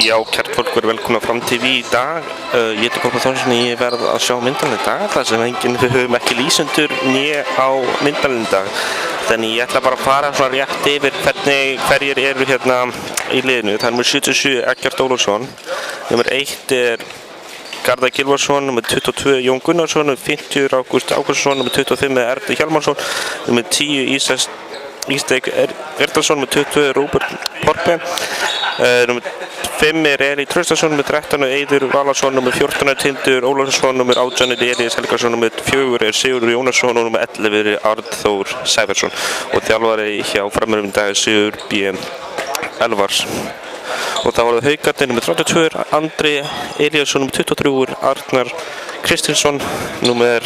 Já, kært fólk, verið velkomna Fram TV í dag. Ég heiti Kolbeinn Þórsson, ég verð að sjá myndalinn í dag, þar sem við höfum ekki lýsendur né á myndalinn í dag. Þannig ég ætla bara að fara svona rétt yfir hverjir eru hérna í liðinu. Það er nummer 77 Eggert Ólafsson, nummer 1 er Garðar Gylfason, nummer 22 Jón Gunnarsson, nummer 50 Ágúst Ágústsson, nummer 25 Erni Hjálmarsson, nummer 10 Íssteig Erdarsson, nummer 20 Róbert Porpe, nummer 5 er Eli Traustason, nummer 13 er Eiður Valarsson, nummer 14 er Tindur Ólafsson, nummer 18 er Elías Helgason, nummer 4 er Sigurður Jónasson og nummer 11 er Arnþór Sævarsson og þjálfari hjá Framherjum í dag er Sigurður B. Elfars. Og það var það Haukarnir, nummer 32 er Andri Elíasson, nummer 23 er Arnar Kristinsson, nummer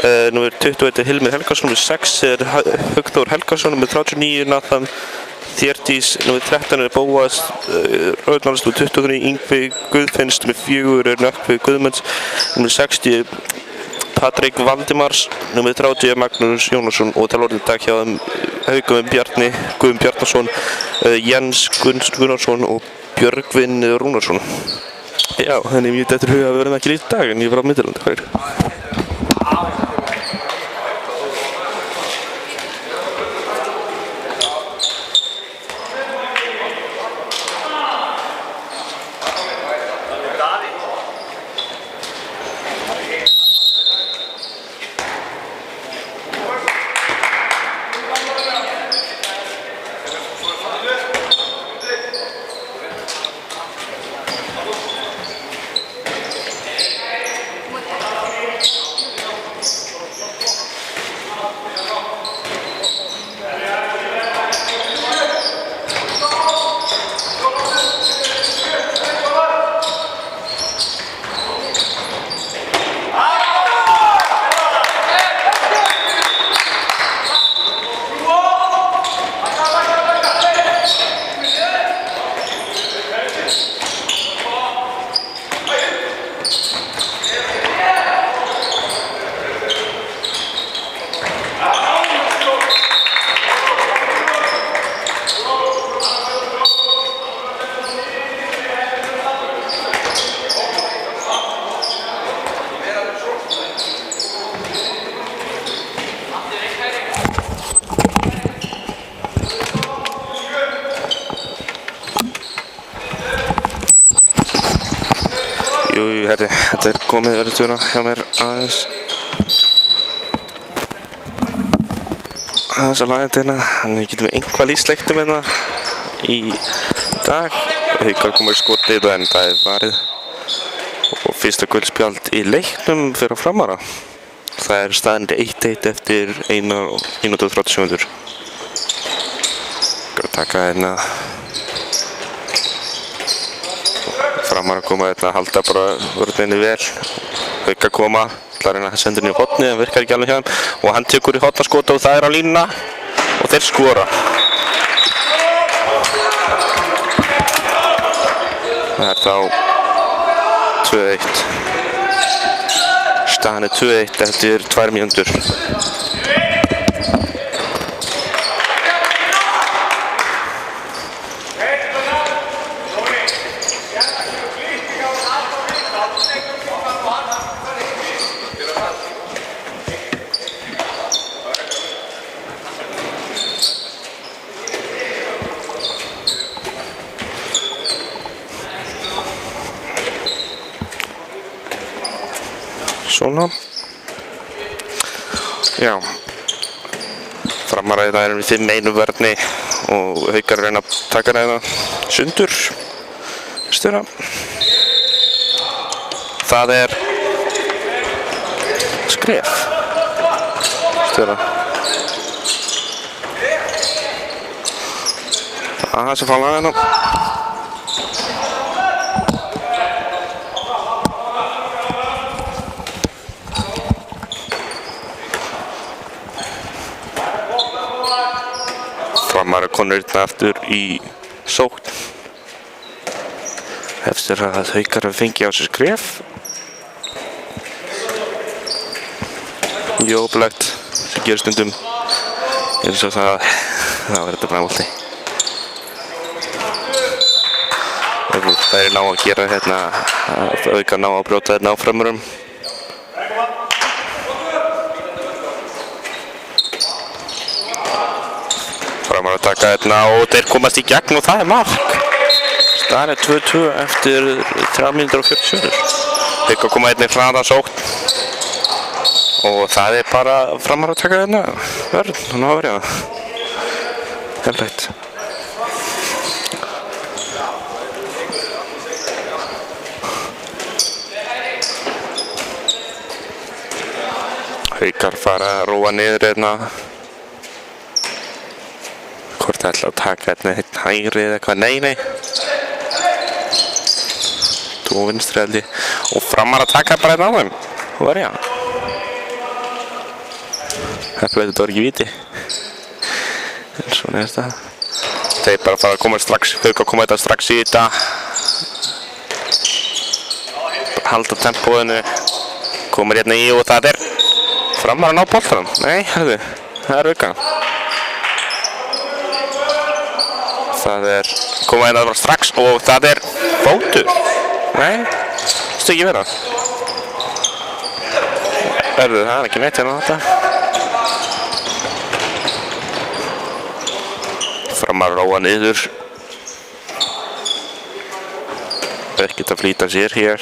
21 er Hilmir Helgason, nummer 6 er Hugþór Helgason, nummer 39 er Nathan Þérdís, nummer 13 er Bóas Rauðnálds, nummer 23 Yngvi Guðfinns, nummer 4 er Nökkvi Guðmunds, nummer 60 Patrik Valdimars, nummer 30 er Magnús Jónasson og þjálfarinn í dag hjá Haukum Bjarni Guðm Bjarnason, Jens Gunnarsson og Björgvin Rúnarsson. Já, þannig ég dettur í hug að við verðum ekki lítið í dag en ég var á Midtjylland. Þetta er komið örðuna hjá mér aðeins að laga þetta hérna, þannig við getum einhvað lífsleiktum hérna í dag. Haukar komið skotið en það er varið og fyrsta guldspjald í leiknum fyrir að Framara. Það er staðandi 1-1 eftir 1:30 sekúndur. Skal taka hérna Framar að koma að halda bara vörninni vel. Haukar koma, ætla að reyna að senda henni í hornið en virkar ekki alveg hjá hann og hann tekur í hornaskot og það er á línuna og þeir skora. Það er þá 2-1. Staðan er 2-1 eftir 2 mínútur. Svona. Já. Framar að það erum við 5-1 vörni og Haukar reyna að taka hérna sundur. Stjóra. Það er skref. Stjóra. Það sem falla hérna. Framar að konur hérna aftur í sókn. eftir að Haukar hafa fengið á sig skref. Mjög óbulegt sem gerir stundum eins og það var þetta bræðmólti. Það ná að gera hérna, Haukar ná að brjóta hérna á frömmurum. Framar að taka hérna og þeir komast í gegn og það er mark. Staðan er 2-2 eftir 3 mínútur og 40 sekúndur. Haukar koma einnig hraða sókn og það er bara Framar að taka hérna vörn og ná að verja það. Helveit. Haukar fara að róa niður hérna. Hvort það ætla að taka hérna einn hægri eða eitthvað, nei. Þú vinstri held ég. Og Framar að taka bara hérna á þeim. Og verja. Heppilegt þetta var ekki víti. En svona er þetta. Þeir bara fara að koma strax, Haukar koma þetta strax í þetta. Bara halda tempóinu. Komur hérna í og það er Framar að ná boltanum. Nei, hörðu, það er Haukar. Það er koma hérna bara strax og það er fótur. Nei, það ekki vera. Hörðu, það er ekki neitt hérna þetta. Framar að róa niður. Ekkert að flýta sér hér.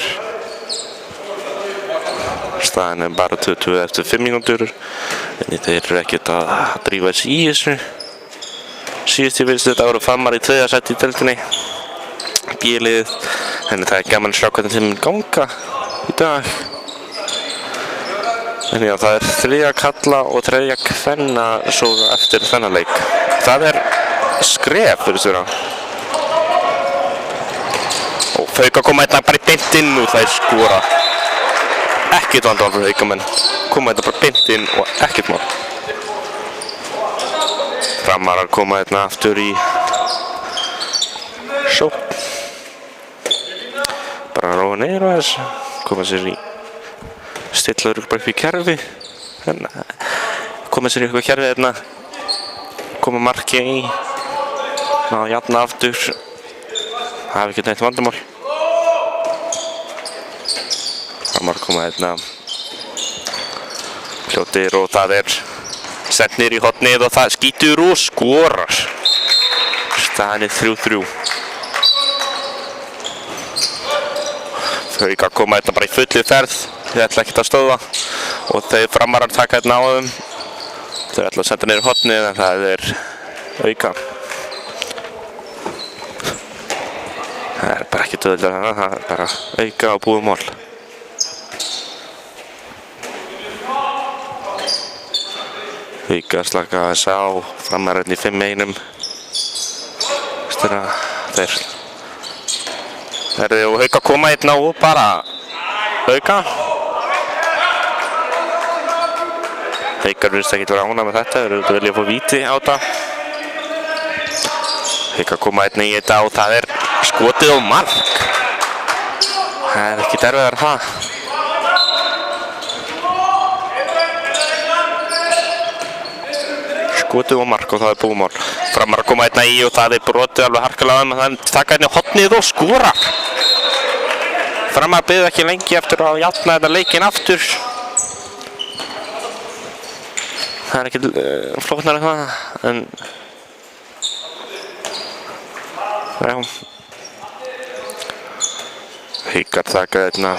Staðan er bara 22 eftir 5 mínútur. En þeir eru ekkert að drífa þessi í þessu. Síðust ég vilst þetta voru Framar í 3. sæti í deildinni. B-liðið. Þannig það er gaman að sjá hvernig þeim mun ganga í dag. En já, það er 3. karla og 3. kvenna svo eftir þennan leik. Það er skref fyrir þurra. Og Haukar koma hérna bara beint inn og það er skora. Ekkert vandamál fyrir Haukamenn. Koma hérna bara beint inn og ekkert mál. Framar að koma hérna aftur í sókn. Bara að róa niður á þess. Koma sér í stillaður upp í kerfi. Koma sér í eitthvað kerfi hérna. Koma marki í. Ná jafna aftur. Það hefði ekki neitt vandamál. Framar koma hérna. Fljótir og það er sett niður í hornið og það skýtur og skorar. Staðan er 3-3. Haukar koma hérna bara í fullu ferð. Þeir ætla ekkert að stöðva og þeir Framar að taka hérna á þeim. Þeir ætla að senda niður í hornið en það er Haukar. Það er bara ekki döðlega, það er bara Haukar og búið mál. Haukar slaka þess á, Framar hérna í 5-1. Þeir og Haukar koma hérna og bara Haukar. Haukar virðist ekki vera ánægð með þetta, þeir vilja fá víti á þetta. Haukar koma hérna í þetta og það er skotið og mark. Það er ekki erfiðara en það. Skotið og mark og það er búið mál. Framar að koma hérna í og það er brotið alveg harkalega en það taka hérna hornið og skora. Framar biði ekki lengi eftir að jafna þetta leikinn aftur. Það er ekki flóknar en það, en já. Haukar taka hérna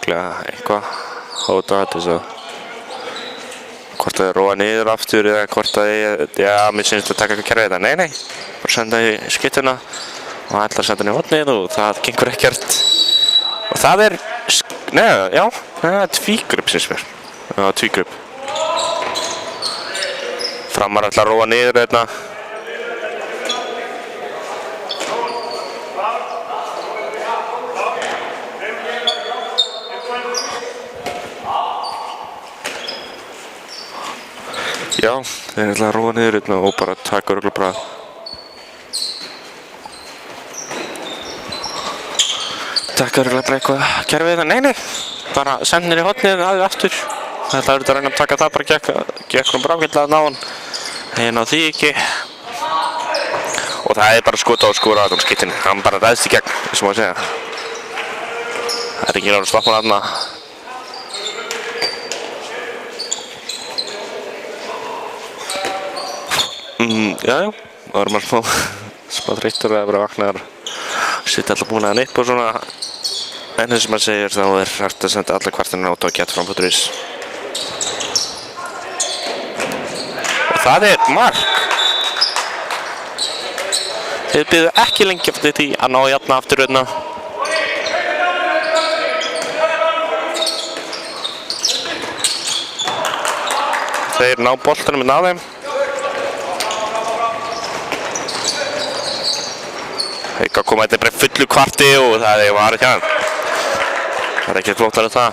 eitthvað hóta til þess að hvort það er róa niður aftur eða hvort það er, já, mér syns að taka eitthvað kerfið þetta. Nei, bara senda í skyttuna og ætla að senda henni í hornið og það gengur ekkert. Og það er, já, það er tvígrip syns mér. Já, tvígrip. Framar ætla að róa niður hérna. Já, þeir ætla að róa niður hérna og bara taka örugglega bara. Takk örugglega bara eitthvað kerfið það, nei, bara sendnir í hornið aðeins aftur. Þetta er að reyna að taka það, bara gekk hún bara ágætlega að ná hann. Ég náði því ekki. Og það er bara skot á skora á skeytin, hann bara ræðst í gegn, eins og maður segja. Það er ekki náttúrulega að stoppa hann þarna. Jájá, það var maður smá þreyttur að vera vaknaðar. Sitt alltaf búin að upp og svona. En eins og maður segir þá er hægt að senda alla kvartanir át á getfram.is. Og það er mark. Þeir biðu ekki lengi eftir því að ná jafna aftur hérna. Þeir ná boltanum inn að þeim. Hauka koma þetta bara fullu kvarti og það er varð hjá hann. Það er ekkert flottar en það.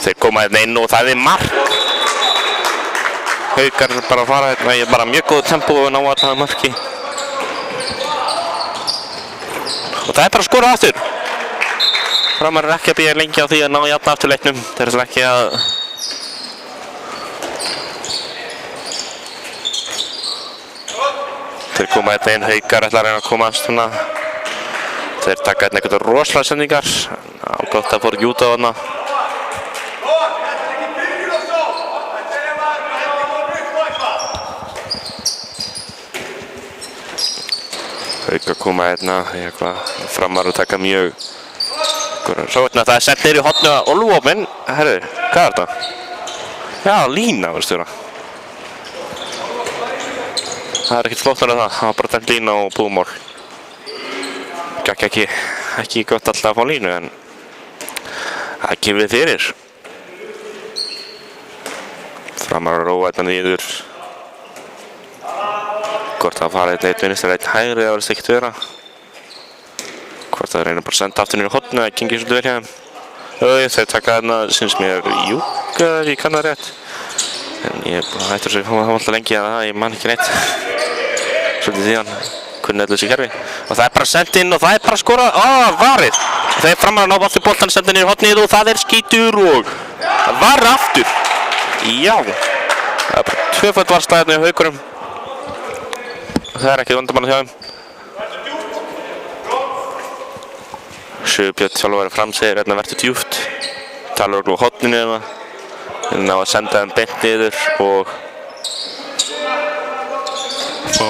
Þeir koma hérna inn og það er mark. Haukar bara að fara hérna í bara mjög góðu tempo og ná að það marki. Og það er bara að skora aftur. Framar er ekki að bíða lengi á því að ná jafna aftur leiknum. Þeir eru ekki að Þeir koma hérna inn, Haukar ætla að reyna að komast svona. Þeir taka hérna eitthvað rosalega sendingar. Gott að fór Júta á þarna. Haukar koma hérna eitthvað Framar og taka mjög. Svo hérna það er sett niður í hornið og Lúofinn. Herru, hvað er þetta? Já, lína veistu það. Það er ekkert flottar en það var bara dæmt lína og búðmál. Gekk ekki gott alltaf að fá línu en það kemur fyrir. Framar að róa þetta niður. Hvort það fara eitt vinstri, eitt hægri, það verðist ekkert vera. Hvort það reyna bara að senda aftur niður í hornið, það gengir svolítið vel hjá þeim. Þeir taka þarna, syns mér, ég kann það rétt. En ég hættur sig að hafa alltaf lengi að ég man ekki neitt. Svolítið því hann kunni allir þessi kerfi. Og það er bara sendt inn og það er bara skorað. Varið! Þeir Framar að ná aftur boltan, senda niður í hornið og það er skítur og það var aftur. Já! Það er bara tvöföld varstaðinu í Haukurum. Það er ekki vandamann hjá þeim. Sigurbjörn sjálfur Fram segir hérna verður djúpt. Talar úr horninu hérna. Þeir ná að senda þeim beint niður og fá.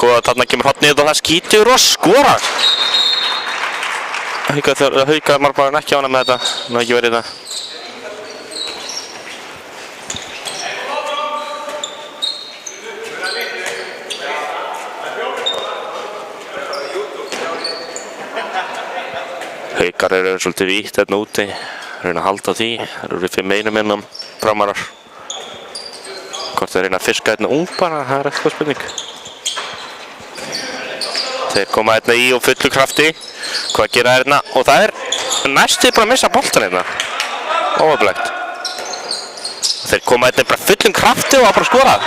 Góða þarna kemur hornið og það skítur og skorar. Haukar margbarinn ekki ánægð með þetta. Það hefði ekki verið það. Haukar eru svolítið vítt hérna úti. Reyna að halda því. Það eru 5 einum innan Framarar. Hvort þeir reyna að fiska hérna bara, það er eitthvað spurning. Þeir koma hérna í og fullu krafti. Hvað gera þeir hérna? Og það er næstuð bara að missa boltan hérna. Óöflegt. Þeir koma hérna bara fullum krafti og það bara skorað.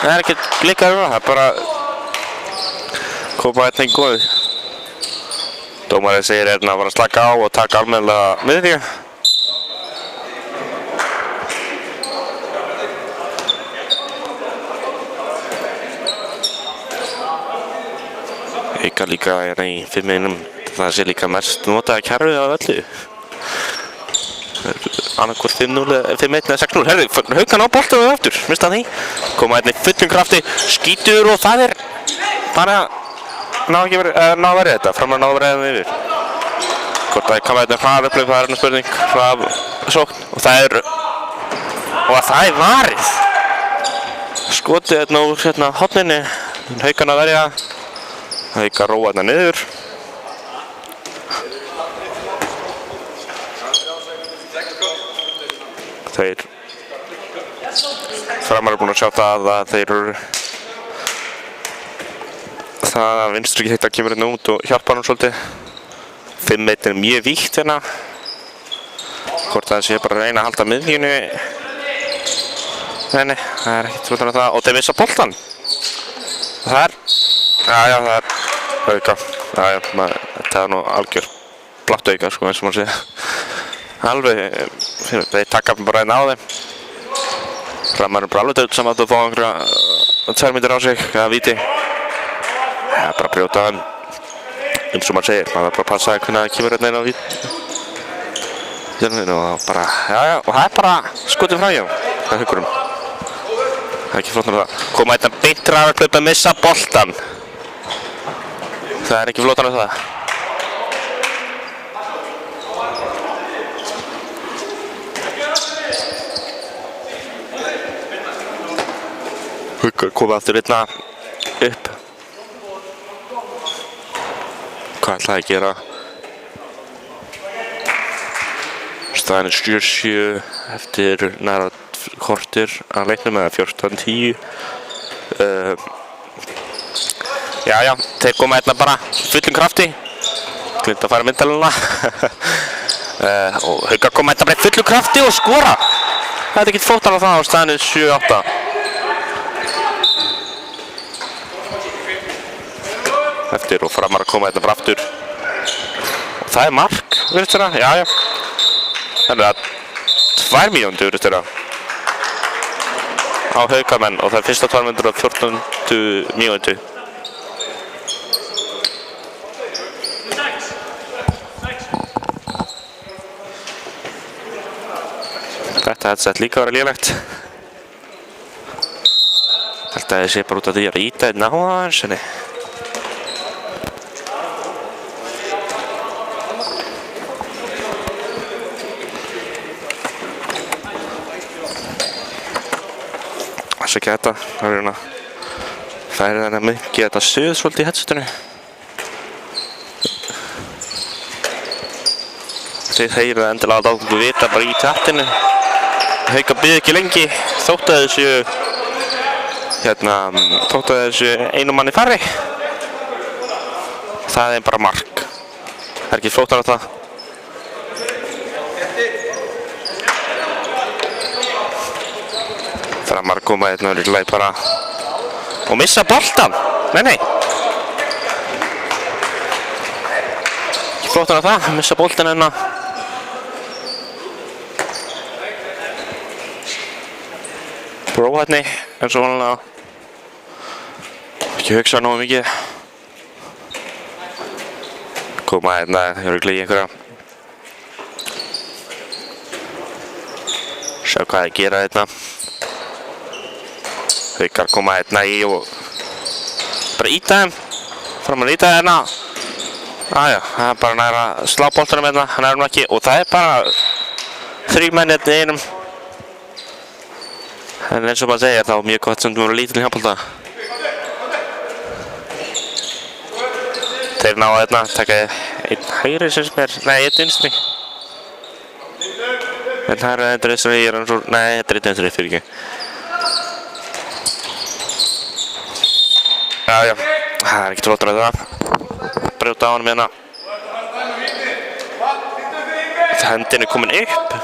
Það er ekkert blikað það er bara koma hérna í góðu. Dómarinn segir hérna að bara slaka á og taka almennilega miðju. Haukar líka hérna í 5 einum. Það sé líka mest notaða kerfið af öllu. Annarkvort 5-0, 5-1 eða 6-0. Herðu, Haukar ná boltanum aftur, mista því. Koma hérna í fullum krafti, skítur og það er bara ná að verið þetta, Framar ná að verið yfir. Hvort það kann hérna hraða upplöf, það er hérna spurning, hraða sókn og það er varið. Skotið hérna úr hérna horninu, Haukarna að verja. Haukar róa hérna niður. Þeir Framar er búin að sjá það að þeir eru það að vinstri þetta kemur hérna út og hjálpar hann svolítið. 5 er mjög víkt hérna. Hvort það sé bara að reyna að halda miðjunni. Nei, það ekkert flottar en það og þeir missa boltan. Það já, það auka. Þetta nú algjör blátt auka, sko, eins og maður segja. Alveg, þeir taka bara einn á þeim. Framar bara alveg döð saman að fá einhverja 2 mínútur á sig, eða víti. Ja, bara brjóta hann. Eins og maður segir, maður bara passa hvernig það kemur hérna inn á víti. Og bara, já, og það er bara skotið frá hjá, það haukurum. Það er ekki flottar en það. Koma einna beint Rafarklaup að missa boltan. Það er ekki flottar en það. Haukur komið aftur einna upp. Hvað ætlaði að gera? Staðan er 7-7 eftir næra kortir að leiknum eða 14-10. Já, þeir koma einna bara fullum krafti. Glimt að fara myndalina. Og Haukar koma einna bara fullum krafti og skora. Það er ekkert flottar á það og staðan er 7-8. Eftir og Framar að koma einna bara aftur. Og það er mark, virðist þeirra, já. Það er 2 mínútur, virðist þeirra. Á Haukamenn og það er fyrsta 2 mínútur og 14. mínútu. Þetta headset líka vera lélegt. Þetta sé bara út af því að íta einn á það, Þess ekki þetta, það er hérna færið henni mikið þetta suð svolítið í headsetinu. Þið heyrið endilega að láta vita bara í chatinu. Haukar bíð ekki lengi, þótt að þessu einum manni færri. Það er bara mark. Það er ekki flóttar á það. Framar koma hérna örugglega bara og missa boltan. Nei. Ekki flottar á það, missa boltan hérna. Bróðarni eins og vanlega. Ekki hugsa nógu mikið. Koma hérna örugglega í einhverja. Sjá hvað það gera hérna. Haukar koma hérna í og bara íta þeim. Framar íta hérna. Það er bara næra að slá boltanum hérna, hann er ekki. Og það er bara 3 menn hérna í einum. En eins og maður segir þá er mjög gott sem þú voru lítil hjálpalda. Þeir ná að hérna taka einn hægri sem er, nei, einn vinstri. En það er einn vinstri, nei, þetta er einn vinstri fyrir ekki. Já, það er ekkert flottar að það. Brjóta á honum hérna. Hendin er komin upp.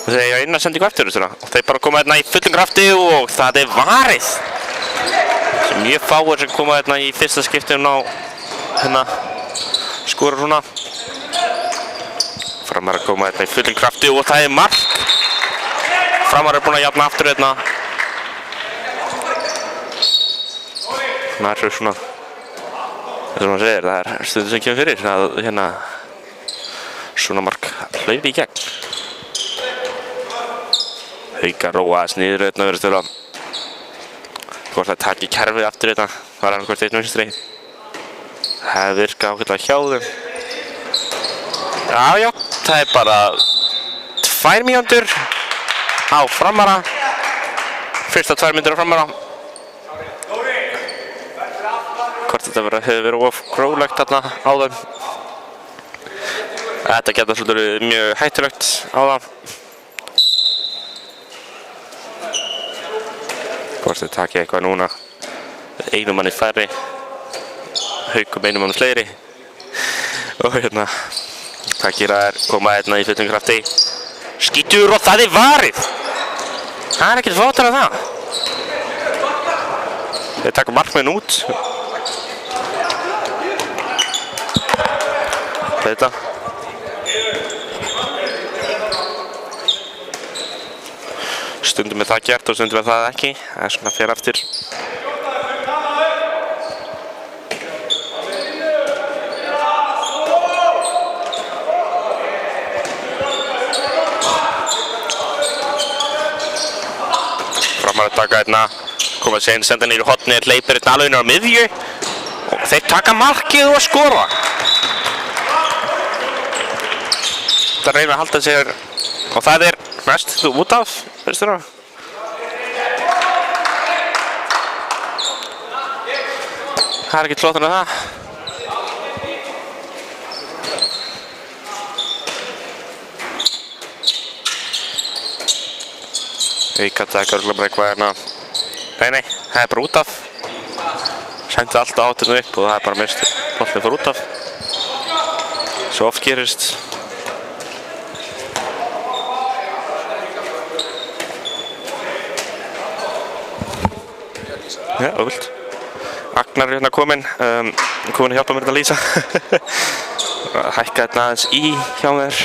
Og þeir eiga inn að senda ykkur eftir þessu. Og þeir bara koma hérna í fullum krafti og það er varið. Sem mjög fáir sem koma hérna í fyrsta skiptum á hérna skora svona. Framar að koma hérna í fullum krafti og það er mark. Framar er búinn að jafna aftur hérna. Nær svona, eins og maður segir, það er stundum sem kemur fyrir að hérna svona mark hlaupi í gegn. Haukar róaðist niður hérna verið stöðla. Hvort það taki kerfið aftur hérna, það var annað hvort einn vinstri. Það virka ágætlega hjá þeim. Já, það er bara 2 mínútur á Framara. Fyrsta 2 mínútur á Framara. Hvort þetta hefur verið of gróflegt þarna á þeim. Þetta geta svolítið mjög hættulegt á það. Hvort þið takja eitthvað núna. Einum manni færri. Haukum einum manni fleiri. Og hérna, hvað gera þær? Koma hérna í fullum krafti. Skítur og það er varið! Það ekkert flottur af það. Þeir taka markmenn út. Þetta. Stundum er það gert og stundum er það ekki. Það svona fyrir eftir. Framar að taka hérna, koma að segja senda niður í hotni, hleypir hérna alveg inn á miðju og þeir taka markið og skora. Það reyna að halda sér og það er mest út af, veistu það? Það er ekki flottur af það. Auka taka örugglega bara eitthvað hérna. Nei, það er bara út af. Sendi alltaf átinu upp og það er bara mist boltinn fór út af. Svo oft gerist. Já, öfult. Agnar er hérna kominn að hjálpa mér að lýsa. Hækka hérna aðeins í hjá mér.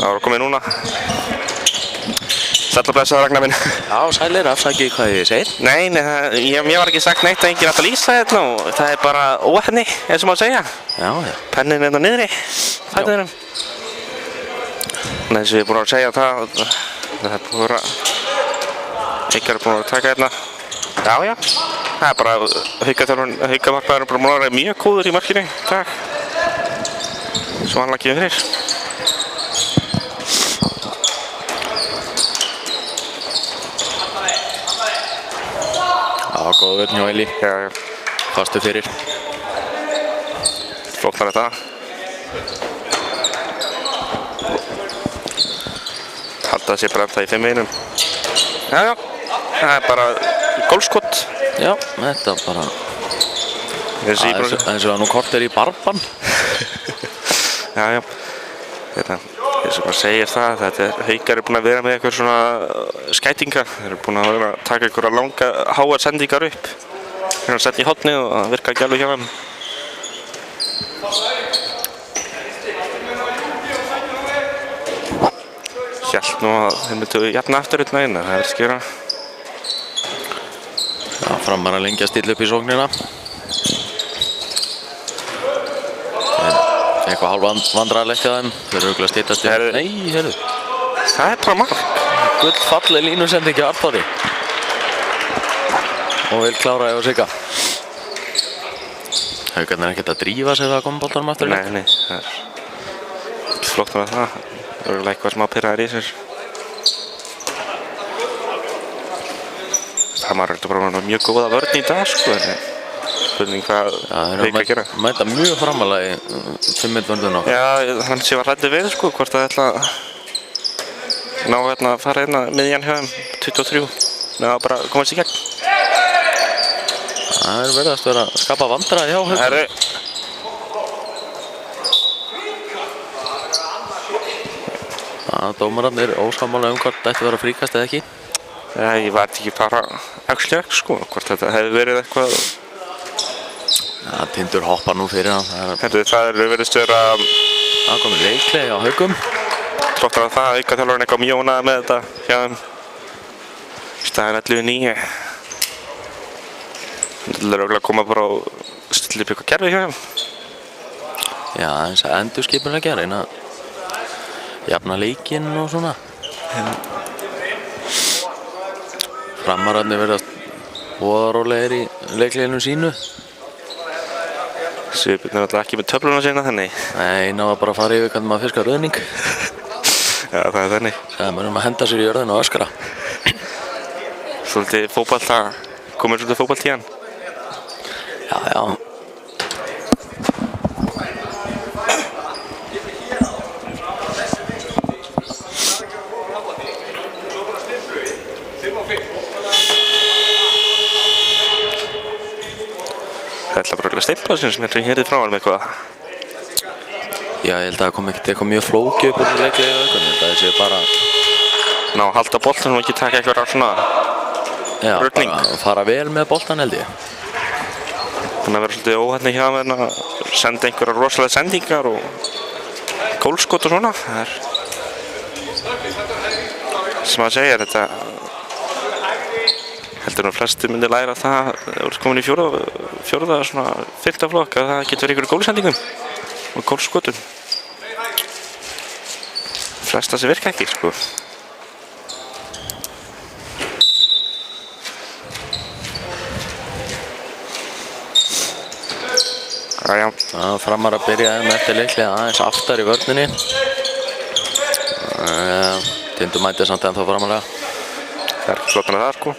Það var að koma núna. Sæll og blessaður Ragnar minn. Já, sælir, afsakið hvað ég segir. Nei, mér var ekki sagt neitt að enginn átt að lýsa hérna og það er bara óheppni, eins og má segja. Já. Pennin hérna niðri, fættinum. Eins og ég er búinn að segja það er búinn að vera, Haukar er búinn að taka hérna. Já. Það er bara, Haukamarkmaður er bara búinn að vera mjög góður í markinu í dag. Svo hann lagði fyrir. Já, góð vörn hjá Eli. Já. Fastu fyrir. Flóknar þetta. Halda sér bara það í 5 einum. Já. Það er bara gólfskott. Já, þetta bara... Það er nú korter í barban. Já. Þetta, eins og maður segir það, Haukar er búinn að vera með eitthvað svona skætinga. Þeir eru búinn að vera að taka einhverja langa, háar sendingar upp. Þeir eru að setja í hotnið og það virka ekki alveg hjá þeim. Hélt nú að þeir myndu jafna aftur hérna inn, það er ekki vera. Já, Framar að lengja stilla upp í sóknina. Eitthvað hálf vandræðalegt hjá þeim. Þeir eru örugglega að styttast upp. Nei, heyrðu. Það er bara mark. Gullfalleg línusending hjá Arnþóri. Og vil klára ef og sigga. Haukarnir er ekkert að drífa sig það að koma boltanum aftur. Nei, það er ekki flott með það. Það eru eitthvað smá pirraðir í sér. Það maður er bara mjög góða vörn í dag, sko. Spurning hvað Haukar gera. Mæta mjög framalega í 5 vörnuna. Já, hann sé var hræddur við, sko, hvort það ætla að ná hérna að fara hérna miðjan hjá þeim, 23. Ná, bara komast í gegn. Það er verið að vera að skapa vandræði hjá Haukar. Dómararnir ósammála hvort þetta ætti að vera fríkast eða ekki. Já, ég var ekki bara augslega, sko, hvort þetta hefði verið eitthvað. Já, Tindur hoppar nú fyrir hann. Það er verið störa. Það komið leiklega á Haukum. Trottar að það, aukaþjálfarinn eitthvað mjónað með þetta hjá þeim. Staðan 11-9. Það er auðvitað að koma bara og stilla upp eitthvað kerfi hjá þeim. Já, eins að endurskipuleggja, reyna að jafna leikinn og svona. Framararnir verðast voðarólegir í leikleginu sínu. Svipurinn er alltaf ekki með töfluna sína þannig. Nei, náða bara að fara yfir hvernig maður fiskar rauðning. Já, það er þannig. Það maður að henda sér í jörðinu og öskra. Svolítið fótboll, það komur svolítið fótboll tíðan. Já. Það ætla bara að steipa sem hérna hérið frá hann með eitthvað. Já, ég held að það kom ekkert eitthvað mjög flókið upp úr þessu leikli í augunum. Það sé bara... Ná, halda boltan og ekki taka eitthvað svona Já, rugling. bara fara vel með boltan held ég. Þannig að vera svolítið óhætni hjá með að senda einhverjar rosalega sendingar og gólskot og svona. Það er sem að segja þetta heldur nú flestir myndi læra það úr komin í fjórða svona fyrta flokk að það getur einhverju gólsendingum og gólskotum. Flesta sem virka ekki, sko. Já. Framar að byrja með eftir leikli aðeins aftar í vörninni. Tindur mæti samt ennþá framalega. Það er flottan að það, sko.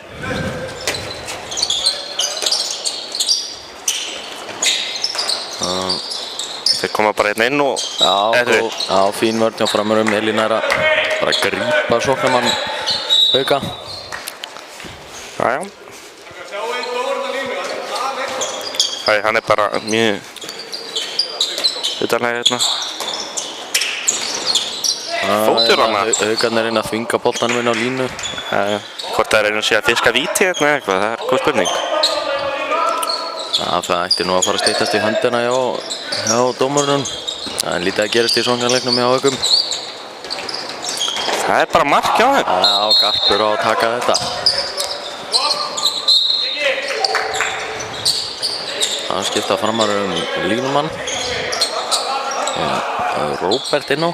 Þeir koma bara hérna inn og... Já, fín vörn og framarum. Elín er að bara grípa sóknarmann Hauka. Já. Hann er bara mjög utanlega hérna. Fótur hana. Haukarnir reyna að þvinga boltanum inn á línu. Hvort það reyna að sé að fiska víti hérna eða eitthvað, það er góð spurning. Það ætti nú að fara að styttast í höndina hjá dómurunum. Það er lítið að gerast í sóknarleiknum hjá Haukum. Það er bara mark hjá þeim. Já, Garpur á að taka þetta. Það skipta framar línumann. Róbert inn á.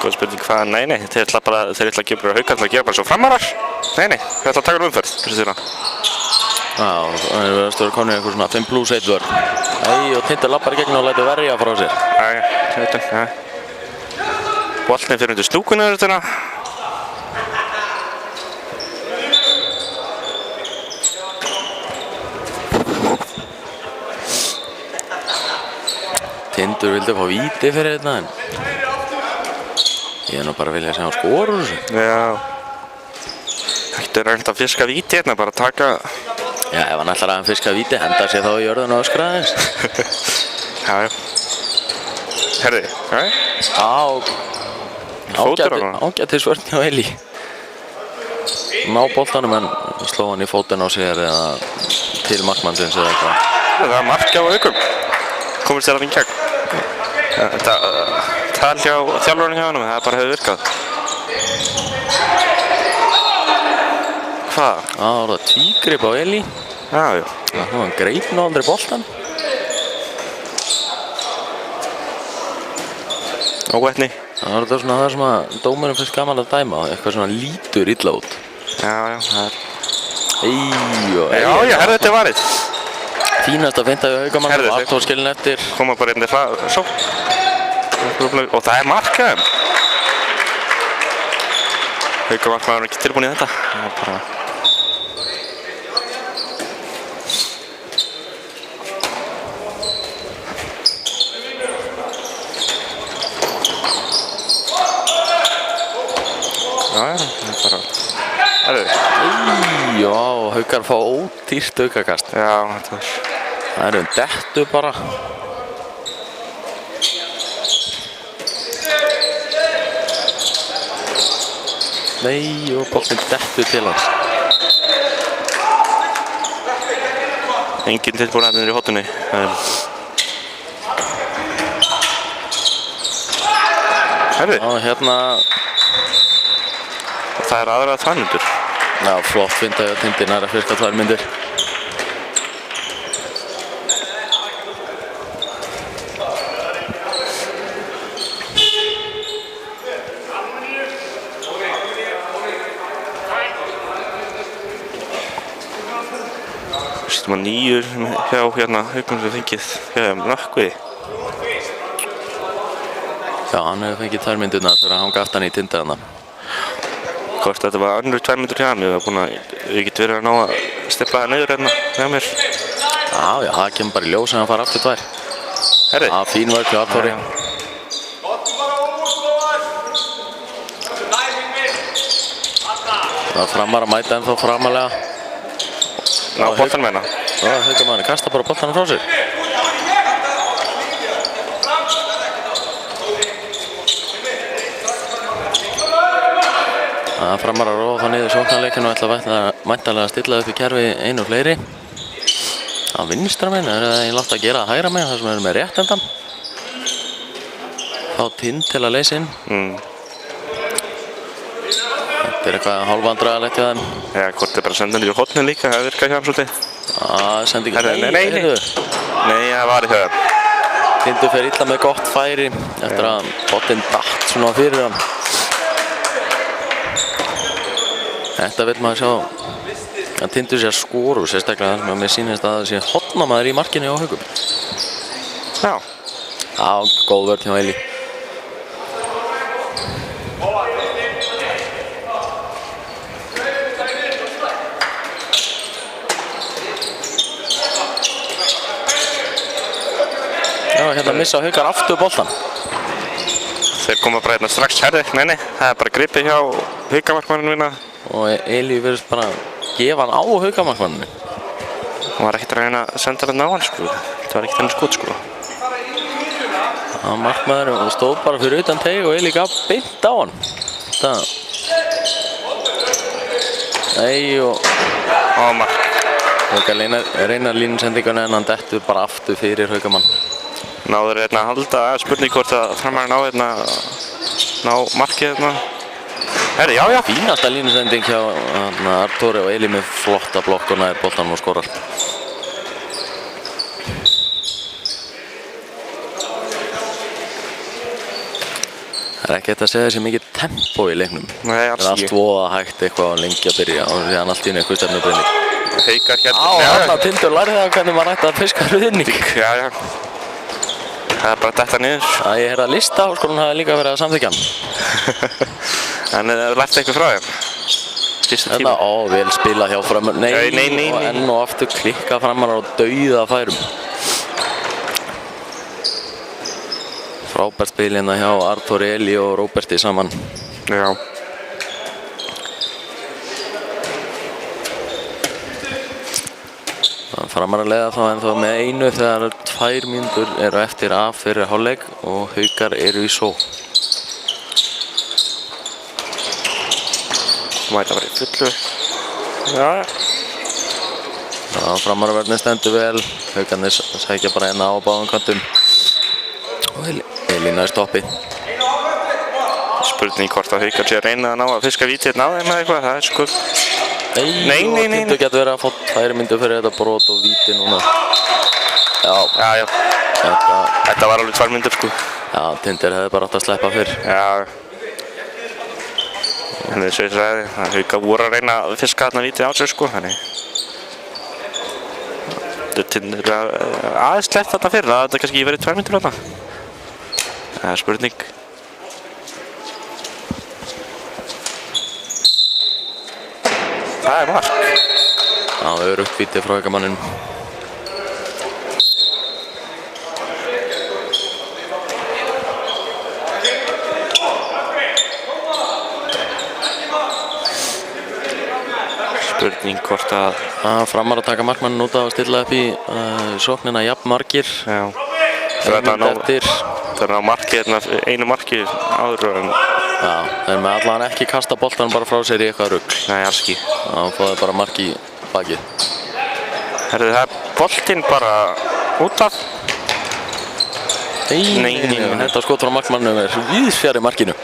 Góð spurning hvað, nei, þeir ætla að gefa Haukar til að gera bara svo framarar. Nei, þeir ætla að taka umferð, þessu þýra. Já, það er verið að stöður konið eitthvað svona 5+1 vörn. Og Tindur lappar í gegn og lætur verja frá sér. Já. Boltinn fyrir undir stúkuna þetta. Tindur vildi fá víti fyrir þetta en ég er nú bara að vilja sjá skor úr þessu. Já. Það er reynd að fiska víti hérna, bara taka... Já, ef hann ætlar að fiska víti, henda sér þá í jörðinu og öskra aðeins. Já. Herði, ágætis vörn hjá Eli. Ná boltanum en sló hann í fótinn á sér eða til markmannsins eða eitthvað. Það er mark á Haukum. Komist þér að vinna gegn. Þetta tal hjá þjálfurinn hjá hann, það bara hefur virkað. Hvað? Það var það tvígrip á Eli. Já. Hann greip nú aldrei boltan. Óvætni. Það var þetta svona það sem að dómarinn finnst gaman að dæma. Eitthvað svona lítur illa út. Já, það er... Já, herðu þetta varðið. Fínast að finta við Haukamann og Arthur skilin eftir. Koma bara inn það svo. Og það er markaðum. Haukamann var ekki tilbúin í þetta. Það er bara... Já, Haukar fá ódýrt aukakast. Já, þetta var... Það er dettu bara. Nei, og boltinn dettu til hans. Enginn tilbúin að í hóttunni. Herri. Já, hérna... Það er aðra 2 mínútur. Já, flott finta hjá Tindur næra fyrsta 2 mínútur. Sýttum að 9 hjá Haukum sem fengið hjá Nökkvi. Já, hann hefur fengið 2 mínúturnar fyrir að hanga aftan í Tindur hana. Hvort þetta var önnur 2 mínútur hjá hann, ég get verið að ná að stefla það niður hérna hjá mér. Já, það kemur bara í ljós en hann fara aftur 2. Herri. Já, fín vörk hjá Arthuri. Það Framar að mæta ennþá framalega. Ná boltan meina. Og Haukamann kastar bara boltanum frá sér. Það Framar að róa það niður sóknarleikinu og ætla væntanlega að stilla upp í kerfi einu fleiri. Það vinstra megin er það látt að gera hægra megin þar sem er með rétt endan. Fá Tind til að leysa inn. Þetta er eitthvað hálfvandræðalegt hjá þeim. Já, hvort bara senda niður hotnin líka, það virkar hjá hann svolítið. Sendi ekki. Nei, það var í höfum. Tindur fer illa með gott færi eftir að bottinn datt svona fyrir hann. Þetta vil maður sjá að Tindur sér skoru sérstaklega þar sem að mér sýnist að það sé hotnamaður í markinu á Haukum. Já. Já, góð vörn hjá Eli. Já, hérna missa Haukar aftur boltan. Þeir koma bara hérna strax herði, nei, það er bara gripið hjá Haukamarkmanninu minna. Og Eli verðist bara gefa hann á Haukamarkmanninu. Hann var ekkert að reyna að senda hann á hann, sko. Það var ekkert henni skot, sko. Það markmaður og stóð bara fyrir utan teig og Eli gaf beint á hann. Það. Nei og mark. Haukar reyna línusendingunni en hann dettur bara aftur fyrir Haukamann. Náður hérna að halda, spurning hvort að Framar ná markið hérna. Herri, já. Fínasta línusending hjá Artúri og Eli með flotta blokkuna er boltanum og skorar. Það er ekki hægt að segja þessi mikið tempó í leiknum. Nei, alls ekki. Það er allt voða hægt eitthvað lengi að byrja og síðan allt í einu eitthvað stefnubreyting. Haukar hérna. Þarna Tindur lærði það hvernig maður ætti að fiska hruðning. Já. Það er bara að detta niður. Ég heyrði að Listaháskólann hafi líka verið að samþykkja hann. En hefur lært eitthvað frá þeim? Þetta, vel spilað hjá Framar. Nei. Og enn og aftur klikka Framar og dauða færum. Frábært spil hérna hjá Artúri, Eli og Róberti saman. Já. Framar að leiða þá ennþá með einu þegar 2 mínútur eru eftir af fyrir hálfleik og Haukar eru í sókn. Mæta bara í fullu. Já. Framar að verðin stendur vel. Haukarnir sækja bara hérna á báðum kantum. Og Eli næst stoppi. Spurning hvort að Haukar sé að reyna að ná að fiska vítið hérna á þeim eða eitthvað, það er sko. Nei. Tindur getur verið að fá 2 mínútur fyrir þetta brot og víti núna. Já. Þetta var alveg 2 mínútur, sko. Já, Tindur hefði bara átt að sleppa fyrr. Já. En eins og ég sagði, Haukar voru að reyna að fiska þarna vítið á sig, sko, þannig. Tindur aðeins sleppt þarna fyrr, það hefði kannski verið 2 mínútur þarna. Það er spurning. Það er mark. Já, örugt víti frá Haukamanninum. Spurning hvort að Framar að taka markmannin út af að stilla upp í sóknina jafn margir. Já. Það er ná markið, einu markið áður en. Já, þeir með allan ekki kasta boltan bara frá sér í eitthvað rugl. Nei, alls ekki. Það fóði bara mark í bakið. Herðu, það er boltinn bara út af. Nei. Þetta skot frá markmannum er víðs fjari markinu.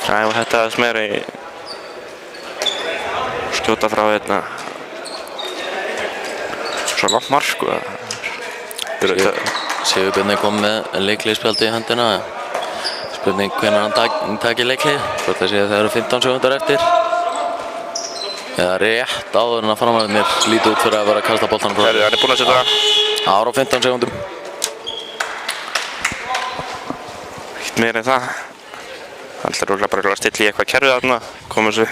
Nei, og þetta er smeri skjóta frá hérna. Svo langt mark, sko. Sigurbjörn kom með leikliðspjaldi í hendina. Spurning hvenær hann taki leiklið. Hvort það sé að það eru 15 sekúndur eftir. Eða rétt áður en að Framararnir líti út fyrir að vera að kasta boltanum frá. Hann er búinn að setja það. Ára á 15 sekúndum. Ekkert meira en það. Hann ætlar örugglega bara að stilla í eitthvað kerfið þarna. Koma svo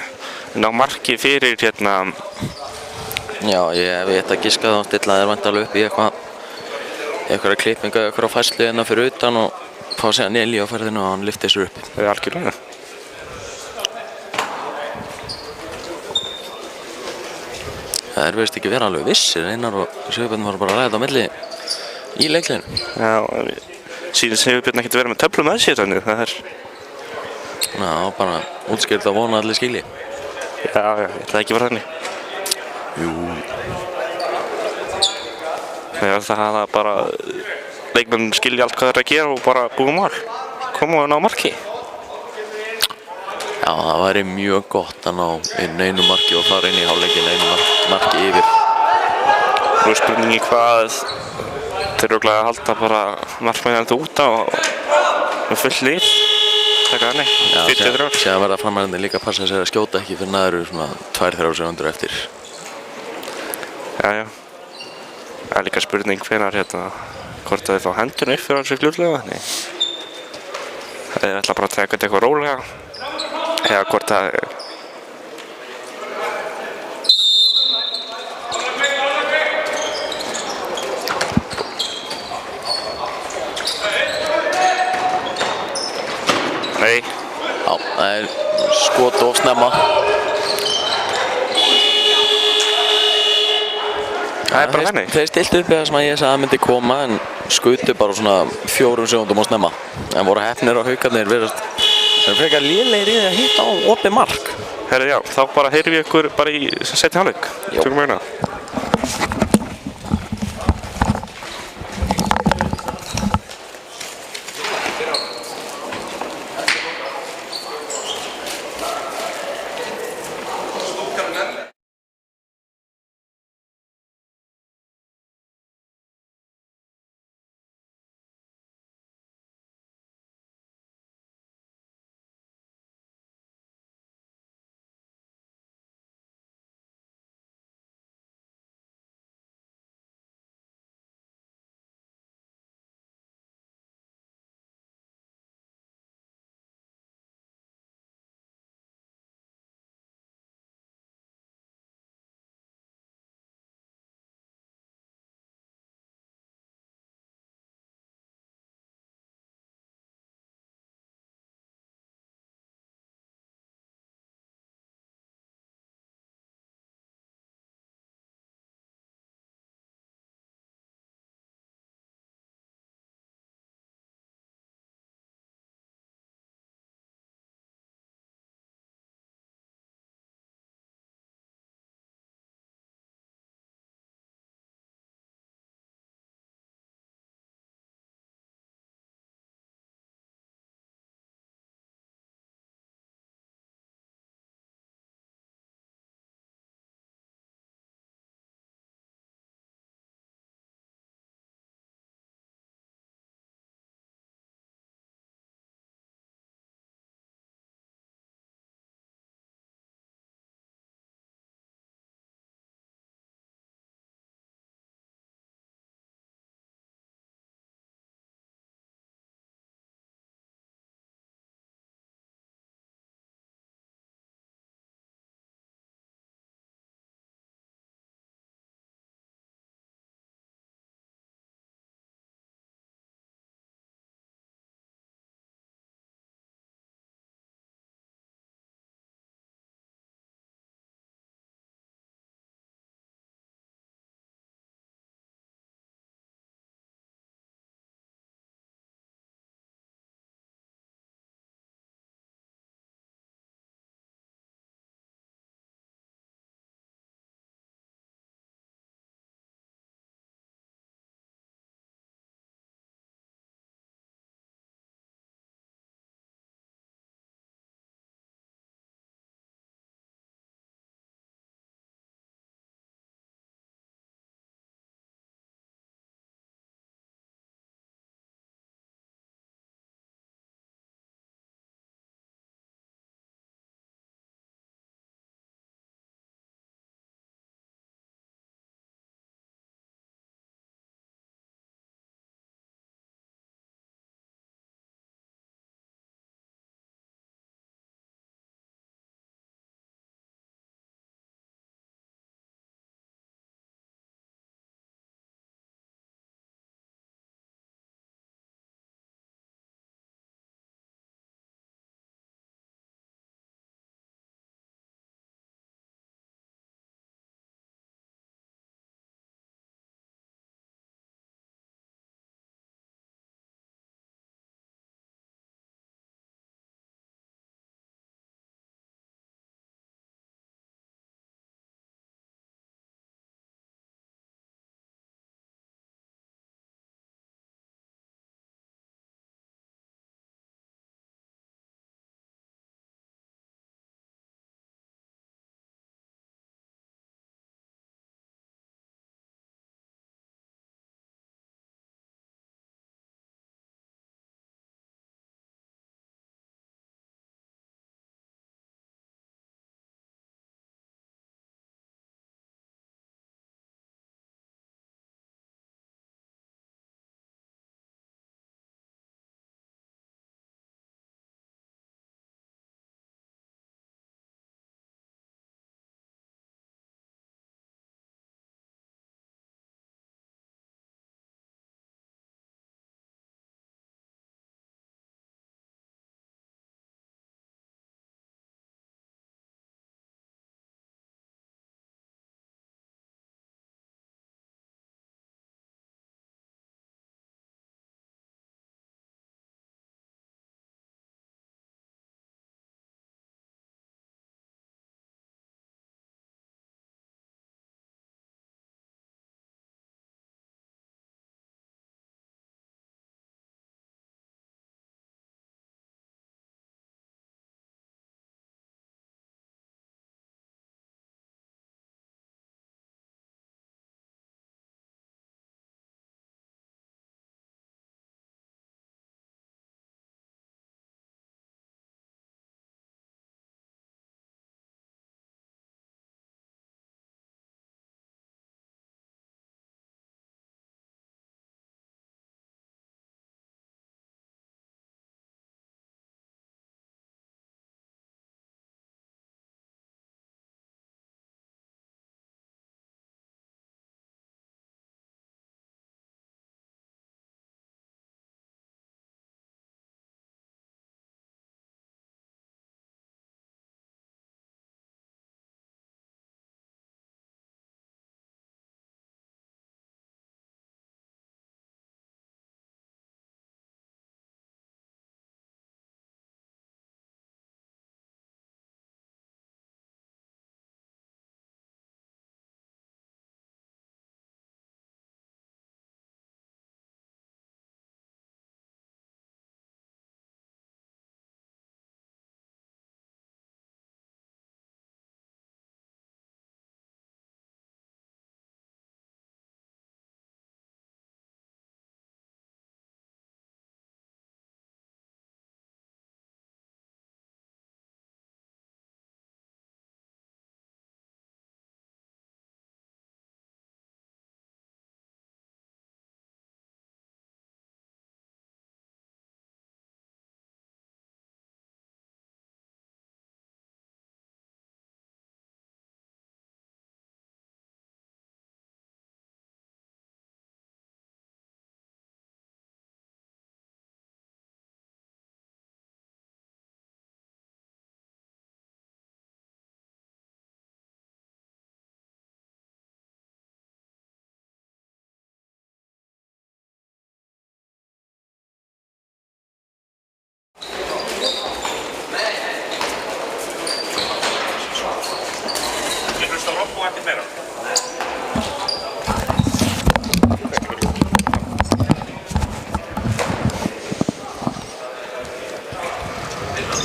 ná marki fyrir hérna. Já, ég veit að giska þá stilla þeir væntanlega upp í eitthvað klippingu, eitthvað færslu hérna fyrir utan og fá sér Eli á ferðinu og hann lyfti þessu upp. Það er algjörlega. Það virðist ekki vera alveg vissir. Einar og Sigurbjörn voru bara að ræða þetta á milli í leikliðinu. Já, síðan Sigurbjörn ekkert verið með töflu með sér þannig, það er... Já, bara útskýrt að vona allir skilji. Já, ég ætlaði ekki að vera þannig. Jú. Já, það hafa bara... Leikmenn skilja allt hvað það er að gera og bara búið mál. Koma og ná marki. Já, það væri mjög gott að ná inn einu marki og fara inn í hálfleikinn einu marki yfir. Nú er spurningi hvað þeir eru glæðið að halda bara markmennandi út á með full lið. Það er þannig, 43. Séðan verða framherjarnir líka að passa sér að skjóta ekki fyrir það eru svona 2-3 sekundur eftir. Já. Það er líka spurning hvenær hvort að þið fá hendurinn upp fyrir þessu fljótlega. Nei. Þeir ætla bara að taka þetta eitthvað rólega. Eða hvort að... Nei. Já, það er skot of snemma. Það er bara þannig. Þeir stiltu upp það sem að ég sagði að myndi koma en skutu bara svona 4 sekúndum of snemma. En voru heppnir og haukarnir virðast þeir frekar lélegir í því að hitta á opið mark. Herri, já, þá bara heyrum við ykkur bara í seinni hálfleik. Tökum við hérna.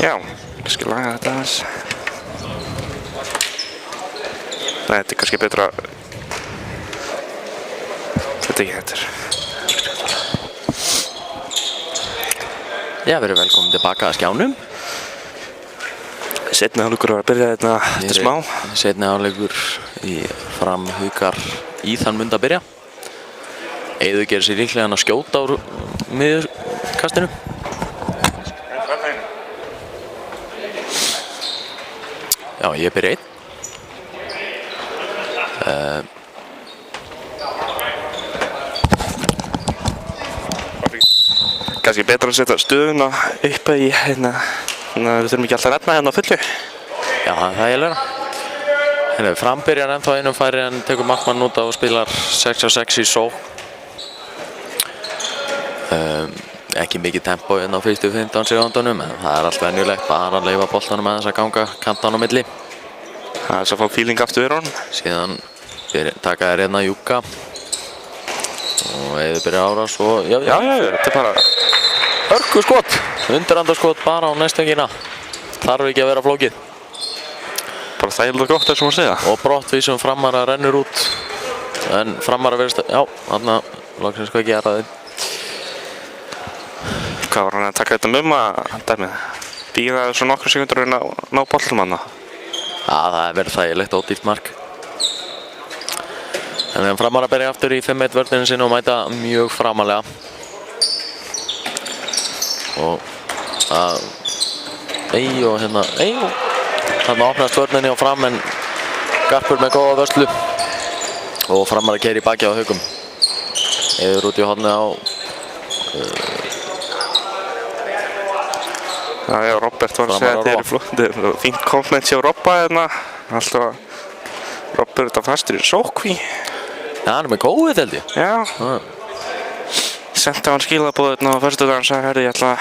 Já, kannski laga þetta aðeins. Nei, þetta kannski betra. Þetta ekki þetta. Já, verið velkomin tilbaka að skjánum. Seinni hálfleikur var að byrja þetta eftir smá. Seinni hálfleikur í Fram Haukar í þann mund að byrja. Eiður gerir sér líklega að skjóta úr miðjukastinu. Já, ég byrja einn. Kannski betra að setja stöðuna upp í hérna. Við þurfum ekki alltaf að renna hérna á fullu. Já, það er þægilega. Fram byrjar ennþá einum færi en tekur markmann út og spilar 6-6 í sókn. Ekki mikið tempo hérna á fyrstu 15 sekúndunum, en það er allt venjulegt, bara að leyfa boltanum aðeins að ganga kantan á milli. Það er svo að fá feeling aftur við honum. Síðan taka þær hérna Júka og Eiður byrjar árás og já, þetta er bara hörku skot, undirandarskot bara á næstöngina. Þarf ekki að vera flókið. bara þægilega gott þessum að segja. Og brottvísum Framara rennur út, en Framara verðist, já, þarna loksins hvað geraði. Hvað var hann að taka þetta dæmið? Bíða svo nokkru sekundur að ná boltanum hana? Já, það er verið þægilegt ódýrt mark. En þegar Framara byrja aftur í 5-1 vörninu sinni og mæta mjög framalega. Og hérna, þarna opnast vörninni á Fram, en Garpur með góða vörslu og Framara keyrir í baki á Haukum. Eiður út í hornið á Já, Robert var að segja að þetta er fínt komment hjá Robba hérna. Alltaf að Robba er þetta fastur í sókví. Já, hann er með góðið held ég. Já. Sendi á hann skilaboð hérna á föstudag, hann sagði, herri, ég ætla að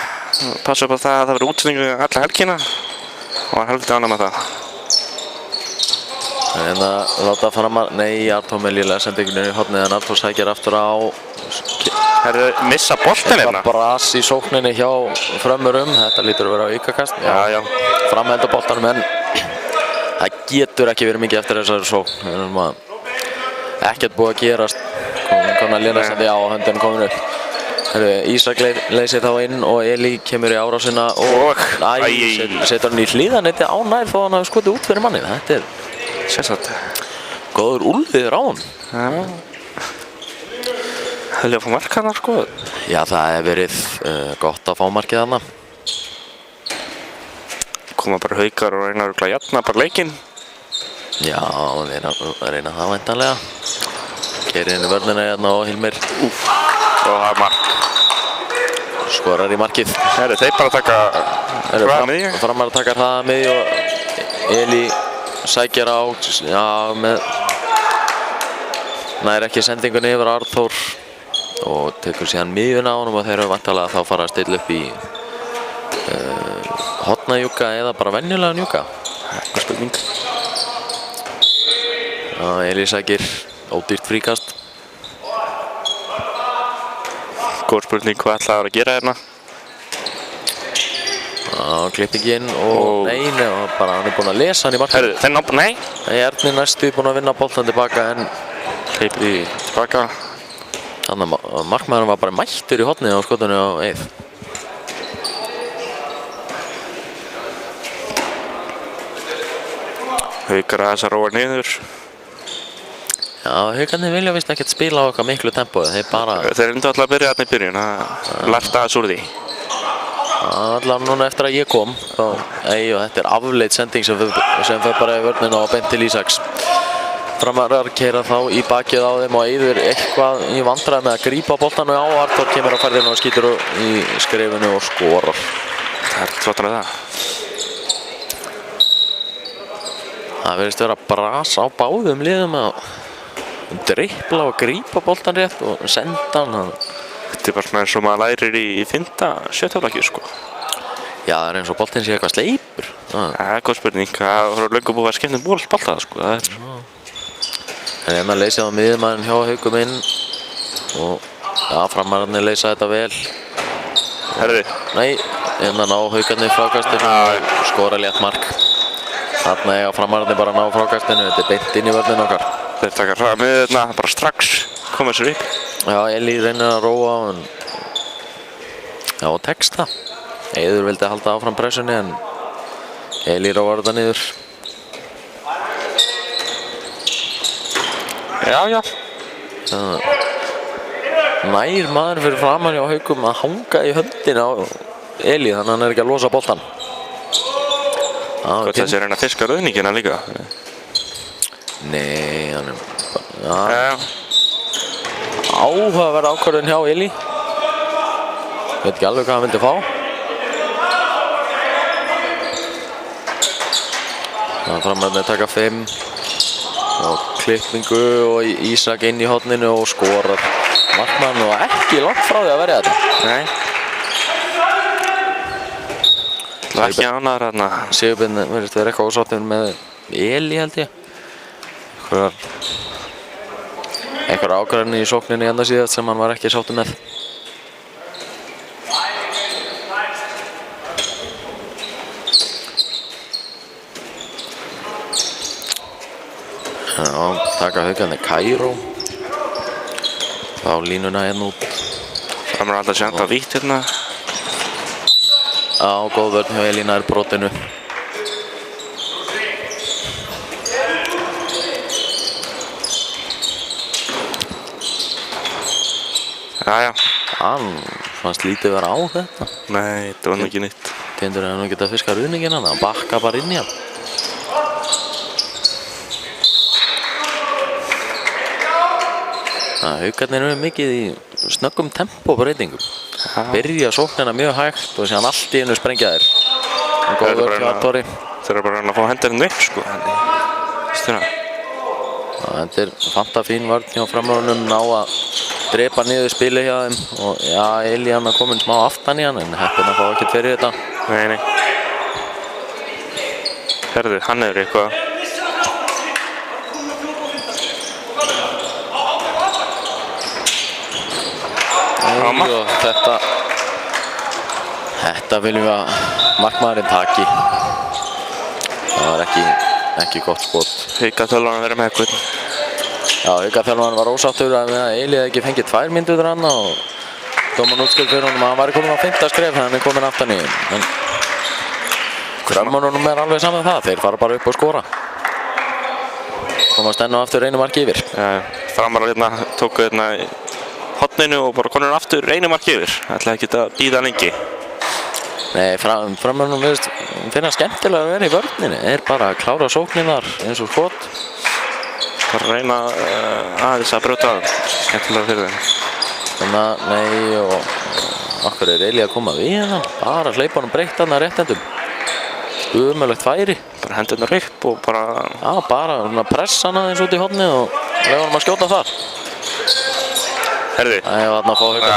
passa upp á það að það verður útsendingu alla helgina. Og hann helviti ánægð með það. En að láta Framar, nei, Artúr með lílega sendingunni í hornið, en Artúr sækir aftur á Herri, missa boltin hérna. Eitthvað bras í sókninni hjá Frömmurum. Þetta lítur að vera á aukakast. Já. Fram heldur boltanum, en það getur ekki verið mikið eftir þessari sókn. Ekkert búið að gerast. Komin að lina sendi á höndin komin upp. Ísak leysir þá inn og Eli kemur í árásina og setur hann í hlíðanetti á nær þó hann hafi skotið út fyrir mannið. Þetta er sérstaklega góður úlfiður á hann. Já. Hefði að fá mark hana, sko? Já, það hefur verið gott að fá markið hana. Koma bara Haukar og reyna að jafna bara leikinn. Já, reyna það væntanlega. Keyrir inn í vörnina hérna og Hilmir. Og það er mark. Skorar í markið. Þeir bara taka hraða miðju. Framar takar hraða miðju og Eli sækjar á, já, nær ekki sendingunni yfir Artúr og tekur síðan miðjuna á honum og þeir eru væntanlega þá fara að stilla upp í hornajúka eða bara venjulegan júka. Eitthvað spurning. Já, Eli sækir ódýrt fríkast. Góð spurning, hvað ætlaði að gera hérna? Já, klippinginn og nei, bara hann er búinn að lesa hann í markinu. Herru, nei. Erni næstu búinn að vinna boltan tilbaka, en hleypir í tilbaka. Þannig að markmaðurinn var bara mættur í hornið á skotunni á Eið. Haukar aðeins að róa niður. Já, Haukarnir vilja vist ekkert spila á okkar miklu tempói. Þeir reyndu alltaf að byrja þarna í byrjun, að lærta aðeins úr því. Allavega núna eftir að ég kom, og þetta er afleitt sending sem fer bara í vörnina og beint til Ísaks. Framarar keyra þá í bakið á þeim og Eiður eitthvað í vandræði með að grípa boltanum á. Artúr kemur á ferðinu og skýtur í skrefinu og skorar. Það er flottar með það. Það virðist vera bras á báðum liðum að dribbla og grípa boltan rétt og senda hann. Þetta er bara svona eins og maður lærir í 5. sjöttaflakki, sko. Já, það er eins og boltinn sé eitthvað sleipur. Það er góð spurning. Það voru löngu búið að skemmta bolta, sko. En hérna leysið á miðjumæðin hjá Haukum inn og ja, framararnir leysa þetta vel. Herðu. Nei, hérna ná Haukarnir frákastinu og skora létt mark. Þarna eiga framararnir bara ná frákastinu, þetta beint inn í vörðinu okkar. Þeir taka hraða með þetta bara strax koma sér upp. Já, Eli reynir að róa en já, tekst það. Eiður vildi halda áfram pressunni en Eli róar þetta niður. Já. Nær maður fyrir framan hjá Haukum að hanga í höndina á Eli þannig að hann ekki að losa boltan. Hvort þessi reyna að fiska rauðningina líka? Nei, hann er áhugaverð ákvörðun hjá Eli. Veit ekki alveg hvað hann vildi fá. Það er framararnir taka 5 og klippingu og Ísak inn í horninu og skorar markmann og ekki langt frá því að verja þetta. Nei. Það var ekki ánæður þarna. Sigurbjörn verðist vera eitthvað ósáttur með Eli held ég. Einhver ákvarðanir í sókninni hérna síðast sem hann var ekki sáttur með. Já, taka Haukarnir Kaíró. Þá línuna hérna út. Það er alltaf sent að vítt hérna. Já, góð vörn hjá Eli nær brotinu. Já. Hann fannst lítið vera á þetta. Nei, þetta var nú ekki nýtt. Tindur hann nú geta að fiska ruðningin hann, hann bakka bara inn í hann. Haukarnir eru mikið í snöggum tempóbreytingum. Byrja sóknina mjög hægt og síðan allt í einu sprengja þeir. Góð vörn hjá Arnóri. Þeir eru bara að fá hendurinn upp sko. Þetta er fanta fín vörn hjá framlánum, ná að drepa niður spilið hjá þeim og já, Eli hann er komin smá aftan í hann en heppinn að fá ekkert fyrir þetta. Nei. Herðu, hann er eitthvað. Og þetta viljum við að markmaðurinn taki. Það var ekki gott skot. Haukaþjálfarinn verið með eitthvað. Já, Haukaþjálfarinn var ósáttur að Eli hefði ekki fengið 2 mínútur hann og dómarinn útskýrði fyrir honum að hann væri komin á 5. skref þannig að hann er komin aftan í. En Frammönnunum er alveg saman það, þeir fara bara upp og skora. Komast enn og aftur einu marki yfir. Já, Framarar hérna tóku hérna horninu og bara konur aftur einu marki yfir. Ætlaði ekki að bíða lengi. Nei, Framönnum finna skemmtilega að vera í vörninni. Þeir bara klára sókninar eins og skot. Bara reyna aðeins að brjóta að skemmtilega fyrir þeim. Þannig að, nei, og okkur er Eli að koma við hérna. Bara hleypa hann breytt hann að réttendum. Umöðlegt færi. Bara hendurnar upp og bara... Já, bara pressa hann aðeins út í hornið og lefa hann að skjóta þar. Herði. Það er hann að fá hérna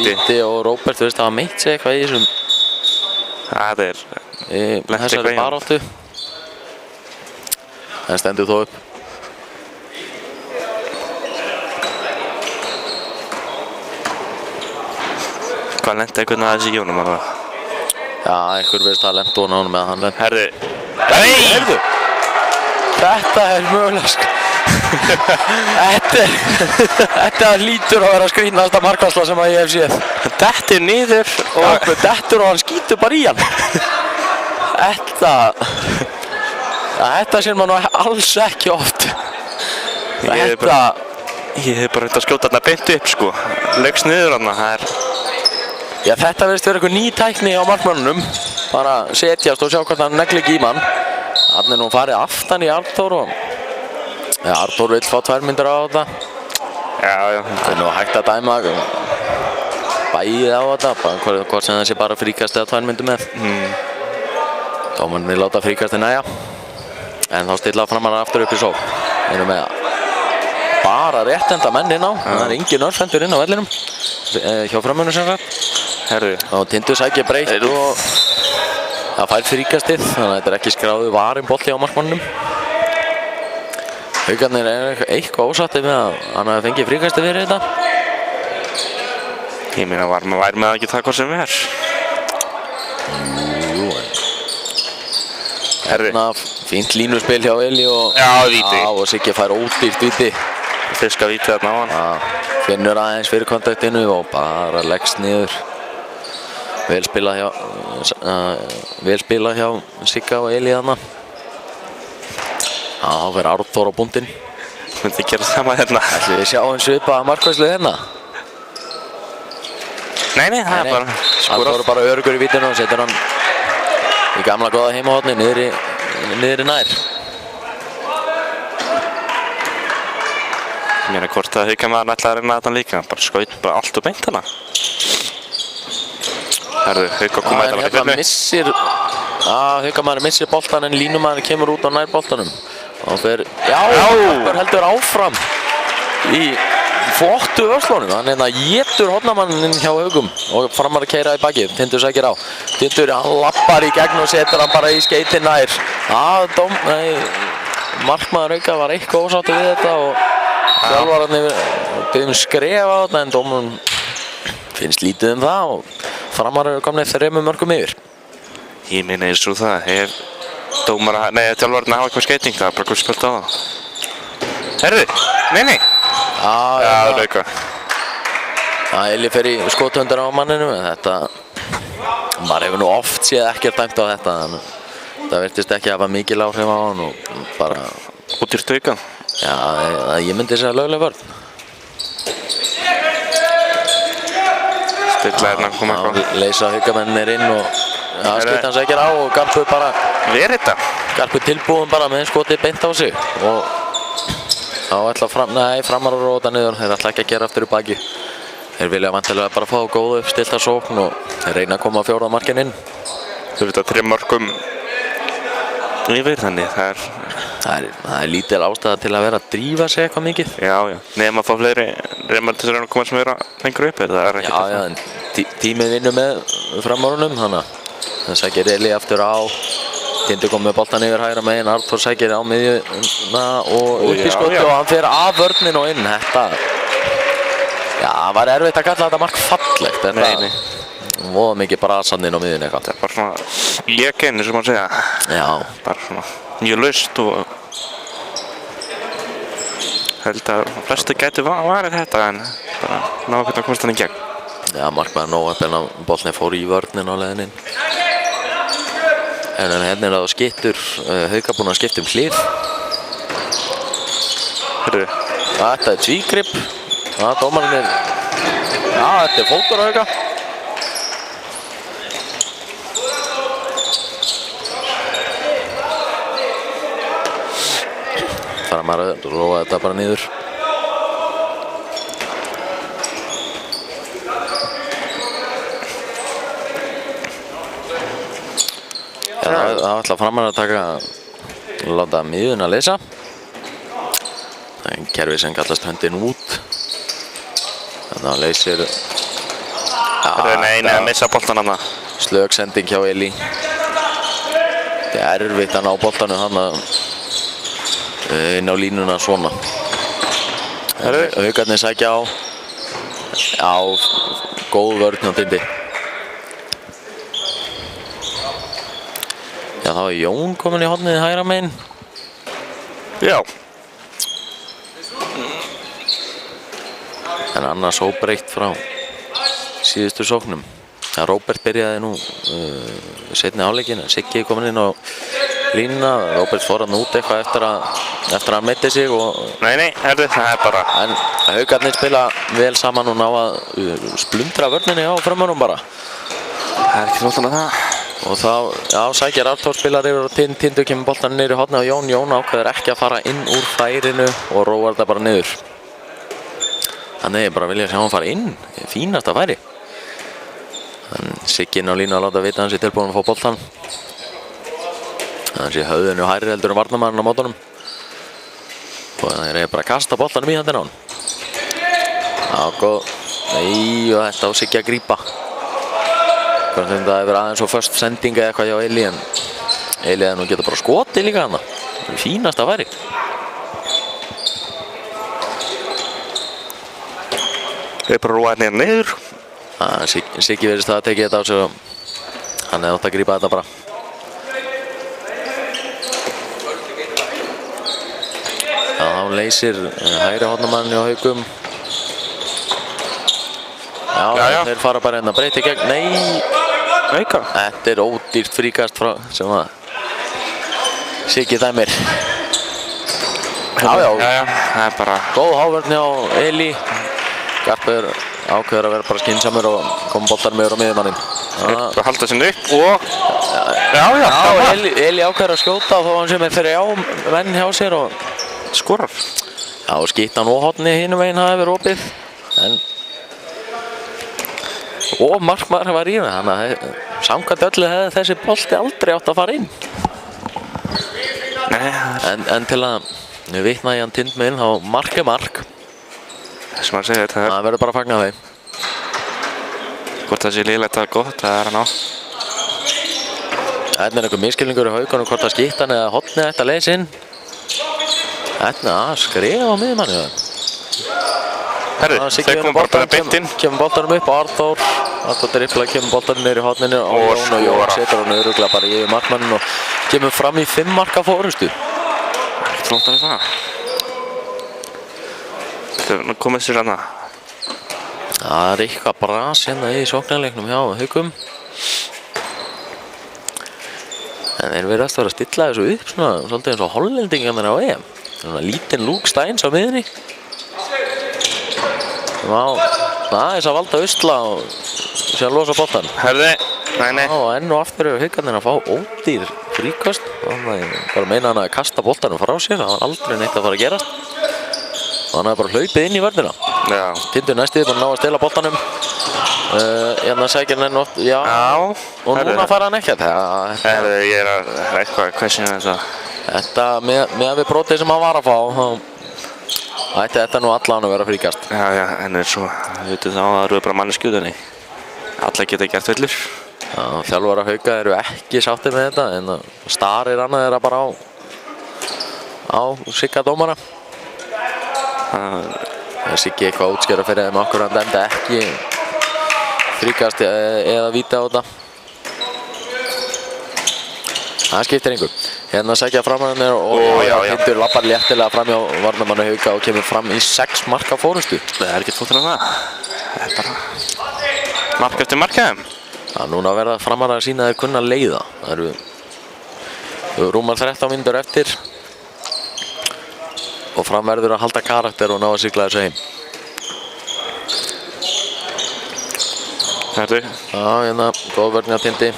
víti og Róbert, þú veist, það var meitt sig eitthvað í þessum... Það er... Þessari baráttu. Það stendur þó upp. Hvað lenti einhvern aðeins í jónum alveg? Já, einhver veist að lenti hún á honum eða hann lenti. Herði. Nei! Herðu! Þetta er mögulega Þetta lítur að vera skrýtnasta markvarsla sem að ég hef séð. Dettur niður og dettur og hann skýtur bara í hann. Þetta sér maður nú alls ekki oft. Ég hef bara reynt að skjóta þarna beint upp sko. Leggst niður þarna, það er... Já, þetta verðist vera eitthvað ný tækni á markmannunum. Bara setjast og sjá hvort hann negli ekki í mann. Hann er nú farið aftan í Arnór og... Já, Arnór vill fá 2 mínútur á þetta. Já. Það er nú hægt að dæma bæið á þetta, hvort sem það sé bara fríkast eða 2 mínútur með. Dómarnir láta fríkast næja. En þá stilla Framarar aftur upp í sókn. Við erum með bara réttenda menn inn á. Það er engin örfendur inn á vellinum. Hjá Framönnum sem sagt. Herðu. Og Tindur sækir breytt og það fær fríkastið. Þannig að þetta er ekki skráðu varin bolti á markmannunum. Haukarnir eitthvað ósáttir með að hann hafi fengið fríkasti fyrir þetta. Ég meina, væri með ekki það hvað sem er. Jú, Herri, fínt línuspil hjá Eli og já, víti. og Siggi fær ódýrt víti. Fiska víti þarna á hann. Finnur aðeins fyrir kontaktinu og bara leggst niður. Vel spilað hjá Sigga og Eli þarna. Það verður Árþór á búndinn. Myndi gera sama hérna. Ætlum við sjáum svipaða markværslu hérna? Nei, það er bara Árþór er bara öruggur í vítinu og setur hann í gamla góða heimahotni niðri nær. Ég meina hvort að Haukamaðurinn ætlaði að reyna þetta líka. Bara skaut bara allt og beint hana. Herðu, Hauka koma þetta hérna Haukamaðurinn missir boltan en línumaðurinn kemur út á nær boltanum. Og fer, Haukur heldur áfram í flottu vörslunum. Hann étur hornamannin hjá Haukum og Framar að keyra í bakið. Tindur sækir á. Tindur, hann lappar í gegn og setur hann bara í skeytin nær. Markmaður Hauka var eitthvað ósáttur við þetta og þjálfararnir byggðum skref á þetta en dómarinn finnst lítið það og Framar eru komnið 3 mörkum yfir. Ég meina eins og það. Þjálfararnir hafa eitthvað skeyting. Það er bara hvað spurt á það. Herðu, nei. Já, það er eitthvað. Eli fer í skothundar á manninu en þetta maður hefur nú oft séð ekkert dæmt á þetta en það virtist ekki hafa mikil áhrif á hann og bara Ódýrt Hauka. Já, ég myndi segja lögleg vörn. Stilla hérna koma eitthvað. Leysa Haukamennir inn og skeyta hann sækir á og Garpur bara Verið þetta? Garpur tilbúin bara með skotið beint á sig og þá ætla Framar að róta niður, þeir ætla ekki að gera aftur í baki. Þeir vilja vantilega bara fá góðu uppstilta sókn og þeir reyna að koma 4. markinn inn. Þú veit að 3 mörkum yfir þannig, það er lítil ástæða til að vera að drífa sig eitthvað mikið. Já, nema að fá fleiri reymar til þess að koma sem vera lengur upp, það er ekkert Já, en tímið vinnur með Framárunum, þannig að það sækir Eli aftur á. Tindur kom með boltan yfir hægra megin, Árþór sækir á miðjuna og upp í skoti og hann fer af vörnin og inn. Þetta, það var erfitt að kalla þetta mark fallegt. Nei. Voða mikið brasaninn á miðjunni eitthvað. Það er bara svona lékinn, eins og maður segja. Já. Bara svona mjög laust og held að flesti gæti varið þetta en bara ná ekkert að komast hann í gegn. Já, markmaður nóg að boltin fór í vörnin á leiðinni. En hérna er það skiptur, Hauka búinn að skipta hlið. Þetta er tvígrip. Dómarinn þetta er fótur á Hauka. Framar að róa þetta bara niður. Það ætla Framar að láta miðjuna að leysa. Það er kerfi sem kallast höndin út. Þannig að leysir. Nei, að missa boltan hana. Slög sending hjá Eli. Það er erfitt að ná boltanu hana inn á línuna svona. Haukarnir sækja á. Góð vörn á Tindi. Já, þá er Jón komin í hornið hægra megin. Já. En annars óbreytt frá síðustu sóknum. Róbert byrjaði nú seinni hálfleikinn. Siggi komin inn á línuna. Róbert fór hann út eitthvað eftir að hann meiddi sig og Nei, það er bara en Haukarnir spila vel saman og ná að splundra vörninni á Framarum bara. Það er ekki nóttan að það. Og þá, sækir Árþór spilar yfir og Tindur kemur boltan niður í hornið og Jón ákveður ekki að fara inn úr færinu og róar þetta bara niður. Þannig ég bara vilja sjá hann fara inn, fínasta færi. Siggi inn á línu að láta vita hans í tilbúin að fá boltan. Þannig sé höfðinu hærri heldur varnarmaðurinn á mótunum. Og þeir eru bara að kasta boltanum í handina á hann. Góð. Nei, og þetta á Siggi að grípa. Hvernig þetta hefur aðeins og först sending eða eitthvað hjá Eli en Eli nú getur bara skotið líka hana. Fínasta færi. Við bara róa hérna niður. Siggi verðist það að tekið þetta á sig og hann hefði átt að grípa þetta bara. Já, hann leysir hægri hornamann hjá Haugum. Já, þeir fara bara hérna breyti gegn. Nei, Auka. þetta er ódýrt fríkast frá sem að Siggi dæmir. Já, það er bara góð hávörn hjá Eli. Garpur ákveður að vera bara skynsamur og koma boltar meður á miðjumanninn. að halda sinni upp og Eli ákveður að skjóta þó hann sem er fyrir venn hjá sér og skorar. Já, skýttan og horni hinum veginn hafi verið opið og markmaður var í það, þannig að samkvæmt öllu hefði þessi bolti aldrei átt að fara inn. En til að vitna í hann Tindminn þá mark er mark. Þess maður segir þetta Það verður bara að fagna þeim. Hvort það sé lélegt eða gott, það er hann á. Þetta er einhver miskilningur í Haugunum hvort að skýttan eða horni ætti að leysa inn. Þetta að skrifa á miðjumanni. Herru, þeir komum bara beint inn. Kemur boltanum upp á Arþór dribbla, kemur boltanum niður í horninu og Jón setur hann örugglega bara yfir markmanninn og kemur fram í 5 marka fórustu. Ekkert flottar við það. Þetta komið sér hana. Það er eitthvað bras hérna í sóknarleiknum hjá Haugum. En þeir virðast vera að stilla þessu upp svona svolítið eins og hollendingarnir á EM. Svona lítinn Luke Steins á miðjunni. Aðeins að valda usla og síðan losa boltan. Herði, nei. Og enn og aftur eru Haugarnir að fá ódýr fríkast. Bara meina hann að kasta boltanum frá sér, það var aldrei neitt að fara að gerast. Og hann hefði bara hlaupið inn í vörnina. Já. Tindur næstið bara ná að stela boltanum. Hérna sækir hann enn oft, já. Og núna fara hann ekkert. Herði, ég er að eitthvað question þess að. Þetta með við brotið sem hann var að fá, ætti þetta nú allan að vera fríkast. Já, en svo, veitum þá að það eru bara manneskjuðinni. Alla geta gert villur. Já, þjálfara Hauga eru ekki sáttir með þetta, en starir annað þeirra bara á Sigga dómara. Siggi eitthvað útskjöra fyrir þeim okkur hann dæmdi ekki fríkast eða víti á þetta. Það skiptir engu. Hérna sækja fram hann og Tindur lappar léttilega fram hjá varnarmanni Hauga og kemur fram í 6 marka fórustu. Það er ekkert flottar en það. Það er bara mark eftir markaðum. Núna verða framar að sína þeir kunna leiða. Það eru rúmar 13 mínútur eftir og fram verður að halda karakter og ná að sigla þessu heim. Herðu. Hérna, góð vörn hjá Tindi.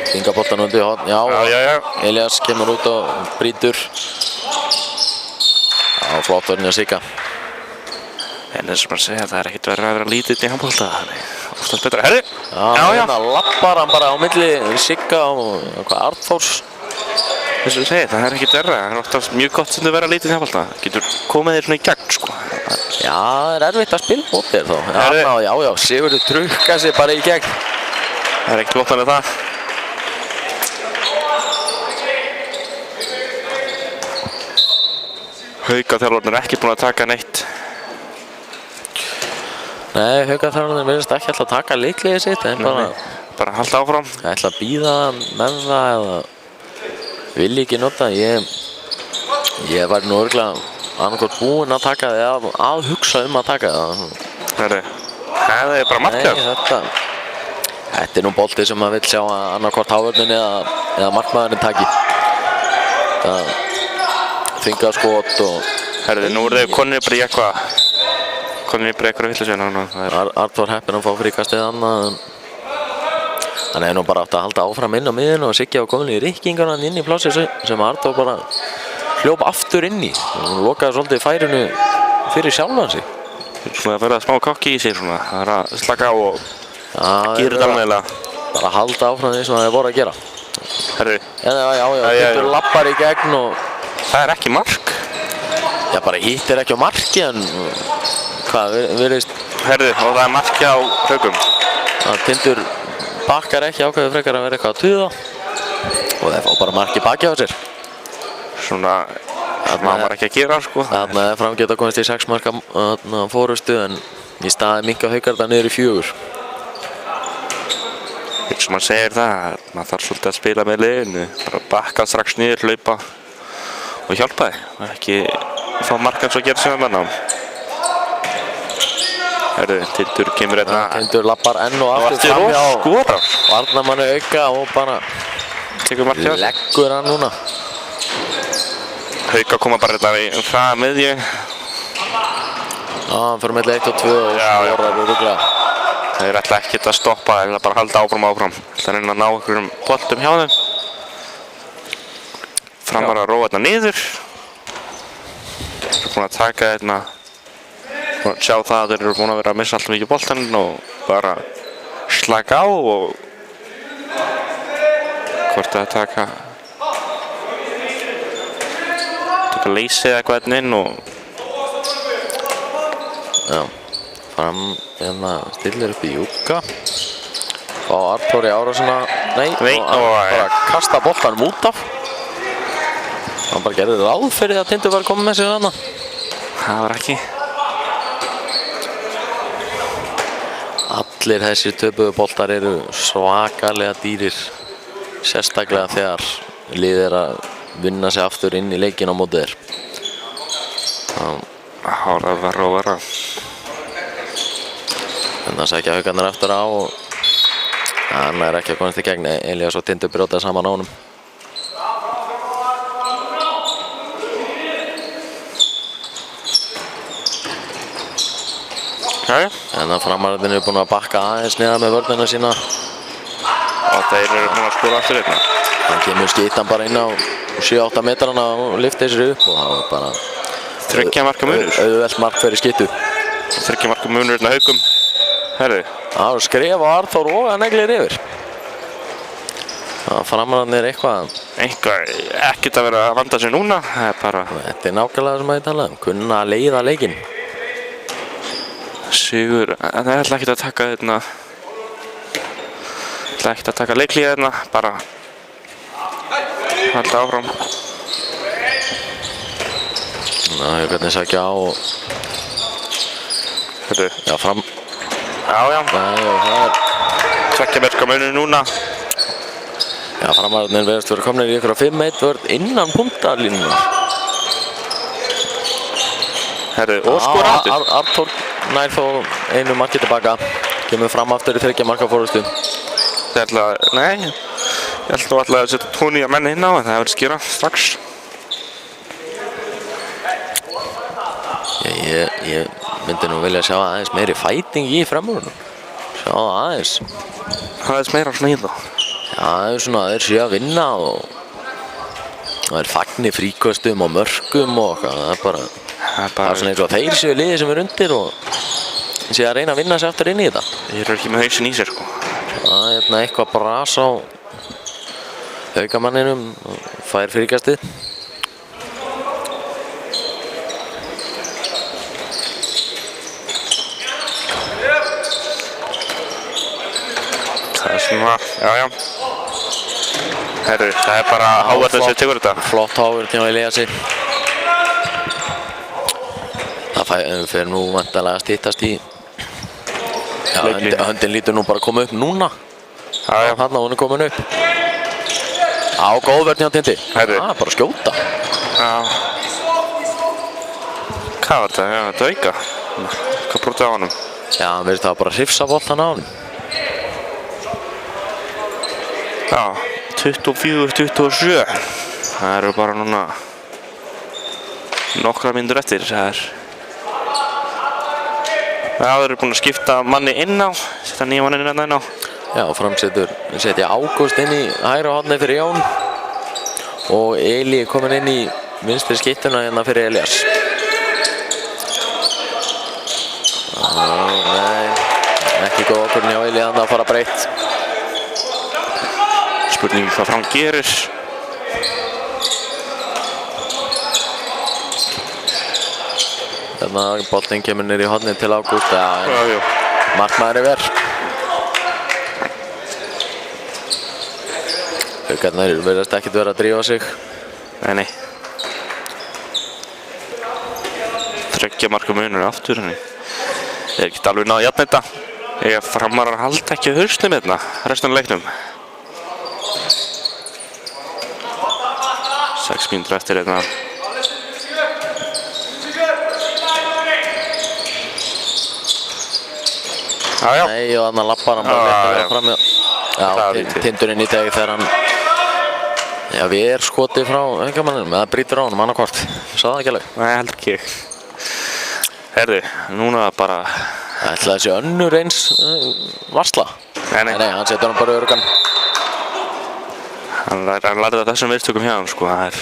Stinga boltan undir horn, já. Elias kemur út og brýtur. Já, flott vörn hjá Sigga. En eins og maður segja, það er ekkert verið að vera lítið í handbolta. Oftast betra. Herðu. Já, hérna lappar hann bara á milli Sigga og Arþórs. Þess að segja, það er ekkert verið. Það er oftast mjög gott sem þau vera lítið í handbolta. Getur komið þér svona í gegn, sko. Já, það er erfitt að spila mót þér þá. Já, Sigurður trukka sig bara í gegn. Það er ekkert flottar en það. Haugaþjálfarnir er ekki búin að taka neitt. Nei, Haugaþjálfarnir virðast ekki alltaf að taka leikliðið sitt, en bara halda áfram. Ætla að bíða með það eða vilja ekki nota. Ég var nú örugglega annarkvort búinn að taka það eða að hugsa að taka það. Það er bara markað. Nei, þetta er nú bolti sem maður vill sjá að annarkvort hávörnin eða markmaðurinn taki. Það þvinga skot og... Herðu, nú eru þau konir bara í eitthvað. Konir bara í eitthvað villisveina. Arþór heppinn að fá fríkastið annað. Hann hefði nú bara átt að halda áfram inn á miðinu og Siggi á komin í rykkingarna inn í plássi sem Arþór bara hljóp aftur inn í. Hún lokaði svolítið færinu fyrir sjálfan sig. Svona að vera smá kokki í sig svona. Það er að slaka á og gera þetta alveg. Bara halda áfram því sem það er voru að gera. Herru. Já, Tindur lappar í gegn og... Það er ekki mark. Já, bara hittir ekki á marki en... Hvað, virðist... Herru, og það er marki á Haugum. Tindur bakkar ekki ákveður frekar að vera eitthvað að tuða. Og það fá bara marki baki á sér. Svona... Það var ekki að gera, sko. Þannig að fram geta komist í 6 marka fórustu en Í staði minnka Haukarda niður í 4. Eins og maður segir það, maður þarf svolítið að spila með liðinu, bara bakka strax niður, hlaupa og hjálpa þið, ekki fá markan svo að gera sem að manna. Herðu, Tindur kemur hérna. Tindur lappar enn og aftur og framhjá skorar. varnarmanni auka og bara Tekur markið á sig. leggur hann núna. Hauka koma bara þetta í það miðju. Já, hann fyrir með 1 og 2 og Já, já. skorar rúglega. Þeir ætla ekkert að stoppa, þeir ætla bara að halda áfram. Það reyna að ná einhverjum boltum hjá þeim. Framar að róa þetta niður. Þeir eru búin að taka þetta, búin að sjá það að þeir eru búin að vera að missa alltaf mikið boltan og bara slaka á og hvort að taka leysið eitthvað hérna inn og Já, fram hérna stillir upp í Júka. Fá Arthur í árásina. Nei, Nei, og hann og- bara kasta boltanum út af. Hann bara gerði ráð fyrir að Tindur var komið með sér þarna. það var ekki. Allir þessir töpuðu boltar eru svakalega dýrir. Sérstaklega þegar liðið er að vinna sig aftur inn í leikinn á móti þér. Það var verra og verra. Þannig að sækja Haukarnir eftir á og hann er ekki að komast í gegn. Elías og Tindur brjótaði saman á honum. Jæja. En að framarðin er búin að bakka aðeins niðar með vörnina sína. Og þeir eru búin að skora aftur hérna. Hann kemur skýttan bara inn á 7-8 metrana og lyfti sér upp og það var bara 3 marka munur. auðvelt mark fyrir skyttu. 3 marka munur hérna Haukum. Herðu, Það var skref á Arthur og hann neglir yfir. Það framarðin er eitthvað. ekkert að vera að vanda sig núna. Það er bara Þetta er nákvæmlega það sem ég talaði um. Kunna að leiða leikinn. sigur. En það ætla ekkert að taka hérna. ætla ekkert að taka leiklíða hérna. Bara halda áfram. Haukarnir sækja á og Herðu, já, fram. já. Nei, og það er 2 marka munur núna. Já, framarðin verðast vera komnir í ykkur á 5-1 vörð innan punktalínunar. Herðu, og skora aftur. Arthur nær þó einu marki tilbaka. Kemur fram aftur í 3 marka fórustu. Það ætla, nei. Ég ætla nú alltaf að setja tóni að menni inn á en það verður skýra strax. Ég myndi nú vilja sjá aðeins meiri fæting í framúrunum. Sjá aðeins. Það er meira svona í það. Já, það er svona að þeir séu að vinna og það er fagnir fríkostum og mörkum og eitthvað. Það er bara, það er svona eins og þeir séu liðið sem er undir og séu að reyna að vinna sér aftur inn í þetta. Þeir eru ekki með hausinn í sér sko. Það er hérna eitthvað bras á Haukamanninum og fær fríkastið. Það er svona, já. Herru, það er bara Hávarður sem tekur þetta. Flott Hávarður hjá Elíasi. Það fer nú vantanlega að styttast í. Já, höndin lítur nú bara að koma upp núna. Já. Þarna hún er komin upp. Á, góð vörn hjá Tindi. Herru. Bara skjóta. Já. Hvað var þetta? Já, þetta auka. Hvað brotið á honum? Já, hann verðist það bara hrifsa boltan á honum. Já, 24-27. Það eru bara núna nokkra mínútur eftir. Það er... Já, þeir eru búin að skipta manni inn á. Setja nýja manni inn á. Já, setja Ágúst inn í hægra hornið fyrir Jón. Og Eli er komin inn í vinstri skyttuna hérna fyrir Elías. Nei, ekki góð okkurinn hjá Eli að fara breytt. Spurningi hvað fram gerir. Þannig að boltinn kemur niður í hornið til Ágúst. Já. Markmaður er verð. Haukarnir verðast ekkert vera að drífa sig. Nei. 3 marka munur aftur henni. Ég get alveg náð að jafna þetta. Ég Framarar halda ekki hausnum hérna, restan af leiknum. 6 mínútur eftir hérna. Já. Nei, og þannig lappar hann bara réttilega fram. Já, Tindurinn í teg þegar hann við skotið frá aukamanninum, eða brýtur á honum annarkvort. Sá það ekki alveg? Nei, heldur ekki. Herðu, núna bara... Ætlaði þessi önnur eins varsla. Nei, hann setur hann bara öruggan. Hann lærði það þessum viðstökum hjá hann, sko. Það er...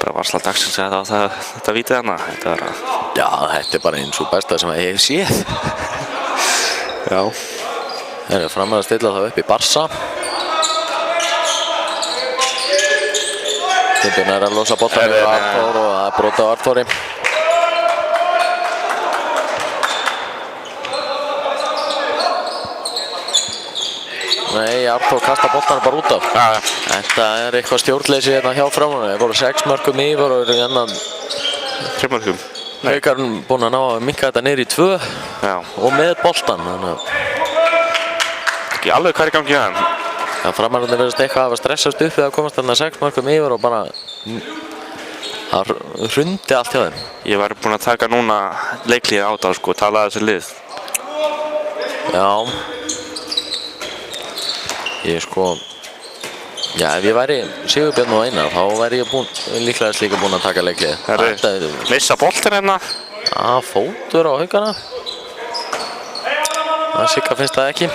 Bara varsla dagsins að þetta vítið hana. Já, þetta er bara eins og besta sem ég hef séð. Já. Þeir eru Framarar að stilla það upp í Barsa. Tindurinn er að losa boltan yfir Arþór og það er brot á Arþóri. Nei, Arþór kastar boltan bara út af. Þetta er eitthvað stjórnleysi hérna hjá Framarar. Það voru 6 mörkum yfir og eru hérna 3 mörkum. Haukarinn búinn að ná að minnka þetta niður í 2 og með boltan. Ekki alveg hvað er í gangi hérna. Framararnir verðist eitthvað að hafa stressast upp við að komast þarna 6 mörkum yfir og bara það hrundi allt hjá þeim. Ég var búinn að taka núna leiklíðið á það, sko, talaði þessi lið. Já. Ef ég væri Sigurbjörn og Einar, þá væri ég líklega líka búinn að taka leiklíðið. Missa boltin hérna. Fótur á haukana. Sigga finnst það ekki.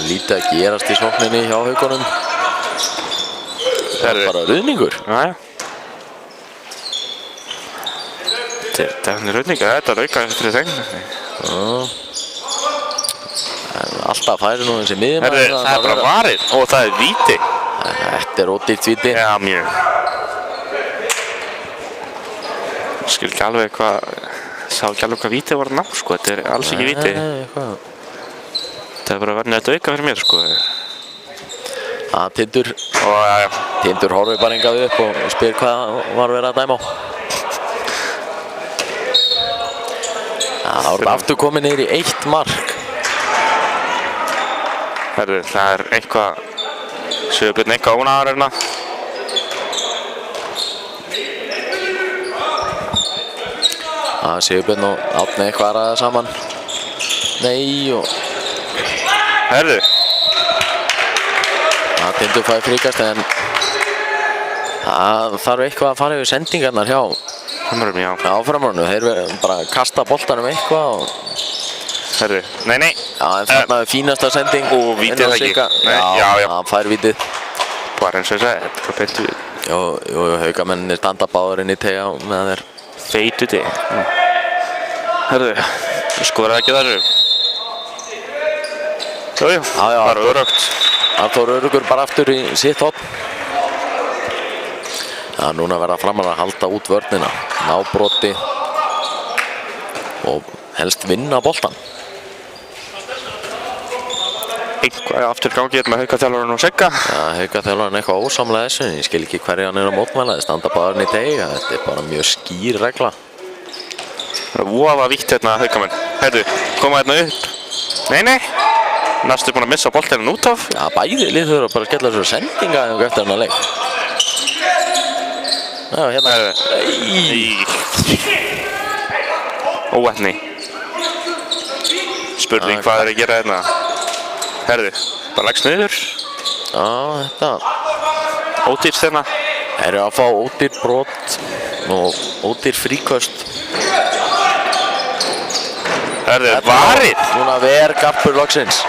Lítið að gerast í sókninni hjá haukunum. Það er bara ruðningur. Jæja. Þetta er ruðningur, þetta er auka eftir þeng. Alltaf færi nú þessi miðjumaður. Það er bara varið og það er víti. Þetta er ódýrt víti. Já, mjög. Skil ekki alveg hvað, sá ekki alveg hvað víti var ná, sko. Þetta er alls ekki víti. Það er bara að verða þetta auka fyrir mér, sko. Tindur horfir bara hingað upp og spyr hvað var verið að dæma á. Það voru aftur komið niður í 1 mark. Það er eitthvað, Sigurbjörn eitthvað ónæður hérna. Sigurbjörn og Árni eitthvað að ræða saman. Nei og... Herðu. Tindur fæði fríkast en það þarf eitthvað að fara yfir sendingarnar hjá Framarum, já. Framararnir. Þeir bara kasta boltanum eitthvað og... Herðu, nei. En þarna er fínasta sending. Og vítið það ekki. Já, hann fær vítið. Bara eins og ég sagði, þetta er bara beint við. Jú, haukamennir standa báður inn í tega meðan þeir feitu þig. Herðu, skoraði ekki þessu. Jú, bara örugt. Arþór örugur bara aftur í sitt horn. Núna verða Framarar að halda út vörnina, ná broti og helst vinna boltan. Eitthvað aftur gangi með haukaþjálfarinn og Sigga. Haukaþjálfarinn eitthvað ósamlega þessu, ég skil ekki hverju hann er að mótmæla, þeir standa báðurinn í teiga, þetta er bara mjög skýr regla. Það er voða vítt hérna haukamenn. Herðu, koma hérna upp. Nei. Næstu búinn að missa boltinn út af. Bæði lið þurfa bara að skella þessu sendinga eftir hennar leik. Hérna. Óvætni. Spurning hvað er að gera hérna. Herðu, bara leggst niður. Þetta. Ódýrt hérna. Þeir eru að fá ódýrt brot og ódýrt fríköst. Herðu, varið. Núna ver garpur loksins.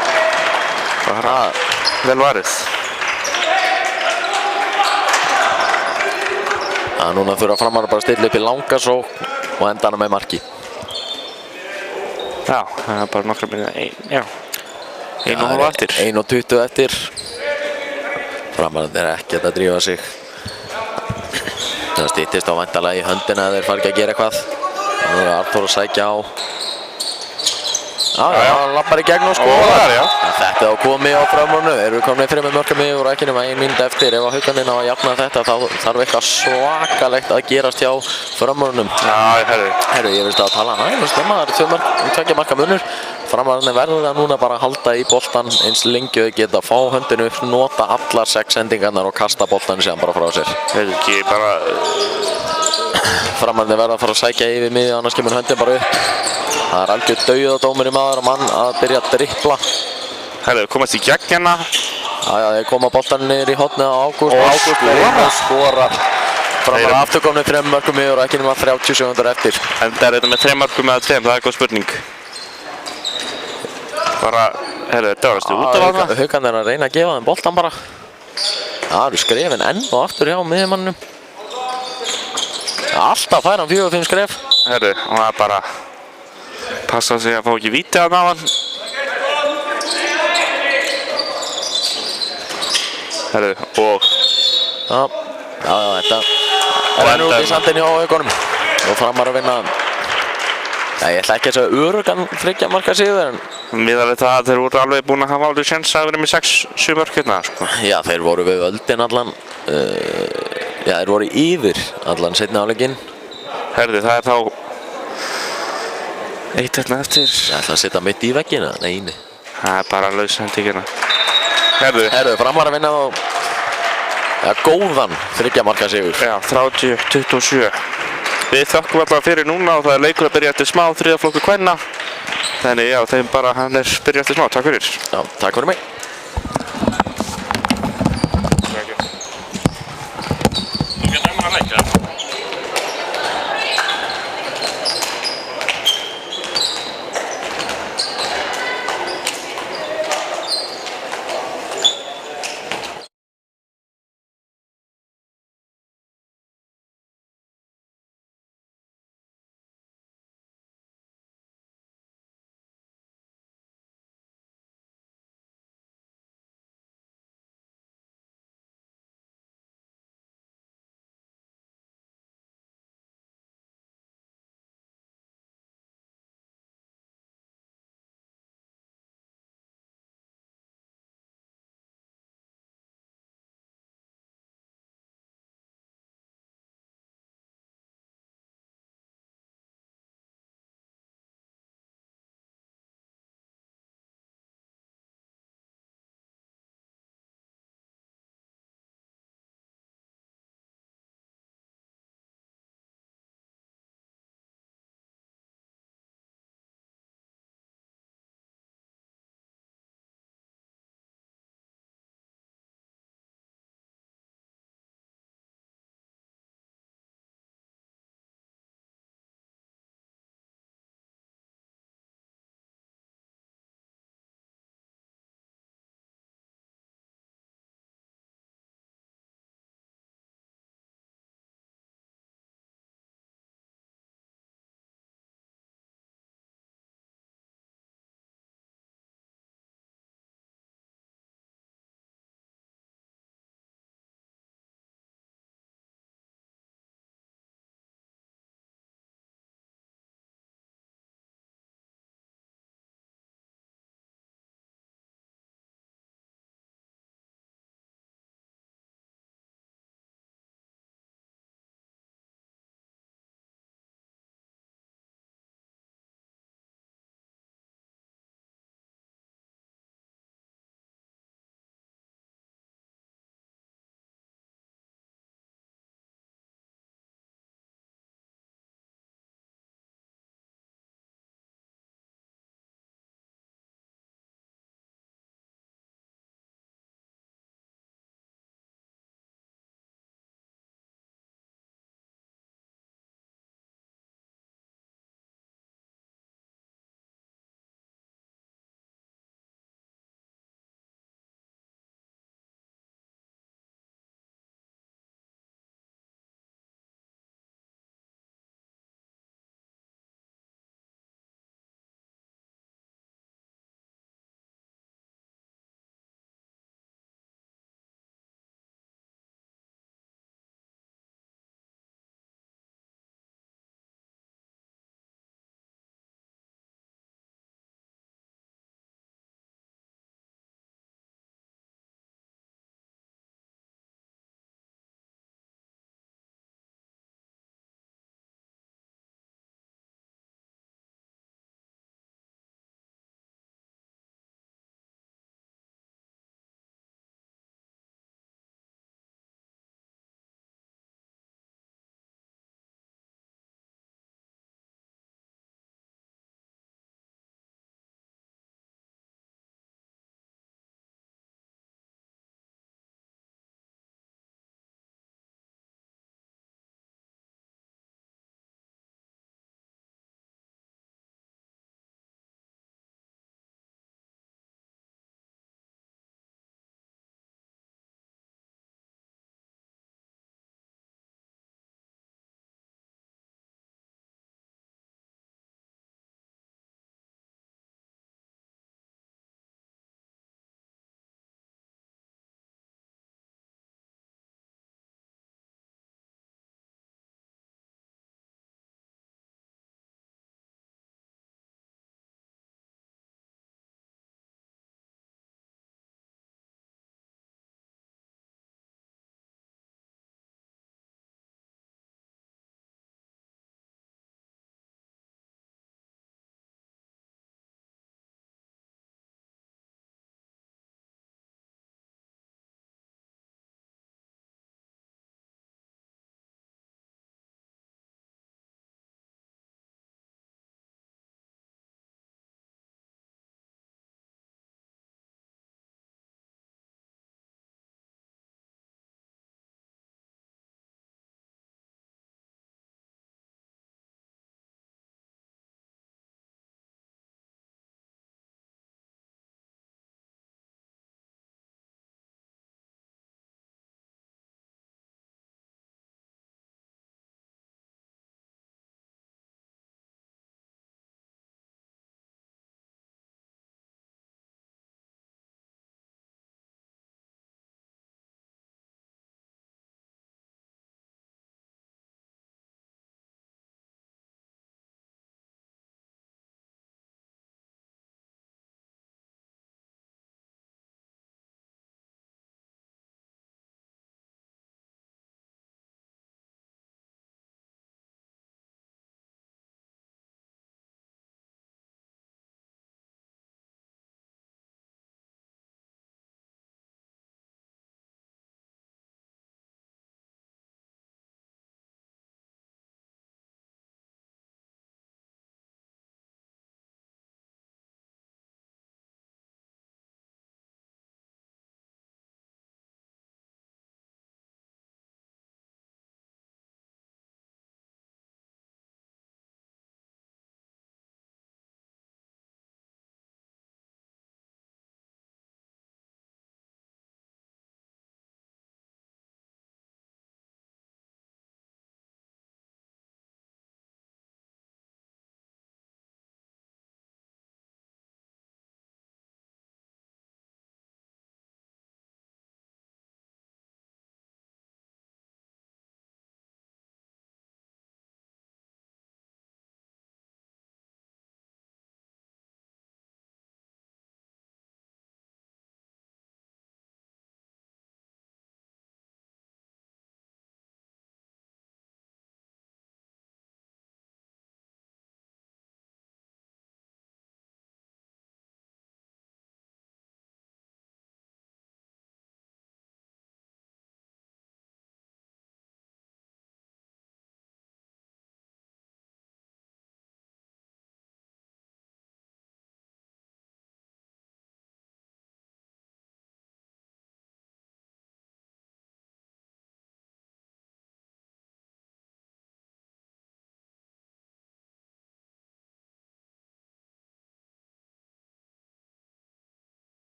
Vel varið. Núna þurfa Framarar bara að stilla upp í langa sókn og enda hana með marki. Já, það er bara nokkra minni. Já. 1:30 eftir. 1:20 eftir. Framarar er ekkert að drífa sig. Það styttist á væntanlega í höndina að þeir fara ekki að gera eitthvað. Nú er Arþór að sækja á Já, hann lappar í gegn og Skorar, já. Þetta er á komið á framrúnu, erum við komin með 3 mörkum yfir og ekki nema 1 mínúta eftir. Ef að Haukarnir ná að jafna þetta þá þarf eitthvað svakalegt að gerast hjá framrúnum. Já, Herru, ég veist að tala stemma, það eru 2 marka munur. Framrúnir verður það núna bara að halda í boltan eins lengi og geta, fá höndinu upp, nota allar 6 sendingarnar og kasta boltan síðan bara frá sér. ekki bara... Framrúnir verða að fara að sækja yfir miðju, annars kemur höndin bara upp. Það er algjör dauðadómur í maður og mann að byrja að dribbla. komast í gegn hérna. Já, þeir koma boltanum niður í hornið á Ágúst. Og Ágúst skorar. Framar afturkomnir 3 mörkum yfir og ekki nema 30 sekúndur eftir. En það er þetta með 3 mörkum eða 2, það er góð spurning. Bara, þetta var út af þarna. Haukarnir er að reyna að gefa þeim boltan bara. Það eru skrefin enn og aftur hjá miðjumannum. Alltaf fær hann 4-5 skref. Og það er bara... Passa sig að fá ekki víti að ná hann. Og... Já, þetta rennur út í sandinn hjá Haukunum. Og Framar að vinna... Já, ég ætla ekki að segja örugan 3 marka sigur en... Miðað við það að þeir voru alveg búin að hafa alveg séns að vera með 6-7 mörk hérna, sko. Já, þeir voru við öldin allan. Já, þeir voru yfir allan seinni hálfleikinn. Það er þá... Eitt hérna eftir. Ég ætla að setja mitt í veggina, nei. Það er bara laushendi hérna. Framar að vinna á... Já, góðan 3 marka sigur. Já, 30-27. Við þökkum alltaf fyrir núna og það er leikur að byrja eftir smá, 3. flokkur kvenna. Þannig já, þeim bara, hann er byrja eftir smá. Takk fyrir. Já, takk fyrir mig.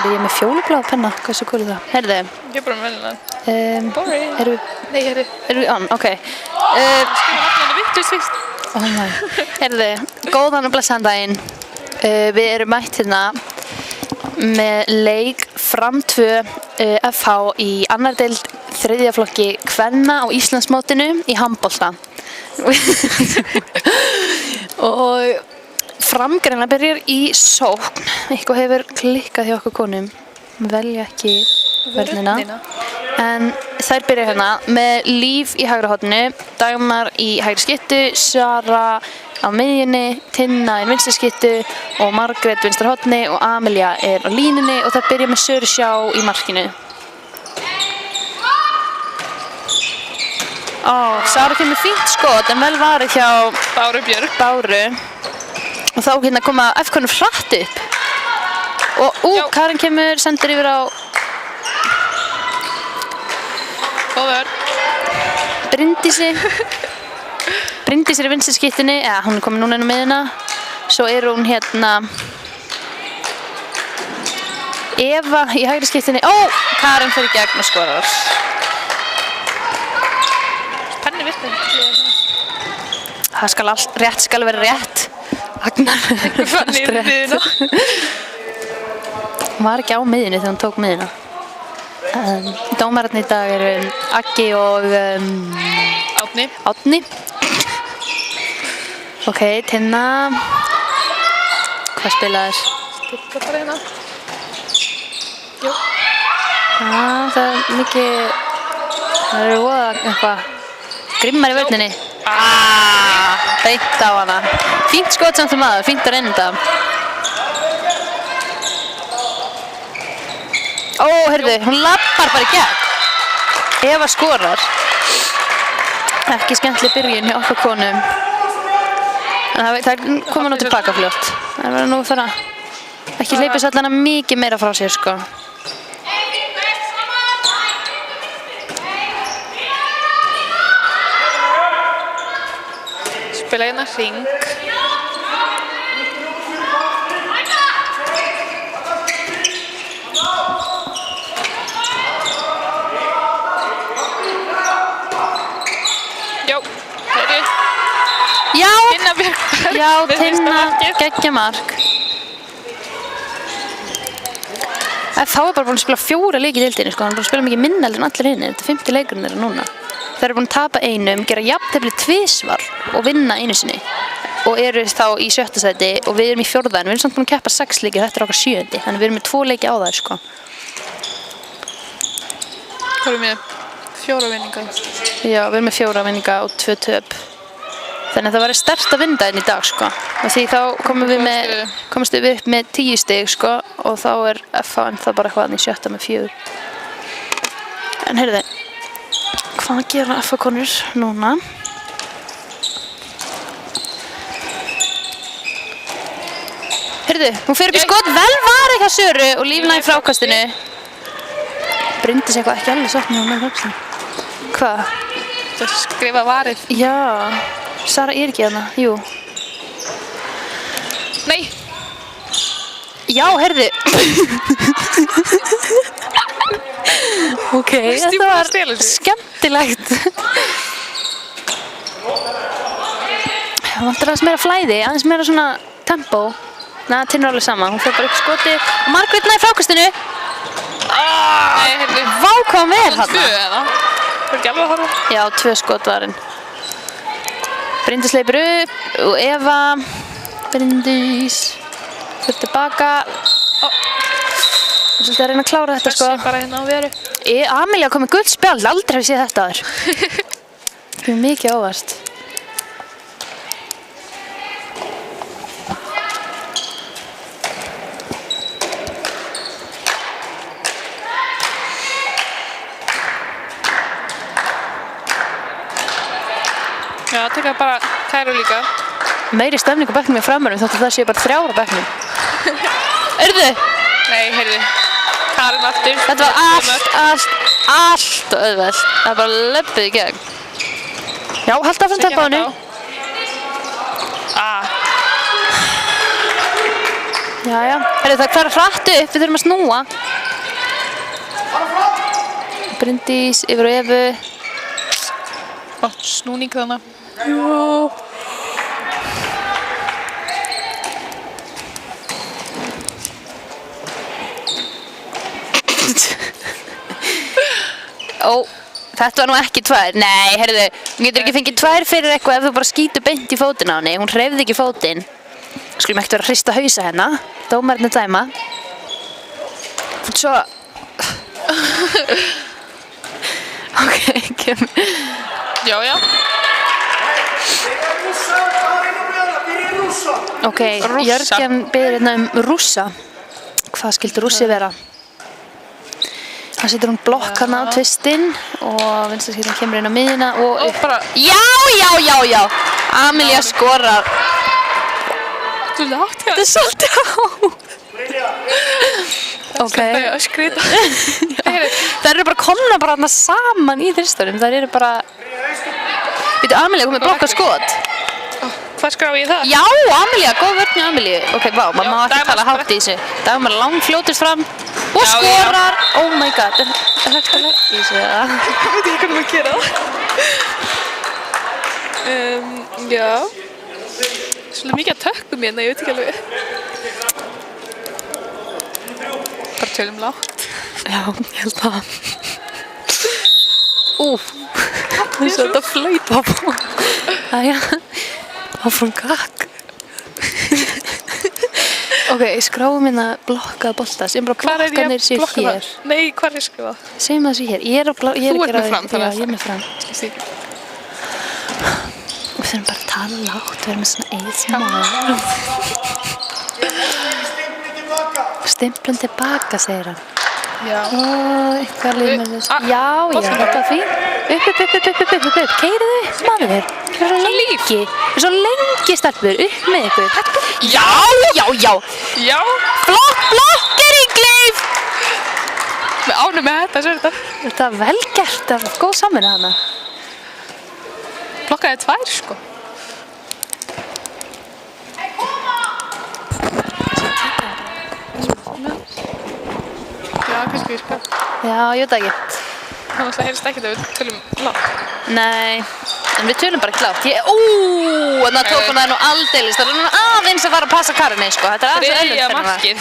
Herðu, ég er með fjólubláða penna, hversu cool er það? Herðu, Ég er bara með það. Boring. erum Nei, herri. við on? Ok. Skrifa nafninu vitlaust fyrst. Oh my. Herðu, góðan og blessaðan daginn. Við erum mætt hérna með leik Fram 2 FH í annar deild 3. flokki kvenna á Íslandsmótinu í handbolta. Og Fram greinlega byrjar í sókn. Eitthvað hefur klikkað hjá okkur konum. Velja ekki vörnina. En þær byrja hérna með Líf í hægra horninu, Dagmar í hægri skyttu, Sara á miðjunni, Tinna í vinstri skyttu og Margrét vinstra horni og Amelía er á línunni og þær byrja með Söru Sjá í markinu. Sara kemur fínt skot en vel varið hjá Báru Björk. Báru. Og þá hérna koma FK-num hratt upp. Og Karin kemur, sendir yfir á Góður. Bryndísi. Bryndís er í vinstri skyttunni, hún er komin núna inn á miðjuna. Svo er hún hérna Eva í hægri skyttunni. Karin fer í gegn og skorar. Penni virti. Það skal rétt skal vera rétt. Agnar Fann í miðjuna. Hún var ekki á miðjunni þegar hún tók miðjuna. Dómararnir í dag eru Aggi og Árni. Ok, Tinna. Hvað spilaðir? Stikka bara hérna. Jú. Það er mikið. Það eru voða eitthvað grimmar í vörninni. Beint á hana. Fínt skot samt um maður, fínt að reyna þetta. Heyrðu, hún lappar bara í gegn. Eva skorar. Ekki skemmtileg byrjun hjá okkar konum. En það koma nú tilbaka fljótt. Það verður nú þar að ekki hleypa sér allan mikið meira frá sér, sko. Spila hérna hring. Tinna Björk. Já, Tinna, geggja mark. Þá er bara búin að spila 4 leiki í deildinni, sko. Hann er búin að spila mikið minna en allir hinni. Þetta er 5. leikurinn þeirra núna. Þeir eru búin að tapa einum, gera jafntefli 2 og vinna einu sinni. Og eru þá í 7. sæti og við erum í 4. en við erum samt búin að keppa 6 leiki, þetta er okkar 7. Þannig við erum með 2 leiki á þær, sko. Hvað erum við? 4 vinningar. Já, við erum með 4 vinningar og 2 töp. Þannig að það var sterkt að vinna einn í dag, sko. Og því þá komumst við upp með 10 stig, sko, og þá er FH ennþá bara eitthvað í 7. með 4. En heyrðu, hvað gera FH-konur núna? Heyrðu, hún fer upp í skot, vel varið hjá Söru og Lífna í frákastinu. Bryndís eitthvað ekki alveg satt með hún með frákastinu. Hvað? Það skrifa varið. Já. Sara er ekki þarna, jú. Nei. Já, heyrðu. Ok, þetta var skemmtilegt. Það vantar aðeins meira flæði, aðeins meira svona tempó. Tinna er alveg sama, hún fer bara upp skoti. Og Margrét í frákastinu. Nei, heyrðu. Vá, hvað vel þarna. 2 eða? Það er ekki alveg að horfa. Já, 2 skot var hann. Bryndís leipur upp og Eva. Bryndís. Fyrir tilbaka. Það er svolítið að reyna að klára þetta, sko. Þessi bara hérna á veru. Amelía kom með gult spjald, aldrei hef ég séð þetta aður. Það er mikið óvart. Já, taka bara Kæru líka. Meiri stemning á bekknum í Framarum þótt að það sé bara 3 á bekknum. Heyrðu! Nei, heyrðu. Karin aftur. Þetta var allt auðvelt. Það er bara löppið í gegn. Já, halda áfram tempóinu. Jæja, það hver hratt upp, við þurfum að snúa. Bryndís yfir og Evu. Snúning þannig. Ó, þetta var nú ekki tvær. Nei, heyrðu, hún getur ekki fengið tvær fyrir eitthvað ef þú bara skýtur beint í fótinn á henni. Hún hreyfði ekki fótinn. Skulum ekkert vera að hrista hausa hérna. Dómarinn dæma. Svo... Ok, kemur. Já. Ok, Jörgen biður hérna rússa. Hvað skildi rússi vera? Það setur hún blokk hana á tvistinn og vinstri kemur inn á miðjuna og upp. Já! Amelia skorar. Svolítið hátt hjá. Þetta er svolítið hátt. Ok. Það er öskrið. Það eru bara komna bara þarna saman í þristunum. Það eru bara... Veitu, Amelia komið blokka skot. Hvað skrá ég það? Já, Amelia, góð vörn í Amelia. Ok, vá, maður má ekki tala hátt í þessu. Dagmar langfljótist fram og skorar. Oh my god, er hægt að leggja í þessu eða? Ég veit ekki hvernig maður gera það. Já. Svolítið mikið að tökkum hérna, ég veit ekki alveg. Bara tölum lágt. Já, ég held að. Þess að þetta flauta á. Æja, áfram gakk. Ok, skráum hérna blokkað bolta, sem bara blokkanir séu hér. Nei, hvað er ég skrifað? Segjum það séu hér, ég er að Þú ert með fram, Já, ég er með fram. Stík. Við þurfum bara að tala lágt, við erum með svona eðsmál. Stimplun tilbaka, segir hann. Já. Eitthvað limur þess. Já, boltinn þetta var fín. Upp. Keyrið upp, maður. Það er svo lengi stelpur, upp með ykkur. Já. Já. Blokker í gleyf. Við ánum með þetta, svo er þetta. Þetta var vel gert, það var góð samvinna hana. Blokkaði 2, sko. Já, kannski virka. Já, ég veit ekki. Þannig að það heyrist ekkert að við tölum lágt. Nei, en við tölum bara ekki lágt. En það tók hún það nú aldeilis. Það er nú aðeins að fara að passa Karinni, sko. Þetta er aðeins Þriðja önnur fyrir markið.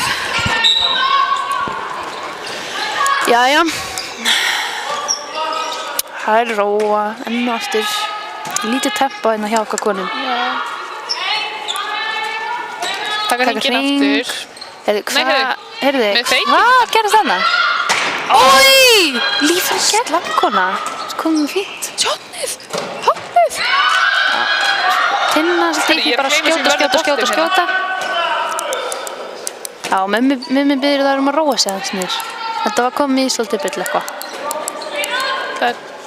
Jæja. Það er róa, enn og aftur. Lítið tempo hérna hjá okkar konum. Já. Taka hringinn aftur. Heyrðu, Með feikinn. hvað gerðist þarna? Ói! Lífið slagkona. Það komið fínt. Tjónið! Hoppið! Tinna sem tekið bara skjóta. Já, mömmi biður það að róa sig aðeins niður. Þetta var komið í svolítið byll eitthvað.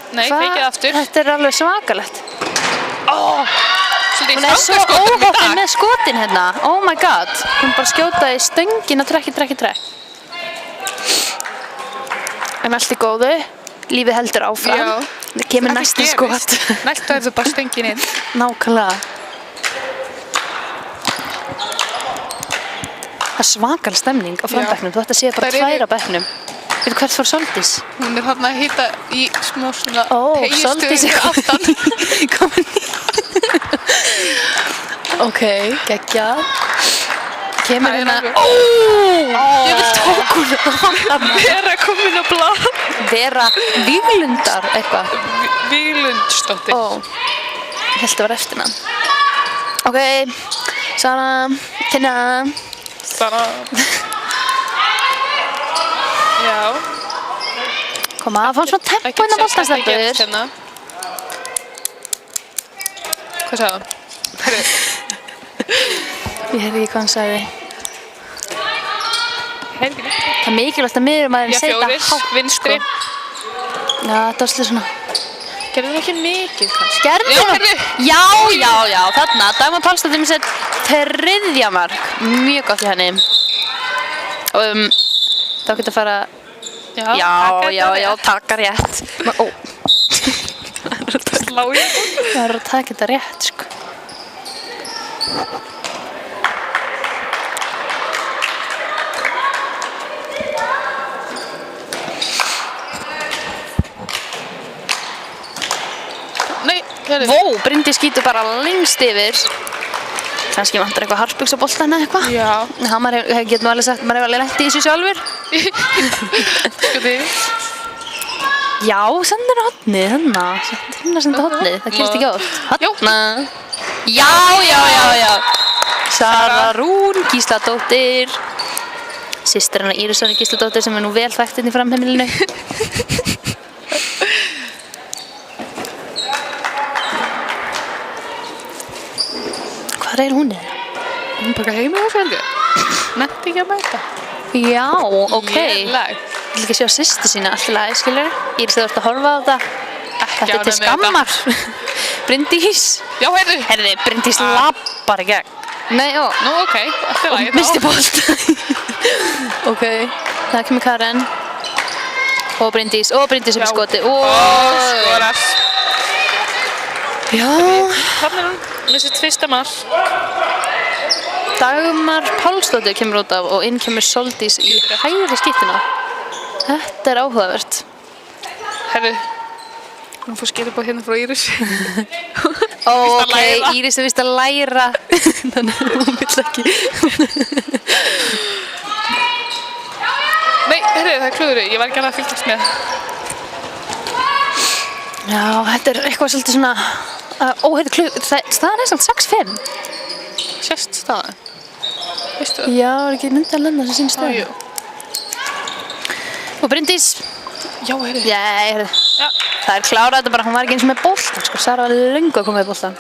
Nei, feikið aftur. Þetta er alveg svakalegt. Hún Hún er svo óhoppin með skotin hérna. Oh my god. Hún bara skjótaði stöngina trekk. En allt í góðu. Lífið heldur áfram. Já. Það kemur næsti skot. Næstu er það bara stöngin inn. Nákvæmlega. Það er svakal stemning á frambekknum. Þú ætti að sé bara tvær á bekknum. Veitu hvert fór Soldís? Hún er þarna að hita í smá svona Soldís er aftan. komin í. Ok, geggjað. Kemur hérna. Ég vil tók hún. Vera komin á blað. Vera Víglundar eitthvað. Víglundsdóttir. Ég held að vera eftir hann. Ok, Sara, Tinna. Sara. Já. Koma að fá svona tempo inn á boltastelpur. Hvað sagði hann? Ég heyrði ekki hvað hann sagði. Heyrði ekki. Það er mikilvægt að miðjumæðurinn Já, setja fjórir, hátt, vinstri. sko. Já, þetta var slið svona. Gerði hún ekki mikið kannski? Gerði Já, hún? heyrðu. Já, þarna. Dagmar Pálsdóttir með sett 3. mark. Mjög gott í henni. Og þá getur að fara... Já, taka rétt. Slá ég. Það er að taka þetta rétt, sko. Vó, Bryndís skýtur bara lengst yfir. Kannski vantar eitthvað harpbuxabolta eða eitthvað. Já. Það maður getur nú alveg sagt, maður hefur alveg lent í þessu sjálfur. Sko þið. Já, sendur hotnið, hérna sendur hotnið, það gerist ekki oft. Hérna. Já. Sara Rún Gísladóttir. Systir hennar Íris Gísladóttir sem nú vel þekkt inn í framheimilinu. Hvað hún? Hún bara heima á Helgu. Nefndi ekki að mæta. Já, ok. Léleg. Ég vil ekki sjá systur sína alltaf lagi, skilur. Íris, þú ert að horfa á þetta. Þetta er til skammar. Bryndís. Já, heyrðu. Herði, Bryndís lappar í gegn. Nei, ó. Nú, ok. Alltaf lagi. Misti bolt. Ok. Það kemur Karen. Og Bryndís. Og Bryndís upp í skoti. Skorar. Já. Þannig er hún með sitt fyrsta mark. Dagmar Pálsdóttir kemur út af og inn kemur Soldís í hægri skiptina. Þetta er áhugavert. Herru, hún fór skilabóð hérna frá Íris. Ó, ok, Íris er vist að læra. Þannig að hún vill ekki. Nei, herru, það er klúður. Ég var ekki alveg að fylgjast með. Já, þetta er eitthvað svolítið svona... Ó, heyrðu, klúður, staðan er samt 6-5. Sérst staðan. Veistu það? Já, er ekki myndið að lenda sem sín stöðu. Jú. Og Bryndís. Já, heyrðu. Já, heyrðu. Já. Það er klárað þetta bara, hún var ekki eins og með boltan, sko. Sara var löngu að koma með boltan.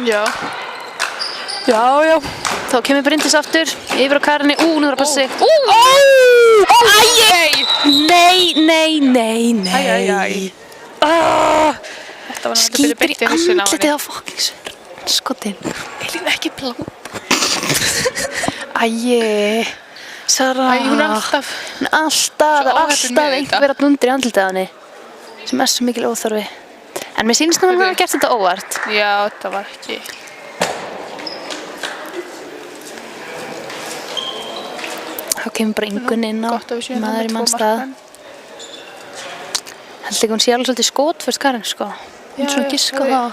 Já. Já. Þá kemur Bryndís aftur, yfir á Karinni. Nú þarf að passa sig. Nei. Æ. Þetta var náttúrulega Skýtur í beint í hausinn á andlitið henni. á fucking skotin. Elín, ekki blá. Æi, Sara. Æ, hún er alltaf... Hún er alltaf, það er Svo óheppin alltaf með einhver að nundri í andlitið á henni. Sem er svo mikil óþarfi. En mér sýnist nú að hún hafi gert þetta óvart. Já, þetta var ekki... Þá kemur bara Ingunn inn á Gott að við séum maður í með 2 mannstað. markmenn. Held ekki hún sé alveg svolítið skotfyrst Karin, sko. Hún svona giska á það.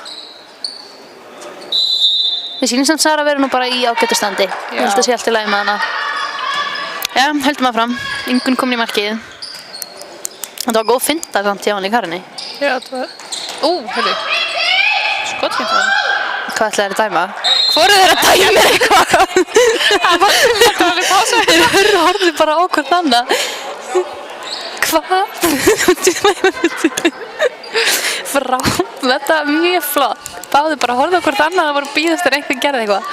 Mér sýnist samt Sara vera nú bara í ágætu standi. Ég held að sé allt í lagi með hana. Já, höldum áfram. Ingunn komin í markið. Þetta var góð finta samt hjá hann í Karinni. Já, þetta var... Heyrðu. Skotfint var hann. Hvað ætlaði þér að dæma? Hvoru þeir að dæma eitthvað? Það var alveg pása. Þeir horfðu bara á hvort annað. Hvað? Þetta er mjög flott. Báðu bara að horfa á hvort annað, það voru að bíða eftir einhvern gerði eitthvað.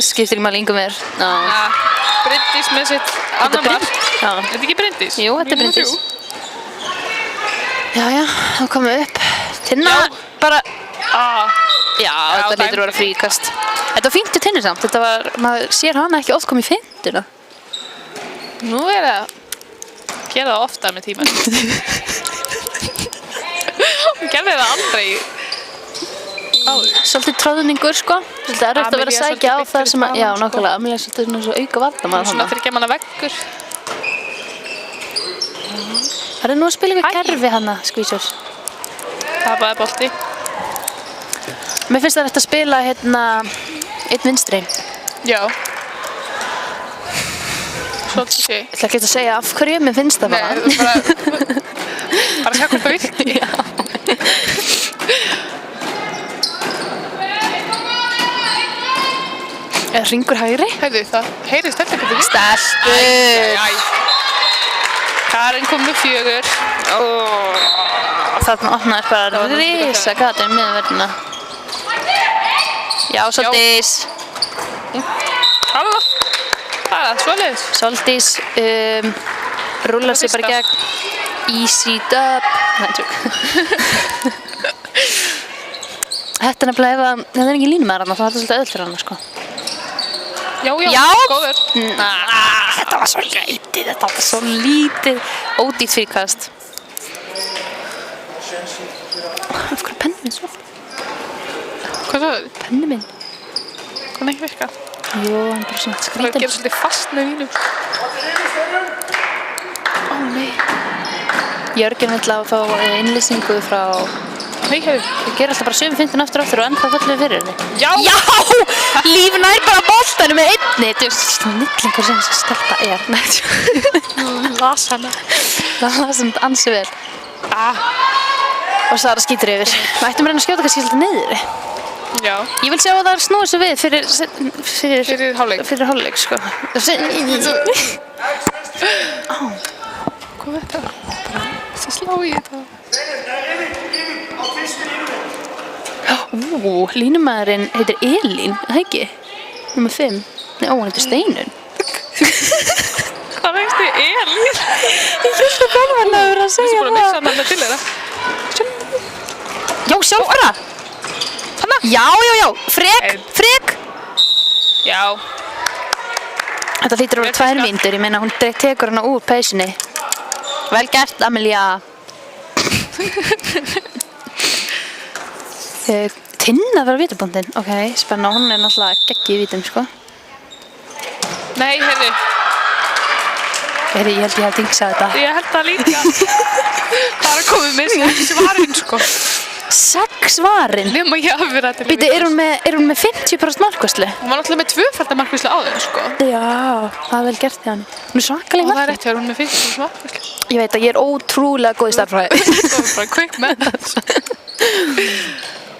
Skiptir ekki máli Ingu mér. Bryndís með sitt annar mark. Já. Er þetta ekki Bryndís? Jú, þetta er Bryndís. Já, þá komum við upp. Tinna bara... Já, þetta lítur að vera fríkast. Þetta var fínt til Tinnu samt. Þetta var, maður sér hana ekki oft komið í fintuna. Nú er það... Gera það ofta með tíman. Hún gerði það aldrei. Svolítið tróðningur, sko. Svolítið erfitt að vera að sækja á það sem að... Já, nákvæmlega. Amelia er svolítið svona svo auka varnarmaður Svona fyrir ekki manna veggur. Það er nú að spila ykkur kerfi hana, skvísur. Tapaði bolti. Mér finnst það rétt að spila hérna einn vinstri. Já. Svolítið sé. Ég ætla ekki að segja af hverju, mér finnst það bara. Nei, bara sjá hvort það virki. Já. Er hringur hægri? Heyrðu, það heyrðist þetta ekki. Stelpur! Karin kom með 4. Þarna opnaði bara risa gatið með verðina. Já, Soldís. Halló. Það er svoleiðis. Soldís rúlar sig bara í gegn. Easy dub. Nei, tjók. Þetta er nefnilega ef að það er ekki línumæður þarna, þá er þetta svolítið öðl fyrir hana, sko. Já, góður. Þetta var svo lítið, ódýrt fríkast. Af hverju er penni minn svo? Hvað það? Penni minn? Hann ekki virka. Jú, hann bara svona Það skrítinn. gerir svolítið fast með vínum. Ó nei. Jörgen vill að fá innlýsingu frá... Nei, hefur. Ég ger alltaf bara sömu fyndin aftur og aftur og ennþá föllum við fyrir henni. Já! Já! Líf nær bara boltanum með einni. Þú veist, nýtlingur sem þessi stelpa er. Las hana. Það var svona ansi vel. Og Sara skýtur yfir. Við ættum að reyna að skjóta kannski svolítið niður. Já. Ég vil sjá að það snúið svo við fyrir hálfleik. Fyrir hálfleik, sko. Hvað er þetta? Það slá í þetta. Línumæðurinn heitir Elín, það ekki? Númer 5. Nei, hann heitir Steinun. Hvað veist þið Elín? Ég held að það var að vera að segja Þú búin að mixa hana með til þeirra. Já, sjálf bara! Hanna? Já. Frek! Já. Þetta hlýtur að vera 2 mínútur, ég meina hún tekur hana úr peysunni. Vel gert, Amelia. Tinna var vítabóndin. Ok, spenna, hún er náttúrulega geggi í vítum, sko. Nei, heyrðu. Ég held ég hef dingsað þetta. Ég held það líka. Það er komið með 6 varinn, sko. 6 varin? Nefnum að ég hafi verið þetta. Býtu, er hún með 50% markvæslu? Hún var náttúrulega með 2-falda markvæslu á þeim, sko. Já, það er vel gert hjá henni. Hún er svakalega Og það er markvæslu. rétt hjá hún með 50% markvæslu. Ég veit að ég er ótrúlega góð í stærðfræði. Það var bara quick math.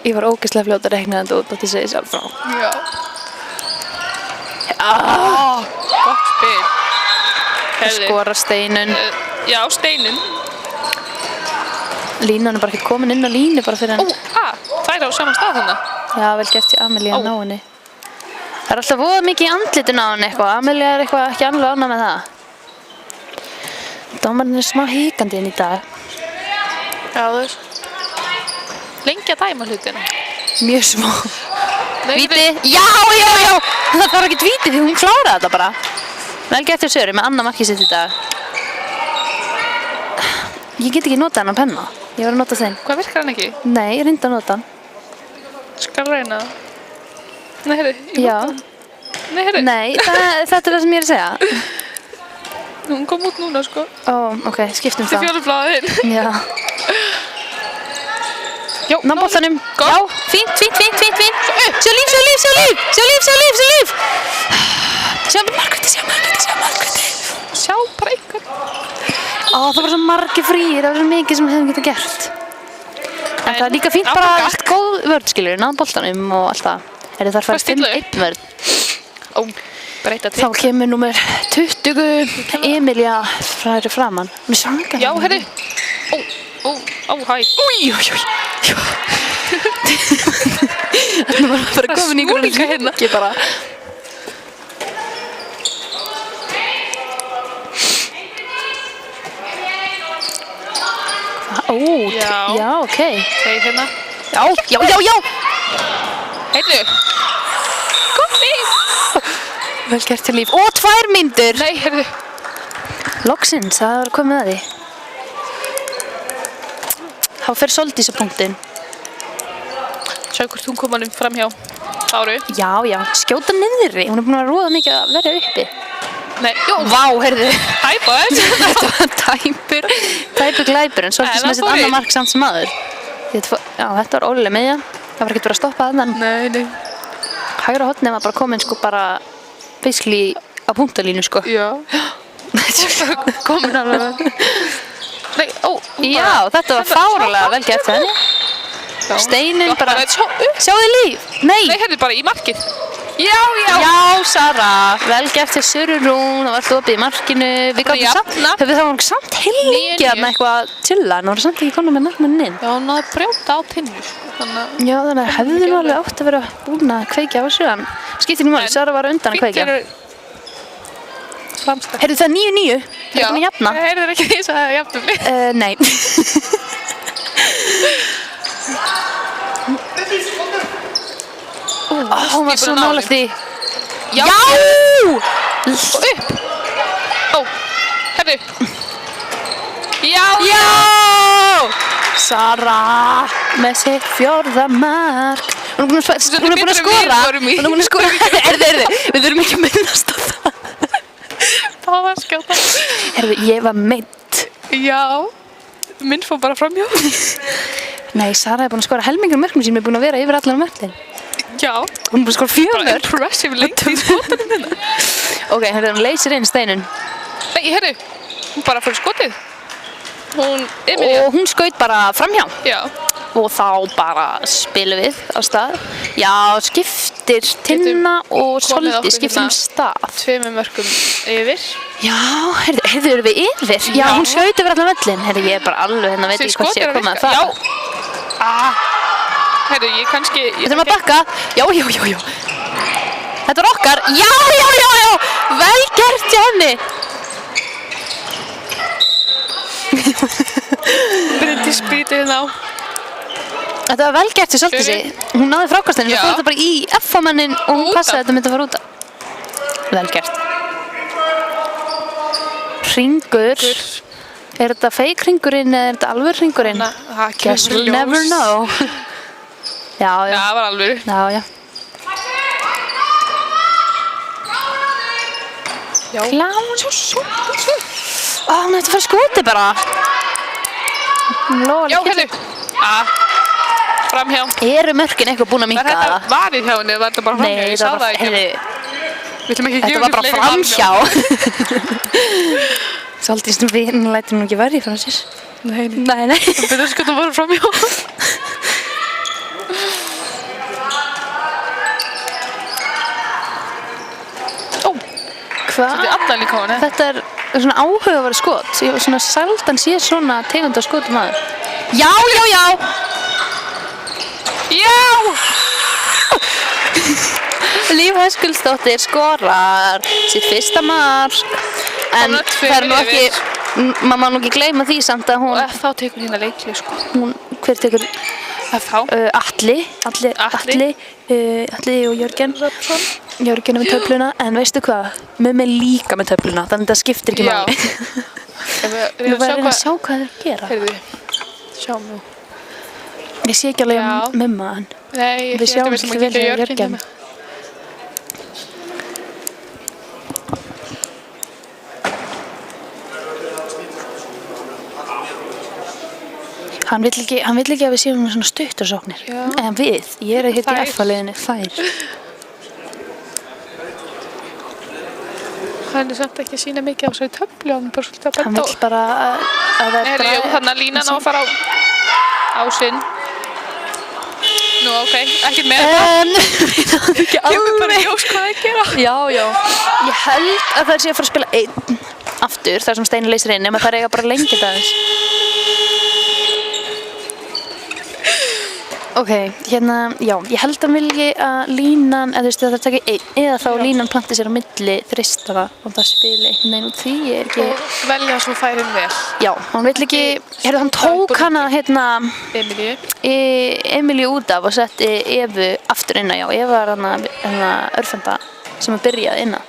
Ég var ógeðslega fljót að reikna þetta út og til segja sjálf frá. Já. Gott spil. Skora Steinun. Já, Steinun. Línan er bara ekki komin inn á línu bara fyrir henni. Það er á saman stað þannig. Já, vel gert í Amelia að ná henni. Það er alltaf voða mikið í andlitinu á henni eitthvað. Amelia er eitthvað ekki alveg ánægð með það. Dómarinn er smá hikandi inn í dag. Já, þú veist. Lengi að dæma hlutina. Mjög smá. Víti. Já! Það þarf ekki víti því hún kláraði þetta bara. Vel gert hjá Söru með annað markið sitt í dag. Ég get ekki notað hann á penna. Ég var að nota þinn. Hvað virkar hann ekki? Nei, ég reyndi að nota hann. Skal reyna það. Nei, heyrðu. Já. Nei, heyrðu. Nei, þetta er það sem ég er að segja. Hún kom út núna, sko. Ok, skiptum Þetta er það. fjólublaðin. Já. Já, Ná boltanum. Gott. Já, fínt. Sjá líf. Sjá Margréti. Sjá bara einhvern. Það var svo margir fríir, það var svo mikið sem við hefum getað gert. En það er líka fínt bara allt góð vörð, skilur, náðan boltanum og allt það. Er það farið 5-1 vörð. Breyta til. Þá kemur númer 20, Emilia frá framann. Hún er svanga. Já, heyrðu. Hæ. Þetta var bara komin í snúninga hérna. ekki bara. Já, ok. Þeir hérna. Já. Heyrðu. Gott líf. Vel gert til líf. 2 mínútur. Nei, heyrðu. Loksins, það var komið að því. Þá fer Soldís á punktinn. Sjá hvort hún kom hann fram hjá Báru. Já, skjóta niðri. Hún er búin að róða mikið að vera uppi. Nei, Vá, heyrðu. Hæpaðis. Þetta var tæpur glæpur en Soldís með sitt annað mark samt sem aður. Þetta var ólega meðja. Það var ekkert verið að stoppa þennan. Nei. Hægra hornið var bara komin sko bara basically á punktalínu sko. Já. Komin alveg. Nei, Já, þetta var fáralega vel gert henni. Steinun bara, sjáðu líf. Nei, heyrðu bara í markið. Já. Já, Sara, vel gert til Söru Rún, það var alltaf opið í markinu. Við varum samt heillengi að eitthvað chilla, en það var samt ekki komin með markmannin inn. Já, hún náði brjóta á tinnu. Já, þannig að hefði nú alveg átt að vera búin að kveikja á þessu, en skiptir nú máli, Sara var undan að kveikja. Heyrðu það 9-9, það er búin að jafna. Heyrðu ekki því að það er jafnum. Nei. Hún var svo nálægt því. Já! Og upp. Heyrðu. Já! Sara með sitt 4. mark. Hún er búin að skora. Hún er búin að skora. Erðu, við þurfum ekki að minnast á það. Það var skjóta. Erðu, ég var meidd. Já, minn fór bara framhjá. Nei, Sara er búin að skora helmingur mörkum sem er búin að vera yfir allan mörkin. Já. Hún er búin að skora 4 Bara mörk. impressive lengt í skotanum minna. Ok, hún leysir inn Steinun. Nei, herru, hún bara fyrir skotið. Hún, Emilía. Og hún skaut bara framhjá. Já. Og þá bara spilum við á stað. Já, skiptir Tinna og Svolítið skiptir stað. 2 mörkum yfir. Já, heyrðu, erum við yfir? Já, hún skaut yfir allan völlin. Heyrðu, ég er bara alveg hérna, veit ekki hvað sé að koma að það. Já. Heyrðu, ég kannski... Við þurfum að bakka. Já. Þetta er okkar. Já. Vel gert, Jóni. Bryndís spýtið á. Þetta var vel gert í Svolítiði. Hún náði frákastinu, svo fór þetta bara í F-mannin og hún passaði að þetta myndi að fara út af. Vel gert. Hringur. Er þetta fake hringurinn eða er þetta alveg hringurinn? Guess we'll never know. Já. Já, það var alveg. Já. Klán. Hún ætti að fara skoti bara. Já, herru. Framhjá. Eru mörkin eitthvað búin að minnka það? Var þetta varið hjá henni eða var þetta bara framhjá? Ég sá það ekki. Þetta var bara framhjá. Svolítið við lætum nú ekki verið frá sér. Nei. Það byrði að skjóta bara framhjá. Hvað? Þetta er alla líka á henni. Þetta er svona áhugaverð skot. Ég var svona sjaldan sé svona tegund af skotum aður. Já! Líf Höskuldsdóttir skorar sitt 1. mark. En það er nú ekki, maður má nú ekki gleyma því samt að hún... Og þá tekur hérna leikli, sko. Hver tekur? FH. Atli og Jörgen. Jörgen er með töfluna, en veistu hvað? Mummi er líka með töfluna, þannig að það skiptir ekki máli. Við verðum að sjá hvað þeir gera. Heyrðu, sjáum nú. Ég sé ekki alveg Mumma, en við sjáum svolítið vel þegar Jörgen. Hann vill ekki að við séum svona stuttursóknir. En ég er hérna í F-liðinu, þær. Hann er samt ekki að sína mikið á svo í töflu, hann er bara svolítið að benda á. Hann vill bara að það er bara... Þannig að línan á að fara á sinn. Nú, ok, ekkert með það. Kemur bara ljós hvað það gera. Já. Ég held að það sé að fara að spila 1 aftur, þar sem Steini leysir inn, nema það eiga bara lengi þetta aðeins. Ok, hérna, já, ég held að vilji að línan, eða þú veist, það taka 1, eða þá línan planti sér á milli þristara og það spili einhvern veginn út því, ég er ekki... Og velja svo færin vel. Já, hann vill ekki, hann tók hana, Emilíu út af og setti Evu aftur inn á, já, Eva var hana örfenda sem að byrjaði inn á.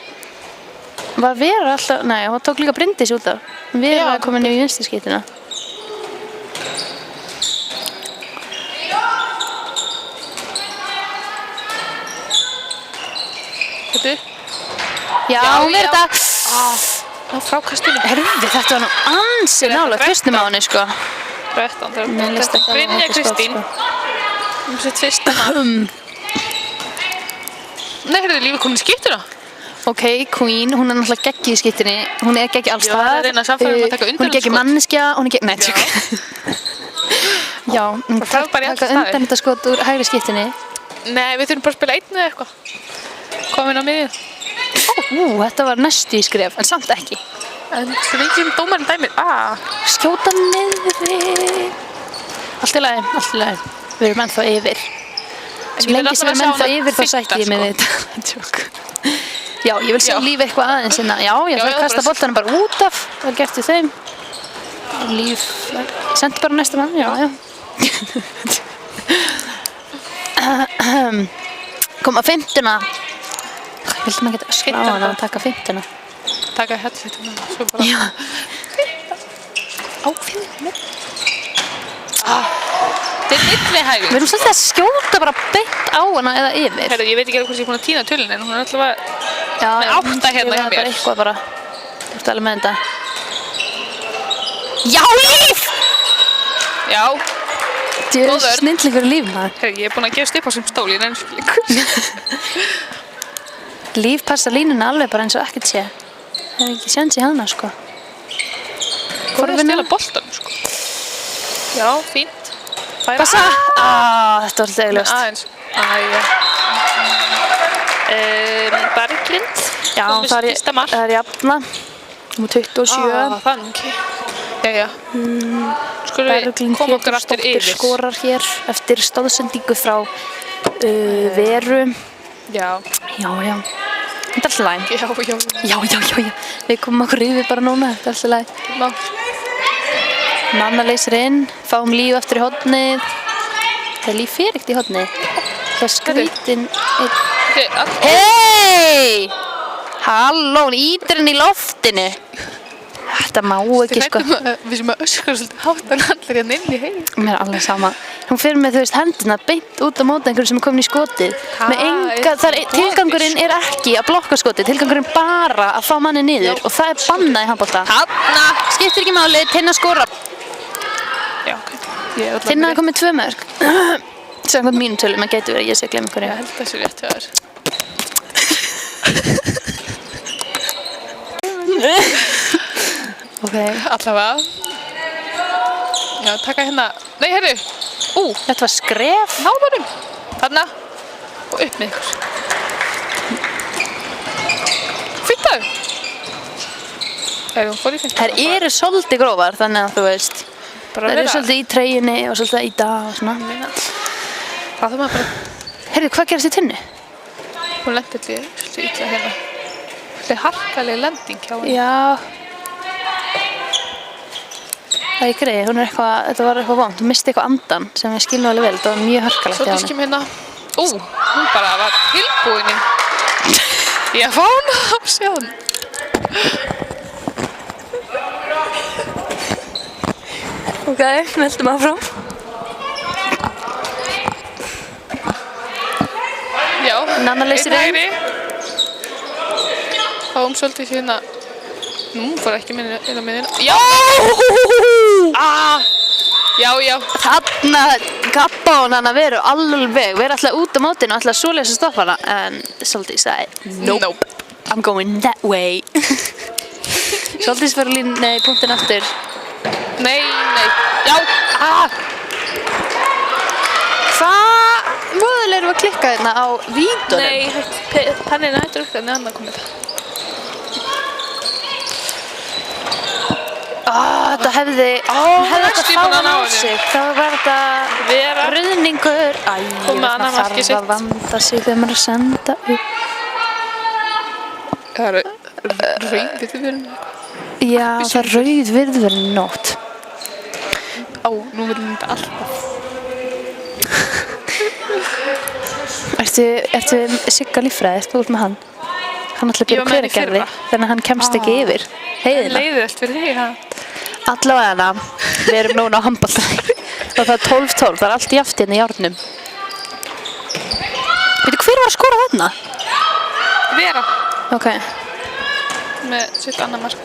Var Vera alltaf, nei, hann tók líka Bryndís út af, Vera var komin í vinstri skeytina. Já, hún er þetta. Á frákastinu. Herðu, þetta var nú ansi nálega fyrstum á henni, sko. 13, þetta er Brynja Kristín. Sitt 1. mark. Nei, herðu, lífið komin í skiptuna. Ok, Queen, hún er náttúrulega geggi í skiptinni. Hún er geggi alls staðar. Já, það er eina samfæðum að taka undan hún er geggi manneskja, hún er geggi... Nei, tjók. Já, hún taka undan þetta skot úr hægri skiptinni. Nei, við þurfum bara að spila 1 eða eitthvað. Komin á miðju. Þetta var næstu í skref, en samt ekki. En svo lengi sem dómarinn dæmir. Skjóta niðri. Allt í lagi. Við erum ennþá yfir. Svo lengi sem við erum ennþá yfir, þá sætti ég með þetta. Já, ég vil sjá Líf eitthvað aðeins innan. Já, ég ætla að kasta boltanum bara út af. Það er gert við þeim. Líf, sendi bara næsta mann, já. Koma 15. Vildi maður geta öskra á hana að taka 15. Taka headsetuna, svo bara... Já. Á 15. millihægur. Við erum svolítið að skjóta bara beint á hana eða yfir. Herru, ég veit ekki hvort ég er búin að týna tölunni, en hún er allavega Já, með 8 hérna hjá bara mér. eitthvað bara. Þú ert alveg með þetta. Já, Líf! Já, Þú Góð er vörn. snillingur Líf, maður. herru, ég er búin að gefast upp á sem stól, ég nefnir svo líkur. Líf passa línuna alveg bara eins og ekkert sé. Það er ekki séns í hana, sko. Hvor er að stela boltanum, sko? Já, fínt. Færa Passa! Þetta var alltaf augljóst. aðeins. Æja. Berglind. Já, komist það fyrsta mark. er jafna. Númer 27. Það er nú ekki. Jæja. Skulum við Berglind koma okkur aftur Pétursdóttir yfir. skorar hér eftir stóðsendingu frá Veru. Já. Já. Þetta er alltaf læg. Já. Já. Við komum okkur yfir bara núna. Þetta er alltaf læg. Ná. Nanna leysir inn. Fáum Líf eftir í hornið. Það er Líf fyrir ekkert í hornið. Það er skrítin. Hei! Halló, hún ítir henni í loftinu. Þetta má ekki, sko. Við sem að öskra svolítið hátt en allir hérna inn í heim. Mér er alveg sama. Hún fyrir með, þú veist, hendina beint út á móti einhverju sem er komin í skotið. Með enga, tilgangurinn er ekki að blokka skotið. Tilgangurinn bara að fá manni niður. Og það er bannað í handbolta. Hanna! Skiptir ekki máli, Tinna skora. Já, ok. Tinna er komið 2 mörk. Samkvæmt mínum tölum, maður getur verið að ég sé að glemma einhverju. Ég held þessu rétt hjá þér. Ok. Allavega. Já, taka hérna. Nei, herru. Þetta var skref. Náðanum. Þarna. Og upp með ykkur. Fyrta þau. Hún fór í fyrta. Þær eru svolítið grófar, þannig að þú veist. Bara Þær eru svolítið í treyjunni og svolítið í dag og svona. Það þarf maður bara. Heyrðu, hvað gerast í Tinnu? Hún lendi svolítið illa hérna. Svolítið harkaleg lending hjá henni. Já. Það er greið, þetta var eitthvað vont. Hún misti eitthvað andan sem við skilum alveg vel. Þetta var mjög harkalegt Svo hjá diskjum hérna. Hún bara var tilbúin. Ég fá hana á sjón. Ok, meldum áfram. Já. Nanna leysir inn. Fáum svolítið hérna. Nú fór ekki minni inn á miðina. Já! Já. Þarna gappa hún hann að Veru alveg. Veru alltaf út á mótinu og alltaf svoleiðis að stoppa hana. En Sóldís sagði, nope. I'm going that way. Sóldís fyrir línni punktin aftur. Nei. Já! Hvað mögulega erum við að klikka hérna á vítunum? Nei, pennina hættur upp þannig að hann komið. Þetta hefði þetta næstum fá búin að hann ná á henni. sig. Það var þetta Vera. ruðningur. Kom með annað markið Það sitt. þarf að vanda sig þegar maður er að senda upp. Það eru rauðið við Já, það er rauð virðverðin nótt. nú vil þetta alltaf. Ertu Sigga líffræði? Þú ert með hann? Hann ætla að Ég byrja var með hann í Hveragerði, fyrra. þannig að hann kemst ekki yfir heiðina. Leiðið allt fyrir þig, ha? Allavega, við erum núna á handbolta og það er 12-12, það er allt jafnt hérna í járnum. Veitu, hver var að skora þarna? Vera. Ok, Með sitt annað mark.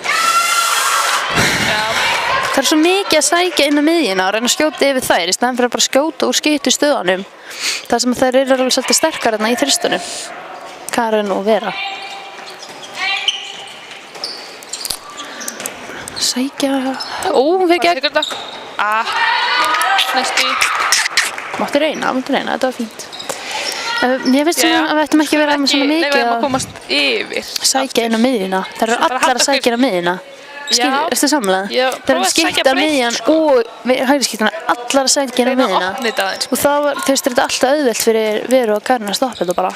Já. það er svo mikið að sækja inn á miðjuna og reyna að skjóta yfir þær í staðan fyrir að bara skjóta úr skyttu stöðunum. Það sem þær eru alveg svolítið sterkar hérna í þristunum. Karen og Vera. Sækja... hún fyrir gegn. Tekur þetta. Næstu í. Máttu reyna, þetta var fínt. Ég veist svona að við ættum ekki að vera með svona Nei, við mikið erum að að komast yfir. sækja inn á miðjuna. Það eru Bara allar halda að sækja inn á miðjuna. Já. Erstu samlega? Já, Það prófa eru að sækja skipta breitt, miðjan sko. og hægri skiptana allar að sækja inn á Reyna að miðjuna. opna þetta aðeins. Og þá var, þú veist, þetta alltaf auðvelt fyrir Veru og Karin að stoppa þetta bara.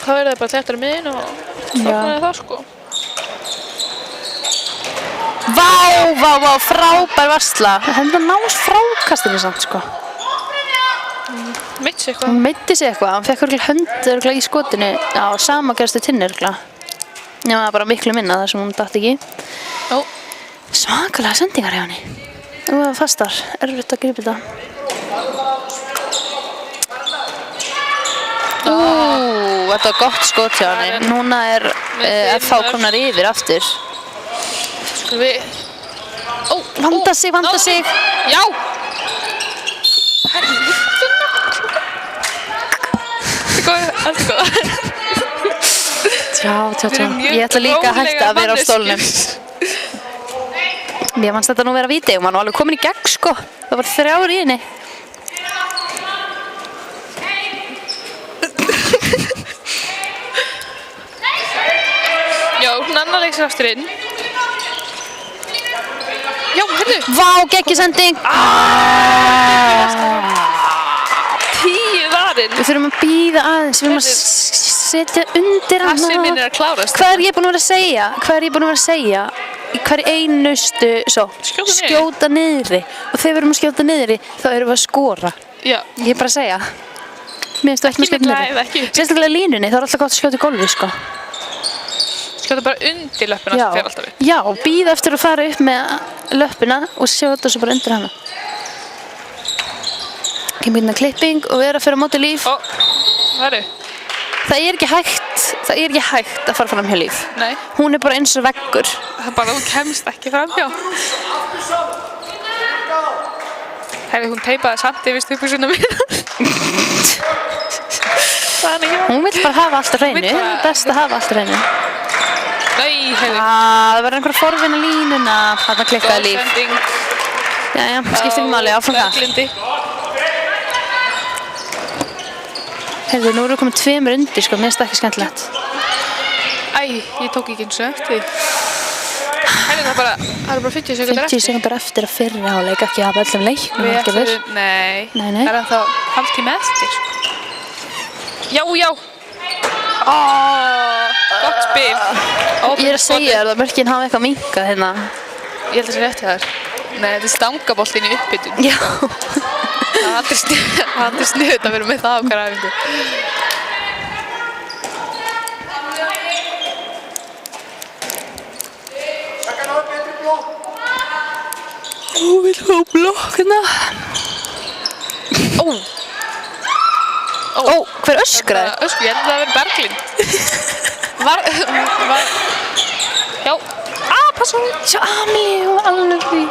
Þá er það bara þettar miðin og stofnaði það, sko. Vá, frábær varsla. Hendur nást frákastinu samt, sko. Mitt sig eitthvað. Hún meiddi sig eitthvað, hann fekk örugglega hönd örugglega í skotinu. Já, sama gerstu Tinnu örugglega. Já, það var bara miklu minna þar sem hún datt ekki. Svakalega sendingar hjá henni. Það var fastar, erfitt að gripa þetta. Þetta var gott skot hjá henni. Núna er FH komnar yfir aftur. Skulum við... Vanda sig. Já! Herri, allt er góð. Tjá. Ég ætla líka að hætta að vera á stólnum. Mér fannst þetta nú vera víti og maður var alveg komin í gegn, sko. Það var 3 í henni. Já, Nanna leiksir aftur inn. Já, herru. Vá, geggjusending. 10 varinn. Við þurfum að bíða aðeins, við þurfum að setja undir hana. Passi minn er að klárast. Hvað er ég búin að vera að segja? Í hverju einustu skjóta niðri. Og þegar við erum að skjóta niðri, þá erum við að skora. Já. Ég er bara að segja. Mér finnst þú ekki með skjóta niðri. Sérstaklega línunni, þá er alltaf gott að skjóta í gólfi, sko. Skjóta bara undir löppina sem fer alltaf upp. Já, bíða eftir að fara upp með löppina og skjóta svo bara undir hana. Kemur hérna klipping og við erum að fyrir á móti Líf. Herru. Það er ekki hægt að fara fram hjá Líf. Nei. Hún er bara eins og veggur. Það er bara, hún kemst ekki fram hjá. Herri, hún teipaði samt yfir stupusunum mína. Hún vill bara hafa allt á hreinu. Best að hafa allt á hreinu. Nei, hefur. Það verður einhver forvinna línuna. Þarna klikkaði Líf. Jæja, skiptir ekki máli, áfram það. Heyrðu, nú erum við komið 2 undir, sko, mér finnst það ekki skemmtilegt. Ég tók ekki eins og eftir. Heyrðu, það eru bara 50 sekúndar eftir. 50 sekúndar eftir að fyrri hálfleik, ekki hafa öllum leiknum ekki verið. Nei. Nei. Það er ennþá hálftími eftir. Já. Gott spil. Ég er að segja þér að mörkin hafa eitthvað minkað hérna. Ég held að það sé rétt hjá þér. Nei, þetta er stangaboltinn í uppbytun. Já. Það er aldrei sniðut að vera með það á hver æfingu. Þú vil fá blokkina. Hver öskraði? Ég held að það verið Berglind. Já. Passa. Sjá, Amelie og alveg því.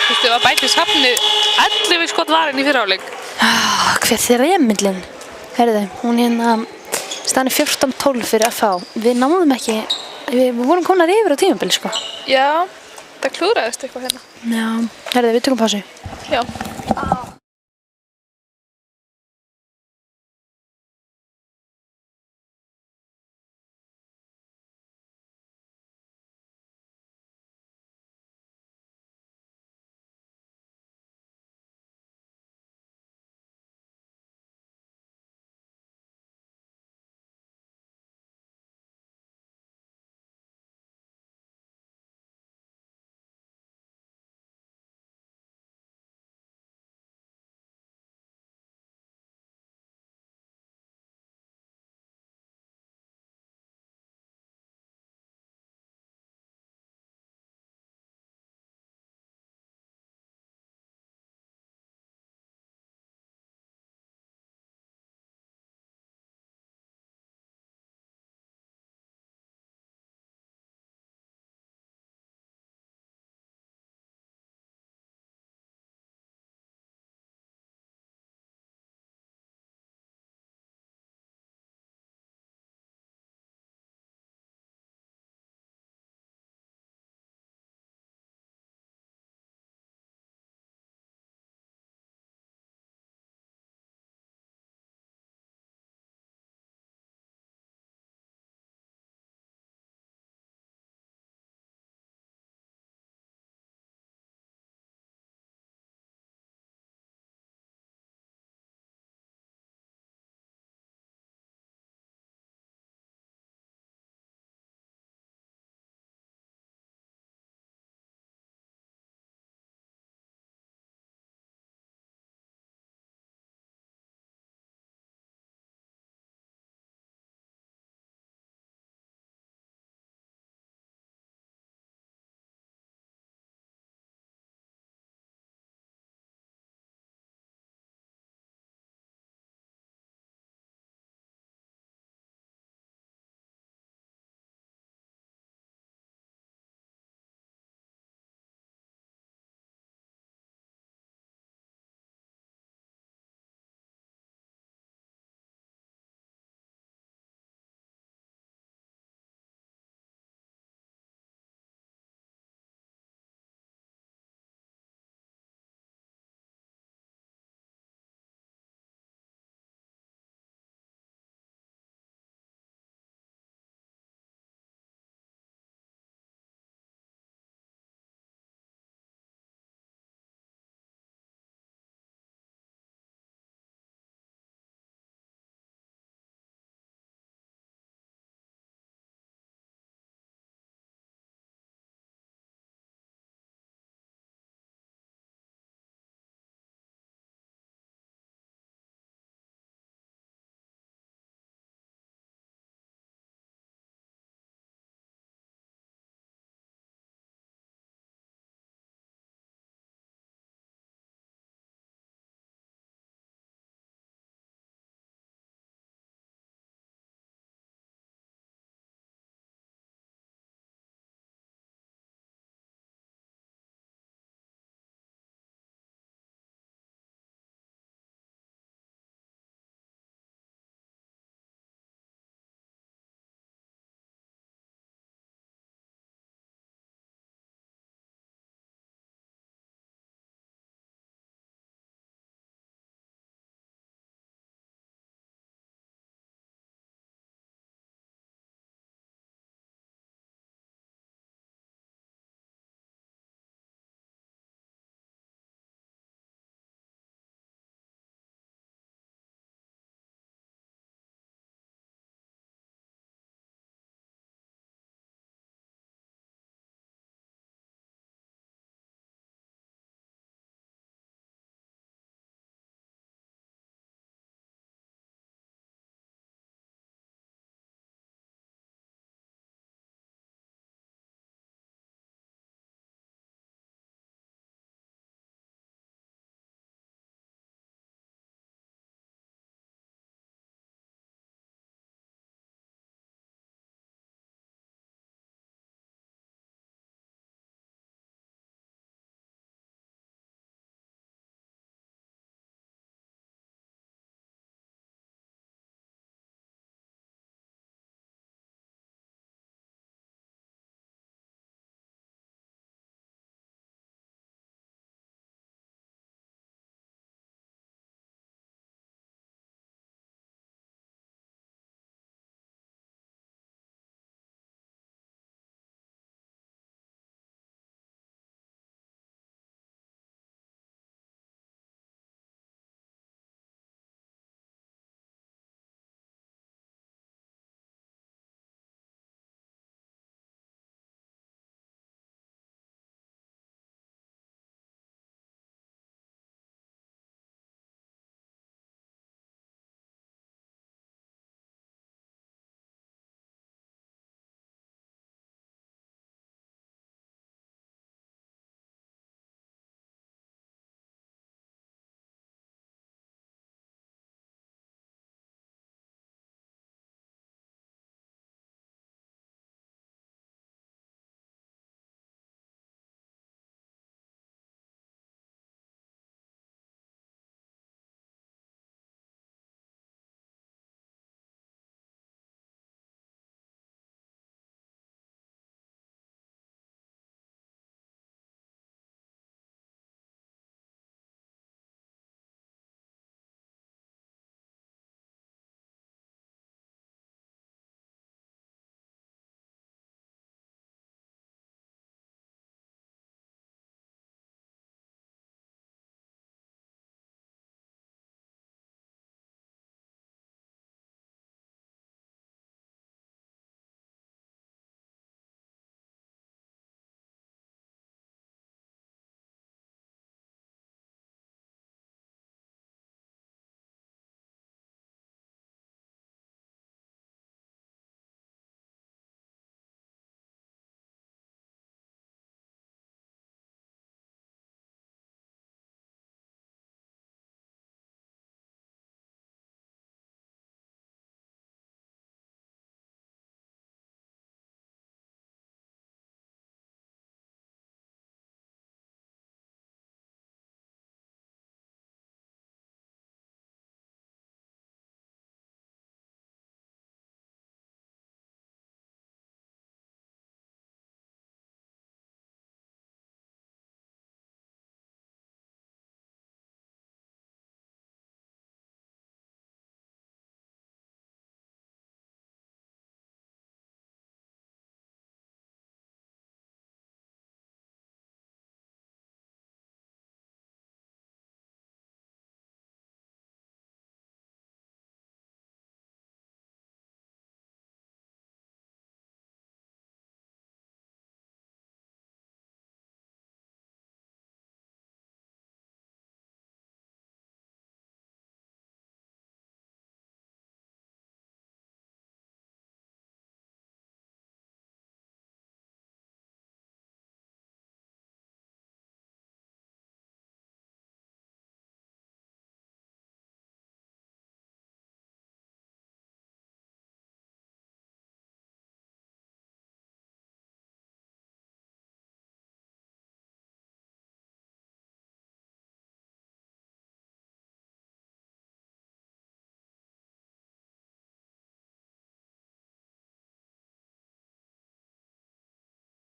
Þú veist, það bæti safnið 11 skot varinn í fyrrháleik. Hver þeirra Emilinn? Herðu, hún hérna staðan 14-12 fyrir FH. Við náðum ekki, við vorum komnar yfir á tímabili, sko. Já, það klúðraðist eitthvað hérna. Já, herðu, við tökum pásu. Já.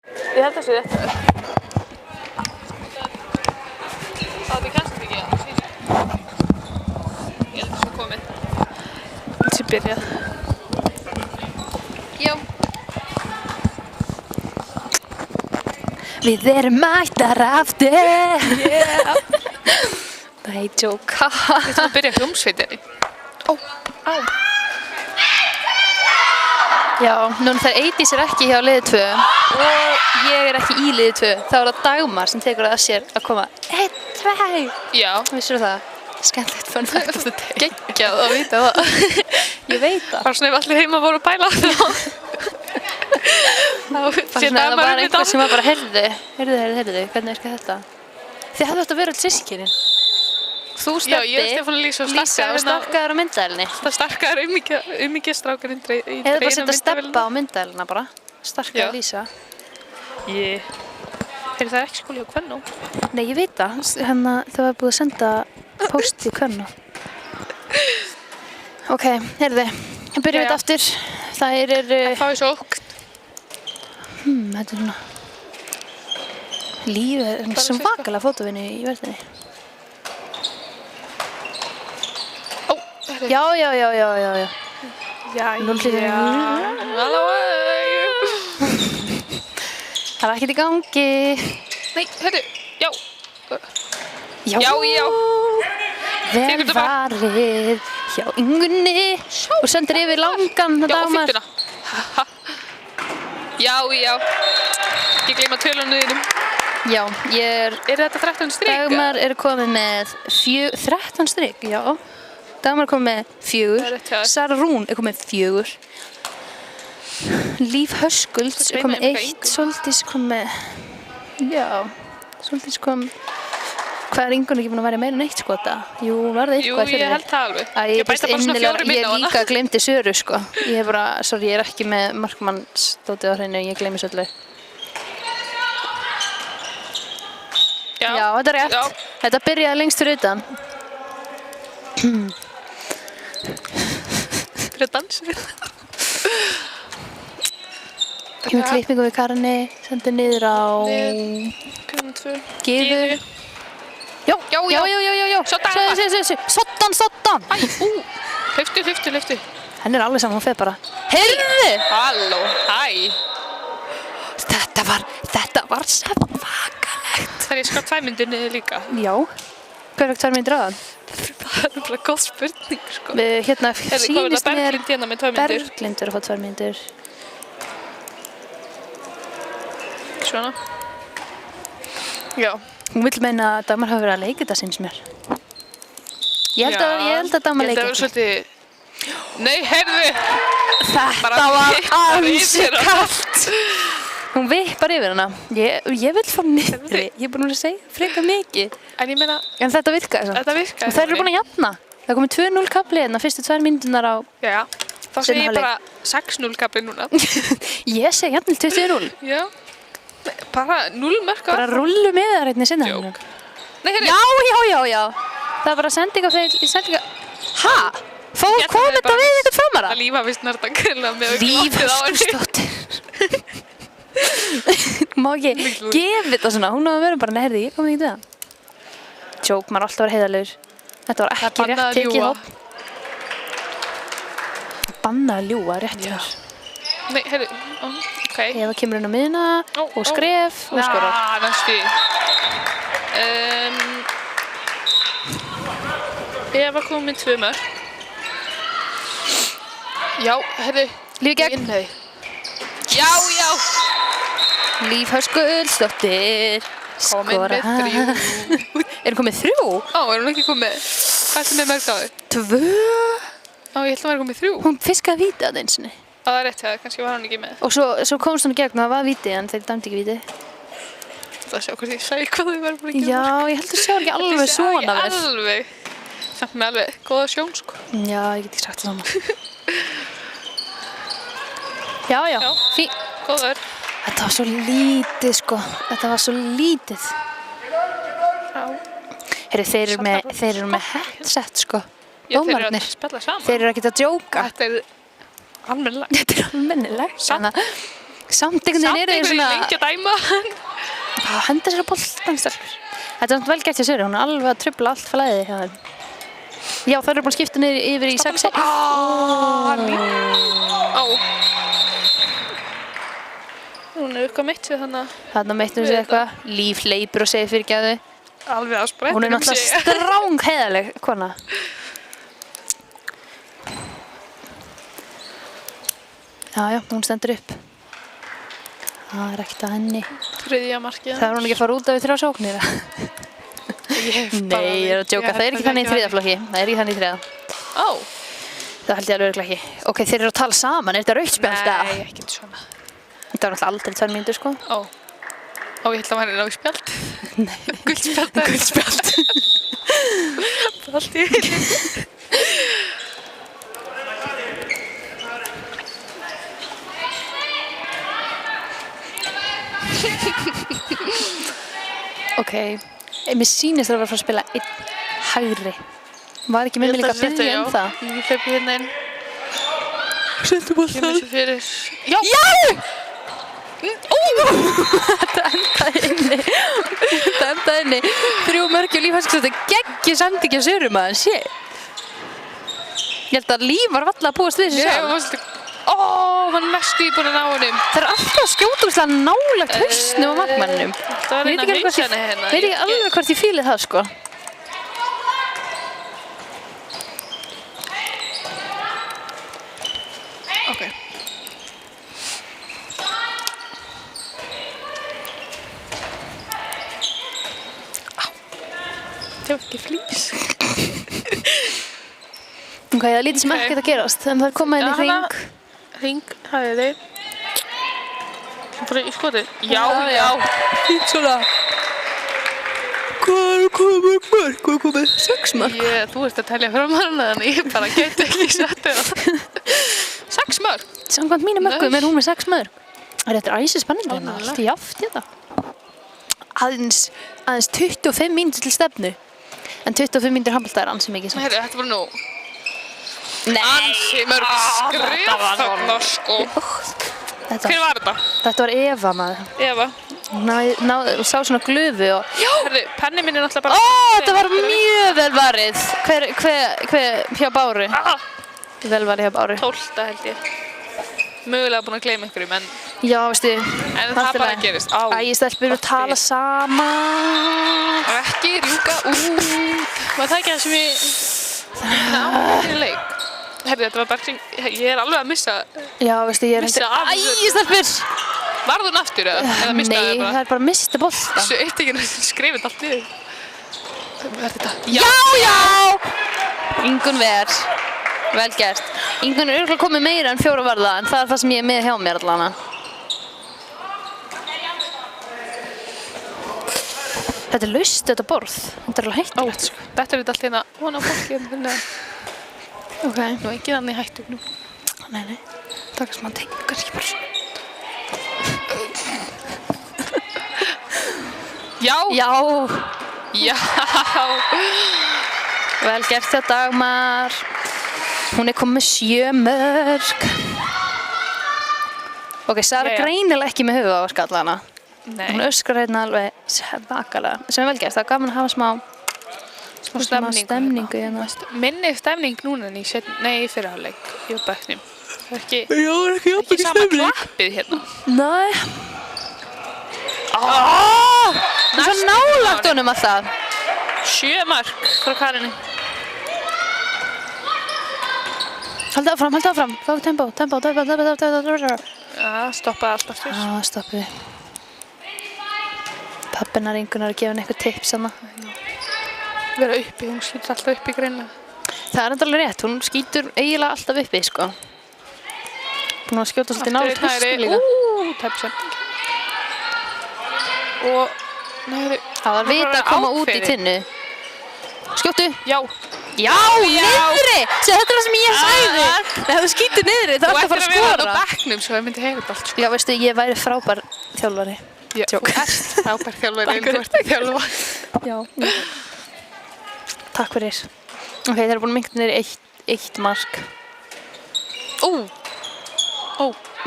Ég held að það sé rétt. Það er kannski ekki að síðan. Ég held að það sé komið. Það sé byrjað. Já. Við erum mættar aftur. Yeah. Nei, joke. Við ætlum að byrja hljómsveitinni. Ó, á. Já, núna þær Eydís ekki hjá liði 2 og ég ekki í liði 2. Þá það Dagmar sem tekur það að sér að koma 1, 2. Já. Vissirðu það? Skemmtilegt fun fact of the day. Geggjað að vita það. Ég veit það. Bara svona ef allir heima voru að pæla þá. Það var einhver sem var bara, heyrðu, hvernig er þetta? Þið hefðu átt að vera öll systkinin. Þú Já, ég og Stefán Lísa og stakkaður á myndavélinni. Það starkaður umhyggja strákarinn Eða bara setja steppa á myndavélina bara. Starkaður Lísa. Það ekki skóli á Kvennó? Nei, ég veit það. Það var búið að senda post í Kvennó. Ok, heyrðu, byrjum við aftur. Það Það fá í sókn. Þetta svona lífið er sem vakalega fótóvinni í verðinni. Já. Það er ekkert í gangi. Nei, hörru, já. Já. Vel varið hjá Ingunni og sendir yfir langan Dagmar. Já, Já. Ekki gleyma tölunum þínum. Já, ég þetta 13 strik? Dagmar komið með 13 strik, já. Dagmar komið með 4. Sara Rún komið með 4. Líf Höskulds komið með 1. Sóldís komið með, Sóldís kom, hvað Ingunn ekki búin að vera meira en 1 skota? Jú, var það eitthvað fyrir þig? Jú, ég held það alveg. Ég bæta bara svona 4 minna á hana. Ég líka gleymdi Söru, sko. Ég er ekki með markmannsdótið á hreinu, ég gleymi svolítið. Já, þetta er rétt. Þetta byrjaði lengst fyrir utan. Byrja að dansa við. Ég með klippingu við Karni, sendi niður á Gyðu. Já. Soddan. Hleyftu. Henni er alveg saman, hún fer bara. Heyrðu! Halló, hæ. Þetta var sem vakalegt. Það ég skar 2 myndir niður líka. Já. Hver fekk 2 myndir aðan? Það er bara góð spurning, sko. Við sýnist mér Berglind hérna með 2 myndir. Berglind að fá 2 myndir. Svona. Já. Hún vill meina að Dagmar hafi verið að leika þetta síns mér. Ég held að Dagmar leika þetta. Nei, heyrðu! Þetta var ansi kalt. Hún vippar yfir hana. Ég vil fá niðri. Ég er búin að segja frekar mikið. En ég meina... En þetta virkaði svo. Þetta virkaði. Og þær eru búin að jafna. Það komið 2-0 kafli hérna, fyrstu 2 mínúturnar á... Já. Þá segi ég bara 6-0 kafli núna. Ég segi jafnvel 20-0. Já. Bara 0 mörk. Bara rullu með það reyndin sinna. Jók. Nei, heyrðu. Já. Það var bara sendingafeil í sendinga... Ha? Kom þetta við eitthvað framara? Það Lífa vist nörda grilla með Líf Höskuldsdóttir. Má ekki gefa þetta svona. Hún á að vera bara, heyrðu, ég kom ekki til það. Jók, maður alltaf var heiðarlegur. Þetta var ekki rétt tekið hóp. Bannað að ljúga, rétt hér. Nei, heyrðu, ok. Eva kemur inn á miðuna og skref og skorar. Já, næstu. Eva kom með 2 mörk. Já, heyrðu. Líf gegn. Já. Líf Höskuldsdóttir. Komin með 3. Er hún komið 3? Er hún ekki komið? Hvað er með mörg á þau? 2. Ég held að vera komið 3. Hún fiskaði víti að einsinni. Það er rétt, kannski var hann ekki með. Og svo komst hún í gegn og það var víti en þeir dæmdi ekki víti. Það sjá hvort ég segi hvað þau verður búin að gera. Já, ég held að sjá ekki alveg svona vel. Alveg. Samt með alveg góða sjón, sko. Já, ég get ekki sagt það saman. Já, fín. Góður. Þetta var svo lítið, sko. Þetta var svo lítið. Heyrðu, þeir eru með headset, sko. Já, þeir eru Dómararnir. að spella saman. Þeir eru ekkert að djóka. Þetta er almennilegt. Þetta er almennilegt. Samt einhvern veginn eru þeir svona... lengi að dæma. Hvað henda sér á boltan, stelpur? Þetta er samt vel gert hjá Söru, hún er alveg að trufla allt flæðið hjá þeim. Já, það eru búin að skipta niður yfir í 6. Hún er eitthvað mitt við þannig. Þarna meittum við eitthvað. Líf hleypur og segir fyrirgefðu. Alveg að spretta. Hún er náttúrulega stráng heiðarleg, kona. Já, hún stendur upp. Það er ekkert að henni. 3. markið. Það er hún ekki að fara út af við 3 sóknir. Nei, ég er að djóka. Það er ekki þannig í 3. flokki. Það er ekki þannig í 3. Það held ég alveg örugglega ekki. Ok, þeir eru að tala saman. Er þetta rautt spjald? Nei, ekkert svona. Þetta var náttúrulega aldrei 2 mínútur, sko. Ég ætla að vera rautt spjald. Nei. Guldspjald. Guldspjald. Allt í einu. Ok, mér sýnist það að vera að fara að spila einn hægri. Var ekki með mig líka að biðja það? Ég hleypi hérna inn. Settu boltan. Kemur svo fyrir. Já! Þetta endaði inni. 3 mörk og Líf Haskell, þetta geggjur sendingi að Söru maður, sé. Ég held að Líf var varla að búast við þessu sjálf. Hann næstu í búin að ná honum. Það er alltaf að skjóta úrslega nálægt hausnum á markmanninum. Það var einn að hausa henni hérna. Veit ekki alveg hvort ég fílið það, sko. Ok. Það var ekki flýs. Ok, það er lítið sem ekkert að gerast, en það er komað inn í hring. Hring, hæði þið. Bara í skotið. Já. Fínt svona. Hvað er komið mörg mörg? Hvað er komið? 6 mörg? Þú ert að telja fram hana, en ég bara gæti ekki sett það. 6 mörg? Samkvæmt mínum mörgum er hún með 6 mörg. Þetta er æsi spennandi hérna, allt í jaft í þetta. Aðeins 25 mínútur til stefnu. En 25 mínútur handbolta er ansi mikið. Herru, þetta var nú Nei! ansi mörg skrif þarna, sko. Hver var þetta? Þetta var Eva, maður. Eva. Hún sá svona glöfu og... Herru, penni minn er náttúrulega bara... Þetta var mjög vel varið. Hver hjá Báru? Vel varið hjá Báru. 12. held ég. Mögulega búin að gleyma einhverjum, en... Já, veistu. En það bara gerist. Æ, stelpur að tala saman. Og ekki rjúka út. Var það ekki það sem ég... Náttúrulega leik. Herru, þetta var bara... Ég er alveg að missa... Já, veistu, ég er... Missa af... Æ, stelpur! Varð hún aftur, eða mistaði það bara? Nei, það er bara mista bolta. Svo eitt ekki skrifið allt niður. Hvað er þetta? Já! Ingunn ver. Vel gert. Ingunn er örugglega komið meira en 4 varða, en það er það sem ég er með hjá mér allana. Þetta er laust, þetta borð. Þetta er alveg hættulegt, sko. Þetta er þetta allt hérna. Hún á bókið. Ok. Nú ekki þannig hættu nú. Nei. Takk sem hann tegnir kannski bara svona. Já! Vel gert hjá Dagmar. Hún er komið með 7 mörk. Ok, Sara greinilega ekki með höfuðáverka allana. Nei. Hún öskrar hérna alveg svakalega. Sem er vel gert, það er gaman að hafa smá stemningu hérna. Minni stemning núna en í fyrirháleik í bekknum. Það er ekki sama klappið hérna. Nei. Það er svo nálagt honum alltaf. 7 mörk frá Karinni. Haldu áfram. Góð tempo. Já, stoppaði alltaf fyrst. Já, stoppaði. Pappina Ingunn er að gefa henni eitthvað tips hana. Vera uppi, hún skýtur alltaf uppi greinlega. Það er alveg rétt, hún skýtur eiginlega alltaf uppi, sko. Búin að skjóta svolítið nálægt höstu líka. Tæpsending. Og... Það var vita að koma út í tinnu. Skjóttu. Já, niðri! Þetta er það sem ég sagði. Nei, þú skýtur niðri, það er alltaf að fara að skora. Þú ættir að vera á bekknum svo ég myndi heyra þetta allt. Já, veistu, ég væri frábær þjálfari. Já, þú ert frábær þjálfari en þú ert ekki þjálfari. Já. Takk fyrir. Ok, þeir eru búin að minnka niður 1 mark.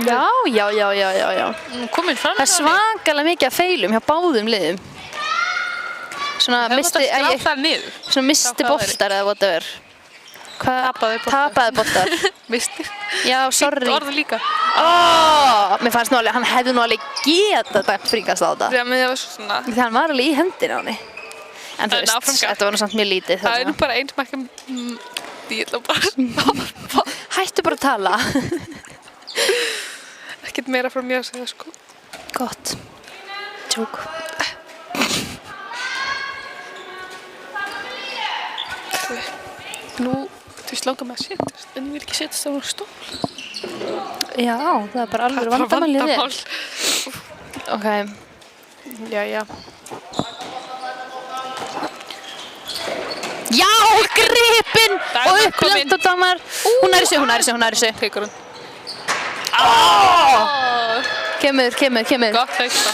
Já. Komin fram Það er svakalega mikið af feilum hjá báðum liðum. Svona misti boltar eða whatever. Tapaði boltar. Mistir. Já, sorry. Orð líka. Mér fannst nú alveg, hann hefði nú alveg geta dæmt fríkast á þetta. Þegar með það var svona. Þegar hann var alveg í hendina á henni. En þú veist, þetta var nú samt mjög lítið. Það er nú bara eins makka dýl og bara. Hættu bara að tala. Ekkert meira frá mér að segja, sko. Gott. Tjók. Nú, þú veist, langar mig að setjast, en ég vil ekki setjast á hún stól. Já, það er bara alveg vandamálið þér. Ok. Já. Já, gripinn og upplætt og damar. Hún er í sig. Tekur hún. Kemur. Gott hlaupa.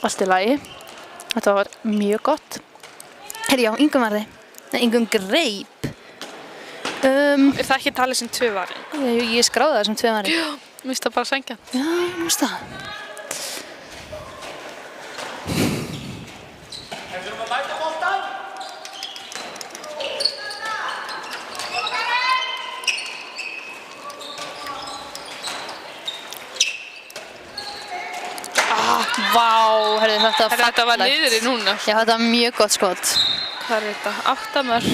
Allt í lagi. Þetta var mjög gott. Herri, já, Ingunn var þið. Nei, Ingunn greip. Er það ekki talið sem 2 var? Ég skráði það sem 2 var. Já, mér finnst það bara sængja. Já, mér finnst það. Vá, herri, þetta var fallegt. Þetta var niðri núna. Já, þetta var mjög gott skot. Hvað er þetta? 8 mörk.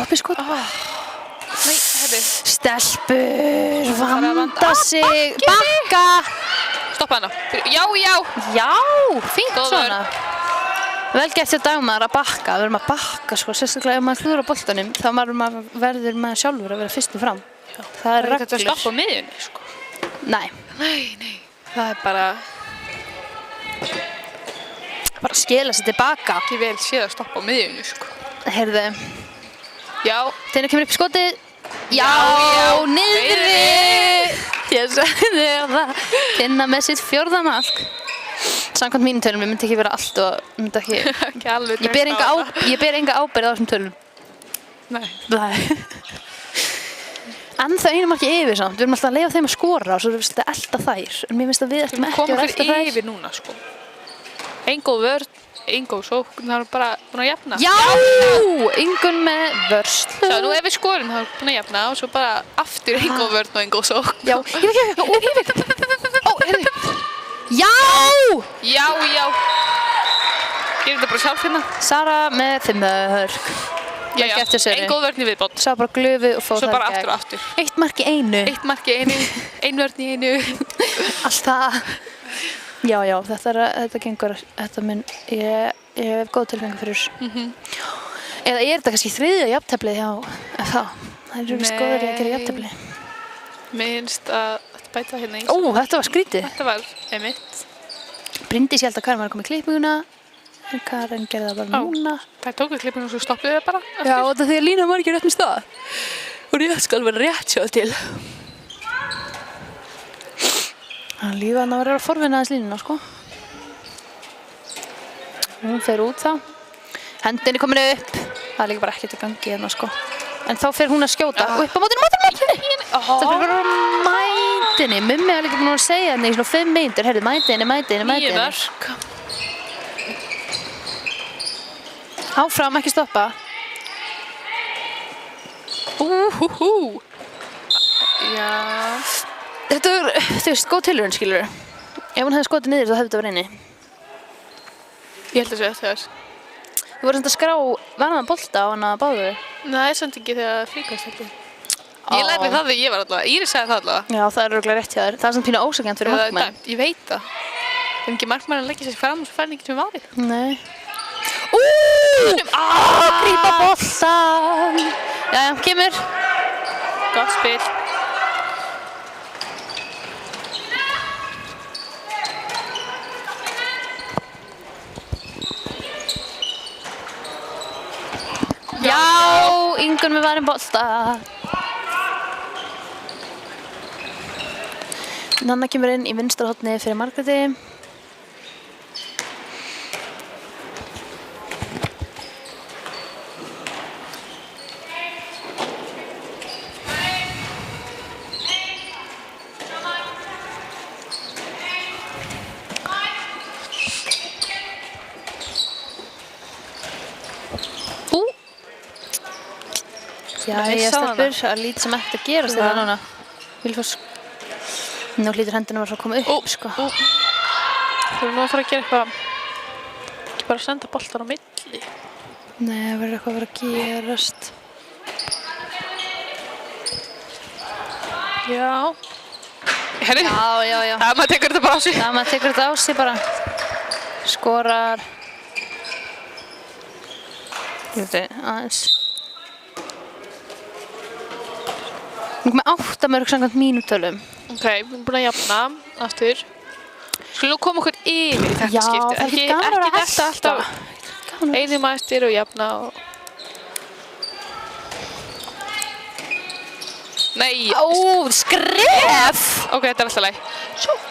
Oppi skot. Nei, herri. Stelpur, vanda sig. Bakka. Stoppa hana. Já. Fínt svona. Vel gett hjá Dagmar að bakka. Við erum að bakka, sko. Sérstaklega ef maður klúður á boltanum, þá verður maður sjálfur að vera fyrstur fram. Það er reglur. Þetta stoppa á miðjunni, sko. Nei. Það er bara skela sér tilbaka. ekki vel séð að stoppa á miðjunni, sko. Heyrðu. Já. Þegar kemur upp skotið. Já, niðri. Ég sagði það. Tinna með sitt 4. mark. Samkvæmt mínum tölum, ég myndi ekki vera allt og myndi ekki. Ekki alveg. Ég ber enga ábyrgð á þessum tölum. Nei. En það einu marki yfir samt, við erum alltaf að leyfa þeim að skora og svo erum við alltaf að elda þær. En mér finnst að við ættum ekki að vera að elda þær. Komum fyrir yfir núna, sko. Ein góð vörn, ein góð sókn, það er bara búin að jafna. Já! Ingunn með vörslu. Sjá, nú ef við skorum það er búin að jafna og svo bara aftur ein góð vörn og ein góð sókn. Já, Já! Já! Gerum þetta bara sjálf hérna. Sara með 5 mörk. Já, ein góð vörn í viðbót. Sá bara glöfu og fór svo það bara aftur og aftur. 1 mark í einu. 1 mark í einu, 1 vörn í einu. Allt það. Já, þetta gengur, ég hef góð tilfengu fyrir þessu. Eða er þetta kannski 3. jafnteflið hjá FH? Það er vist góður í að gera jafntefli. Mér finnst að þetta bæta hérna í. Þetta var skrítið. Þetta var einmitt. Bryndís, ég held að Karen var að koma í klippuguna. En Karen gerði það bara núna. Það tóku klippinu og svo stoppuðu það bara. Já, og þetta því að Lína var ekki rétt með stað. Og ég skal vera rétt sjá til. Það lífa hann að vera að forvinna aðeins línuna, sko. Hún fer út þá. Hendin er komin upp. Það er líka bara ekkert í gangi hérna, sko. En þá fer hún að skjóta og upp á mótinu. Það fyrir bara mætinni. Mummi var líka búin að segja henni í svona 5 mínútur. Heyrðu, mætinni. 9 mörk. Áfram, ekki stoppa. Já. Þetta er, þú veist, góð tilraun, skilur. Ef hún hefði skotið niður, þá hefði þetta verið inni. Ég held að segja það. Þú voru samt að skrá varðan bolta á hana báðu. Nei, það er samt ekki þegar fríkast held ég. Ég lærði það þegar ég var allavega. Íris sagði það allavega. Já, það er örugglega rétt hjá þér. Það er samt pínu ósakjant fyrir markmann. Ég veit það. Það er ekki markmann að leggja sér fram og svo fær hann ekki sem varið. Nei. Grípa boltan. Jæja, kemur. Gott spil. Já, Ingunn með varinn bolta. Nanna kemur inn í vinstra hornið fyrir Margréti. Já, Nei, ég sá hana. stelpur, það er lítið sem ekkert að gerast þetta núna. Vilfoss. Nú hlýtur hendina var að koma upp, sko. Þú erum nú að fara að gera eitthvað, ekki bara að senda boltan á milli. Nei, það verður eitthvað að vera að gerast. Já. Herri, Já. maður tekur þetta bara á sig. Já, maður tekur þetta á sig bara. Skorar. Aðeins. Við erum með 8 mörg samkvæmt mínútölum. Ok, við erum búin að jafna aftur. Skulum nú koma okkur yfir í þetta Já, skipti. það er ekki gaman að vera að Ekki elta. þetta alltaf einum að eftir og jafna og... Nei! Ó, skref! Ok, þetta er alltaf læg. Svo upp!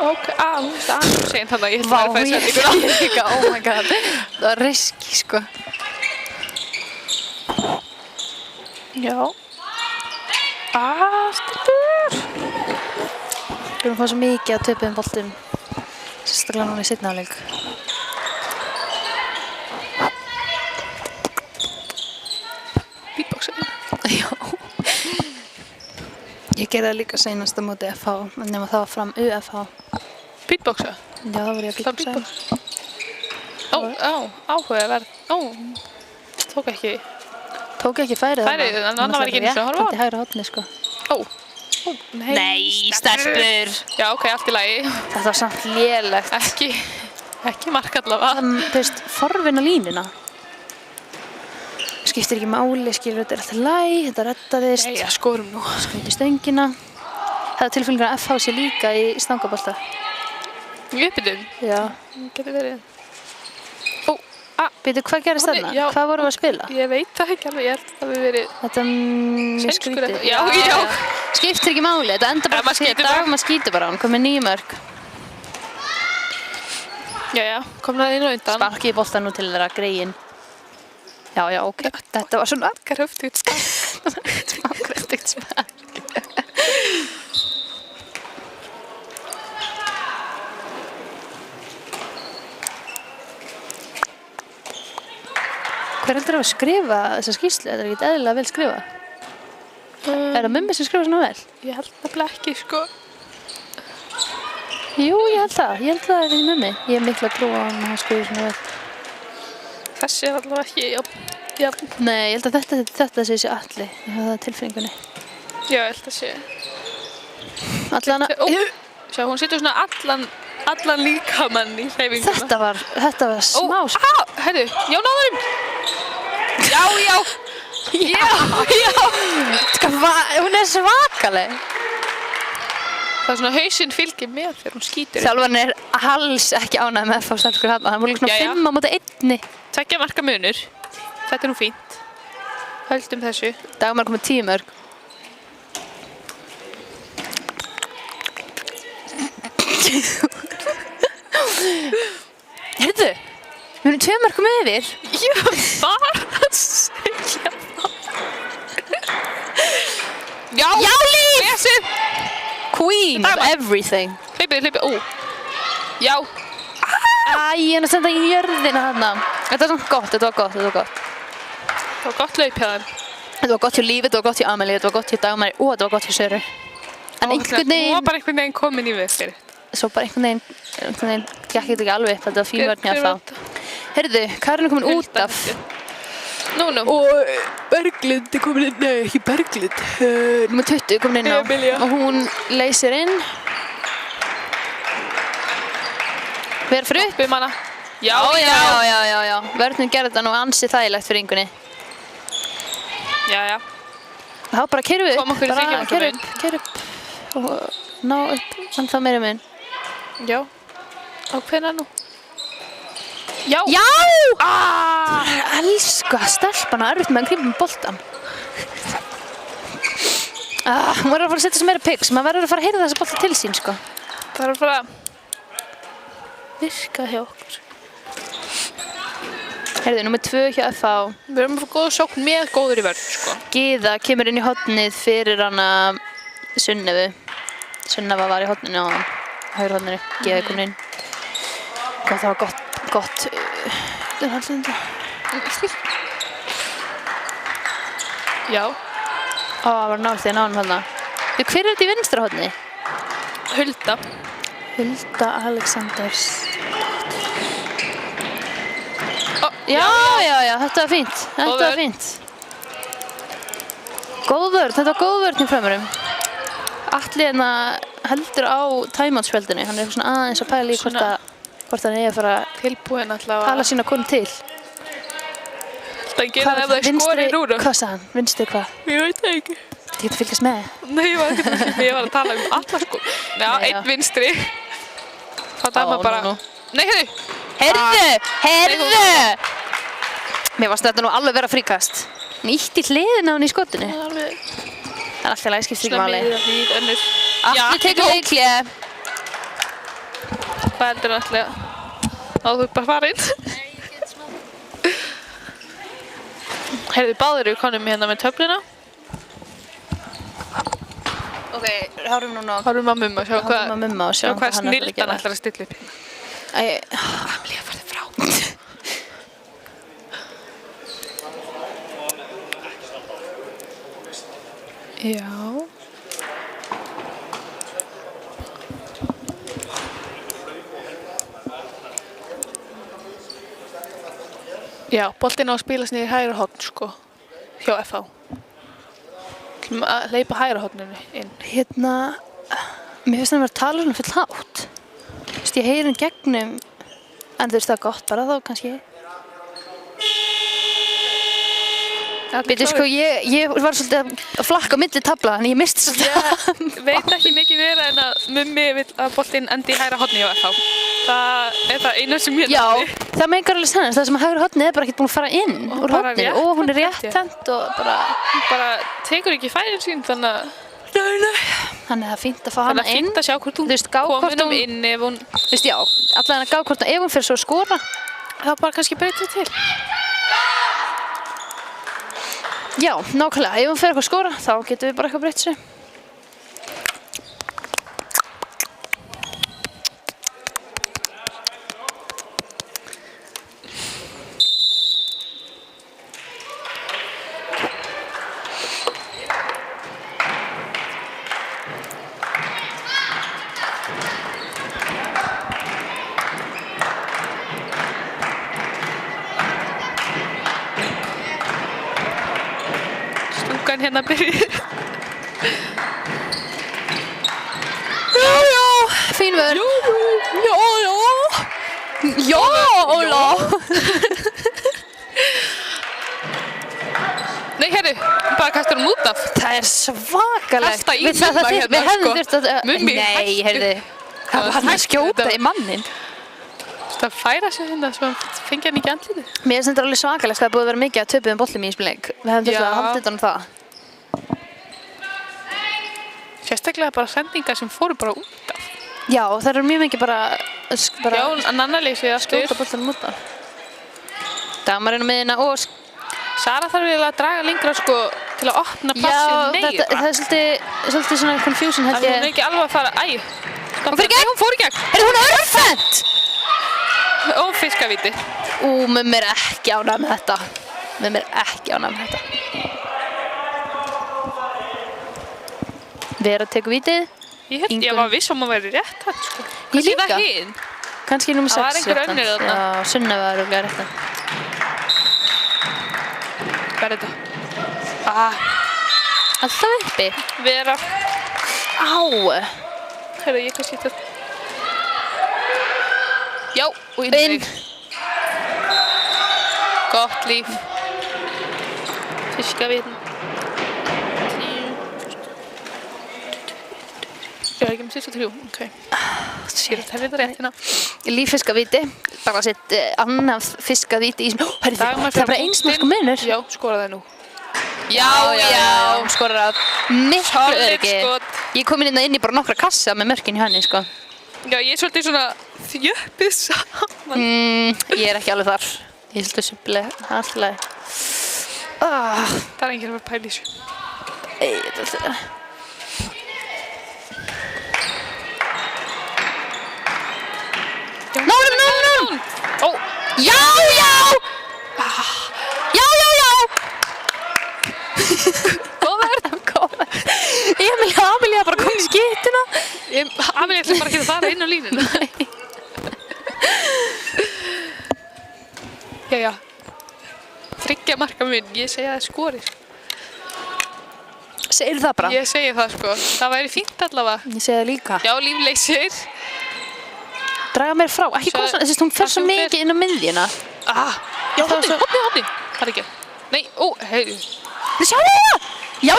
Ok, þú veist aðeins seginn þannig að ég ætla að fæða sendinguna. líka, oh my god. Það var riski, sko. Já. Stelpur! Við erum að fá svo mikið að töpuðum boltum. Sérstaklega núna í seinni hálfleik. Beatboxu. Já. Ég gerði það líka seinast á móti FH, nema það var fram UFH. Beatboxu? Já, það var ég að Það beatboxa. Áhugaverð. Tók ekki. Tók ekki færið. Færið, en annað var ekki einu sinni að horfa á. Rétt í hægra horni, sko. Nei, stelpur! Já, ok, allt í lagi. Þetta var samt lélegt. Ekki mark allavega. Þú veist, forvinna línuna. Skiptir ekki máli, skilur þetta er alltaf læg, þetta reddaðist. Nei, skorum nú. Skveit í stöngina. Það er tilfélgingar að FH sé líka í stangabolta. Í uppbytun? Já. Getur verið. Býtu, hvað gerist þarna? Já. Hvað vorum við að spila? Ég veit það ekki alveg, ég held að það hefur verið... Þetta er mjög Sænskur skrítið. eitthvað. Já. Skiptir ekki máli, þetta enda bara maður skýtur bara. maður skýtur bara á hann, komið 9 mörg. Jæja, kom það inn og undan. Sparki í boltan nú til þeirra greiðin. Já, ok. Þetta var svona Kröftugt spark. smá kröftugt spark. Hver heldur að skrifa þessa skýrslu? Þetta er ekkert eðlilega vel skrifað. Er það mummi sem skrifa svona vel? Ég held það blekki, sko. Jú, ég held það. Ég held það er ekki mummi. Ég er miklu að trúa á hann að hann skrifa svona vel. Þessi er allavega ekki, já. Nei, ég held að þetta sé sér allir. Ég hef það á tilfinningunni. Já, ég held að sé. Allan að... Sjá, hún setur svona allan líkamann í hreyfinguna. Þetta var smá... Herru, já, náðurinn! Já! Hún er svakaleg. Það er svona hausinn fylgir með þegar hún skýtur. Þjálfarinn er alls ekki ánægð með FH stelpur þarna. Það voru líka svona 5 á móti 1. 2 marka munur. Þetta er nú fínt. Höldum þessu. Dagmar komið 10 mörg. Heyrðu, við erum 2 mörgum yfir. Ég var að segja það. Já, Líf! Lesið! Queen of Dagmar. everything. Hlaupið, Já. Æ, ég er að senda í jörðina þarna. Þetta var svona gott, þetta var gott. Það var gott hlaup hjá þeim. Þetta var gott hjá Lífi, þetta var gott hjá Amelie, þetta var gott hjá Dagmari og þetta var gott hjá Söru. En einhvern Hún var veginn, bara einhvern veginn komin í veg fyrir. svo bara einhvern veginn gekk þetta ekki alveg upp, þetta var fín vörn hjá þá. Heyrðu, Karin er komin út af. Nú. Og Berglind er komin inn, nei ekki Berglind, nummer 20 er komin inn á. Emilia. Og hún leysir inn. Hver fyrir upp? Upp um hana. Já. Já. Vörnum gerði þetta nú ansi þægilegt fyrir yngunni. Já. Þá bara keyrum við upp. Kom okkur í Bara þriggja marka keyrum upp. Og ná upp, en það meira mun. Já. Og hvenær nú? Já! Já! Elska stelpana, erfitt með að grípa með boltan. Hún verður að fara að setja sem meira piks. Maður verður að fara að heyra þessa bolta til sín, sko. Það er að fara að virka hjá okkur. Heyrðu, nummer 2 hjá FH. Við erum að fá góða sókn með góður í vörn, sko. Gyða kemur inn í hornið fyrir hana Sunnefu. Sunneva var í horninu á hann. Hægur horninu, Gyða er komin inn. Og það var gott. Já, Það var nált því að ná hann þarna. Hver er þetta í vinstra horni? Hulda. Hulda Alexanders. Já, Já, þetta var fínt. Þetta var fínt. Góð vörn, þetta var góð vörn í frömmurum. Atli hérna heldur á timeout-spjöldinu. Hann er eitthvað svona aðeins að pæla í hvort hann eigi að fara tilbúin alltaf að tala sína konu til. Það gera ef það skori núna. Hvað sagði hann? Vinstri hvað? Ég veit það ekki. Þetta getur fylgjast með. Nei, ég var ekki að fylgjast með. Ég var að tala alla sko. Já, einn vinstri. Það dæma bara. Nei, Heyrðu! Mér varst þetta nú alveg vera fríkast. Nýtt í hliðina á hann í skotinu. Það er alltaf lagi, skiptir ekki máli. Atli tekur leikhlé. Hvað heldur Atli? Þú bara farinn. Heyrðu, báðir eru konum hérna með töfluna. Ok, horfum núna á Horfum á Mumma, sjá hvað hvað snildan ætlar að stilla upp. Amelia farði frá. Já. Já, boltinn á að spilast niður í hægra horn, sko, hjá FH. Að hleypa hægra horninu inn. Hérna, mér finnst það að vera að tala svona full hátt. Þú veist, ég heyri hann gegnum, en þú veist það er gott bara þá kannski. Býtu, sko, ég var svolítið að flakka á milli tabla, þannig ég misti svolítið. Ég veit ekki mikið meira en að Mummi vill að boltinn endi í hægra horni hjá FH. Það er það eina sem ég nefni. Já, það meikar alveg sennast. Það sem að hægra hornið er bara ekkert búin að fara inn úr horninu og hún er rétthent og bara... Hún bara tekur ekki færin sín, þannig að... Nei. Þannig að það er fínt að fá hana inn. Það er fínt að sjá hvort hún komin inn ef hún... Þú veist, já, allavega að gá hvort ef hún fyrir svo að skora. Það bara kannski breytið til. Já, nákvæmlega. Ef hún fyrir eitthvað að skora, þá getum við bara eitthvað breytt sér. Hérna byrjuð. Já, fín vörn. Já. Nei, herru, bara kastur hún út af. Það er svakalegt. Kasta í Mumma hérna, Við hefðum þurft að... Mummi, Nei, heyrðu. Það var hann að skjóta í mannin. Það færa sig hérna, svo hann fengi hann ekki andlitið. Mér finnst þetta alveg svakalegt, það er búið að vera mikið að töpuðum bollum í spilning. Við hefðum þurft að halda þetta það. Sérstaklega bara sendingar sem fóru bara út af. Já, það eru mjög mikið bara Já, Nanna-leysið aftur. skjóta boltanum út af. Damarinn á miðina og... Sara þarf eiginlega að draga lengra sko til að opna plassið meira. Það er svolítið svona confusion held Það er ég. hún ekki alveg að fara... Æ! Hún fyrir gegn! Hún fór í gegn! Hún örfend! Og fiskavíti. Mummi er ekki ánægð með þetta. Mummi er ekki ánægð með þetta. Vera tekur vítið. Ég var viss að væri rétt hann sko. Ég líka. Það hinn? Kannski númer 6. Það var einhver önnur þarna. Já, Sunna var örugglega rétt. Hvað er þetta? Alltaf uppi. Vera. Á. Heyrðu, ég kannski þetta. Já, og Inn. Gott líf. Fiskavítin. Já, ekki með 23, ok. Sér að það er þetta rétt hérna. Líffiskavíti. Bara sett annað fiskavíti í... Það er bara einsmarka munur. Já, skoraði nú. Já, skorar að miklu öryggi. Ég kom inn í bara nokkra kassa með mörkin í henni, sko. Já, ég er svolítið svona þjöppið saman. Ég er ekki alveg þar. Ég er svolítið suppileg, alltaf leið. Það er enginn að vera pæla í þessu. Þetta er alltaf. Nón! Ó! Já! Amelie ætlar bara ekki að fara inn á línuna. Jæja. 3 marka mun, ég segi að það skorir. Segir það bara? Ég segi það sko, það væri fínt allavega. Ég segi það líka. Já, lífleysir. Draga mér frá, ekki koma svona, hún fer svo mikið inn á miðjuna. Já, hotni. Það er ekki. Nei, heyrðu. Sjá það! Já!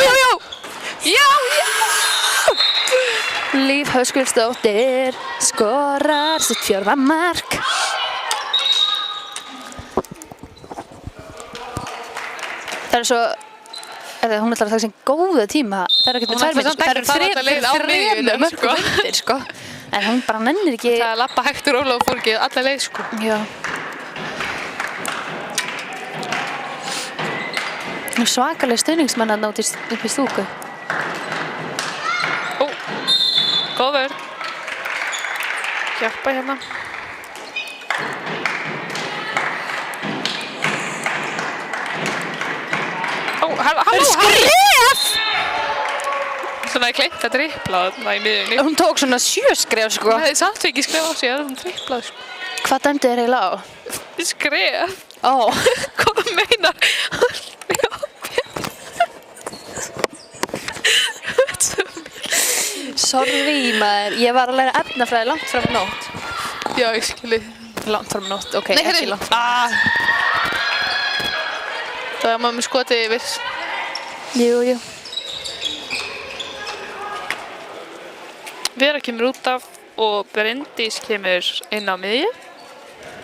Líf Höskuldsdóttir skorar sitt 4. mark. Það er svo, hún ætlar að taka sér góða tíma. Það er ekkert með 2 mínútur, það eru 3 mörg undir, sko. En hún bara nennir ekki. Það er lappa hægt og róla og fór ekki alla leið, sko. Já. Svakaleg stuðningsmenn að nátt upp í stúku. Góð vörn. Hjálpa hérna. Halló! Skref! Svona ég gleymt að dribbla þarna í miðjunni. Hún tók svona 7 skref, sko. Það hefði samt ekki skref á sig, það er hún dribblað, sko. Hvað dæmdi þér eiginlega á? Skref? Hvað meinar? Sorry, maður. Ég var að læra efnafræði langt fram á nótt. Já, ég skilji. Langt fram á nótt, ok, ekki langt fram á nótt. Það er maður með skotið yfir. Jú. Vera kemur út af og Bryndís kemur inn á miðju.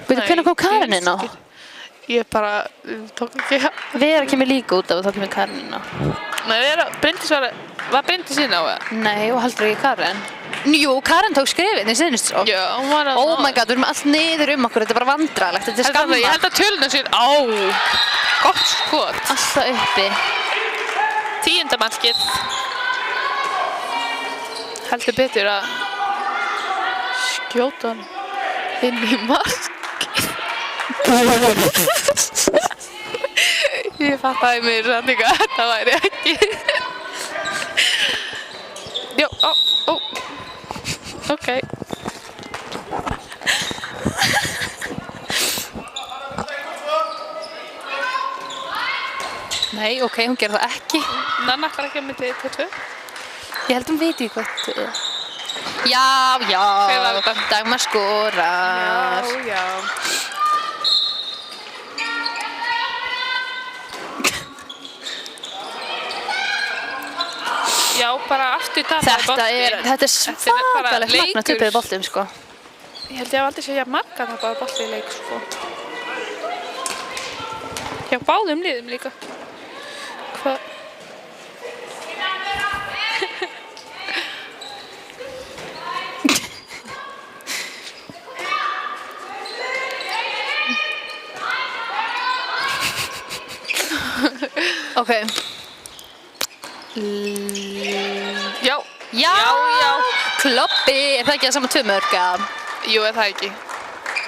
Veitu, hvernig kom Karen inn á? Ég bara tók ekki. Vera kemur líka út af og þá kemur Karen inn á. Nei, Bryndís var Bryndís inn á það? Nei, og heldur ekki Karen. Jú, Karen tók skrefið í sinni svo. Já, hún var að... Oh my god, við erum allt niður okkur, þetta er bara vandræðalegt, þetta er skamma. Ég held að töluna sér gott skot. Alltaf uppi. 10. markið. Heldur betur að skjóta hann inn í markið. Ég fattaði mér samt líka að þetta væri ekki. Jó, ok. Nei, ok, hún gerði það ekki. Nanna ætlar ekki að myndi 1-2. Ég held hún veit í hvað. Já. Hver var þetta? Dagmar skorar. Já. Já, bara aftur tapaði boltinn. Þetta er svakalegt magna töpuði boltum, sko. Ég held ég hef aldrei séð jafn marga tapaði bolti í leik, sko. Já, báðum liðum líka. Hvað? Ok. Já. Kloppi. Er það ekki að sama 2 mörg? Jú, er það ekki.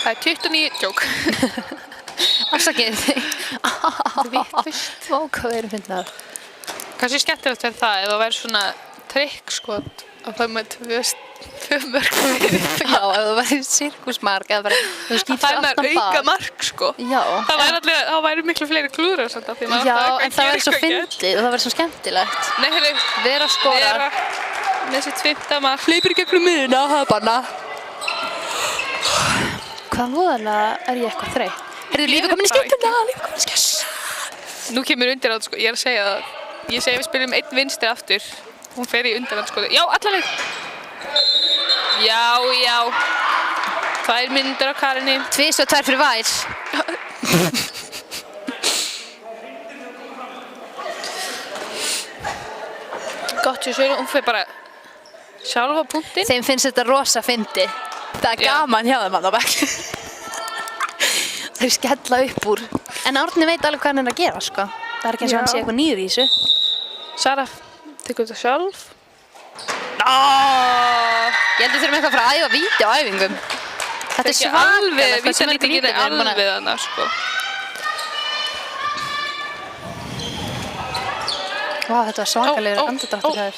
Það er 29 djók. Afsakið þig. Vitlaust. Vá, hvað við erum fyndnar. Kannski skemmtilegt er það ef það væri svona trikkskot að það með 2 mörg fyrir. Já, ef það væri sirkusmark eða bara þú skýtur Það er aftan með auka bak. mark, sko. Já. Það væri miklu fleiri klúður samt af því maður Já, alltaf en það væri svo fyndið og það væri svo skemmtilegt. Nei, heyrðu. Vera skorar. Með sitt 5. mark. Hleypir í gegnum miðjuna, hafanna. Hvað voðalega er ég eitthvað þreytt? Heyrðu, lífið komin í skemmtuna, Nú kemur undirhald, sko. Ég er að segja það. Ég segi við spilum 1 vinstri aftur. Hún fer í undirhald, sko. Já, allaveg. Já. 2 mínútur á Karinni. 2 og 2 fyrir Vær. Gott, hún fer bara sjálf á punktinn. Þeim finnst þetta rosa fyndi. Það er gaman hjá þeim á bekk. Þau skella upp úr. En Árni veit alveg hvað hann er að gera, sko. Það er ekki eins og hann sé eitthvað nýr í þessu. Sara tekur þetta sjálf. Ég held að við þurfum eitthvað að fara að æfa víti á æfingum. Þetta er svakalegt. Vítanýtingin er alveg þarna, sko. Vá, þetta var svakalegur andardráttur hjá þér.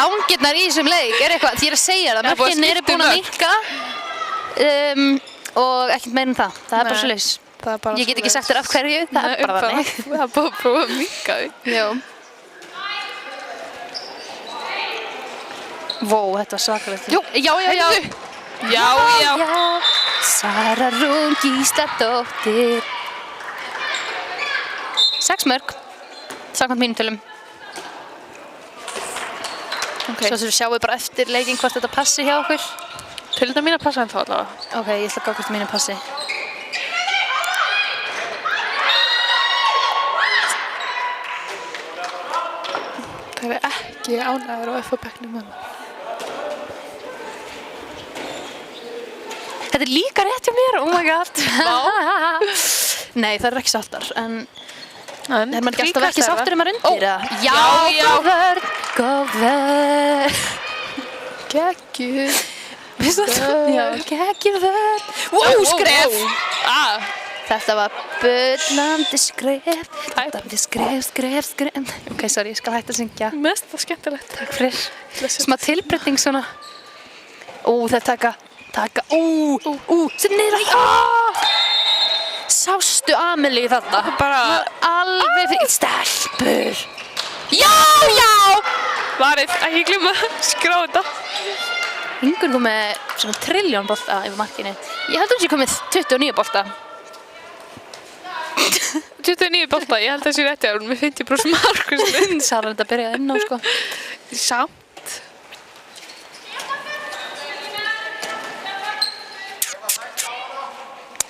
stangirnar í þessum leik er eitthvað, því ég er að segja það, Það er búið að mörkin eru skipta búin að mörk. minnka og ekkert meira en það er bara svoleiðis. Það er bara Ég get ekki sagt þér af hverju, það er bara þannig. Það er búið að prófa að minka þau. Já. Vó, þetta var svakalegt. Jú, já. Já. Sara Rún Gísladóttir. 6 mörk, samkvæmt mínum tölum. Ok. Svo sjáum við bara eftir leikinn hvort þetta passi hjá okkur. Tölundar mín að passa ennþá allavega. Ok, ég ætla að gá hvort mínu passi. Það er ekki ánægður á FH-bekknum með það. Þetta er líka rétt hjá mér, oh my god. Nei, það er ekki sáttar, en er maður ekki alltaf ekki sáttur maður undir? Já, góð vörn, góð vörn. Geggjuð. Já, geggjum vörn. Wow, skref. Þetta var bullandi skref. Bullandi skref. Ok, sorry, ég skal hætta að syngja. Mest það skemmtilegt. Takk fyrir. Smá tilbreyting svona. Það taka. Sem niður að. Sástu Amelie þarna? Bara Alveg fyrir stelpur. Já. varið, ekki glumma skráða þetta. Ingur kom með svona 1 trilljón bolta yfir markinu. Ég held að hún sé komið 29 bolta. 29 bolta, ég held að það sé rétti að hún með 50% mark. Sara þetta byrjaði inn á sko. Samt.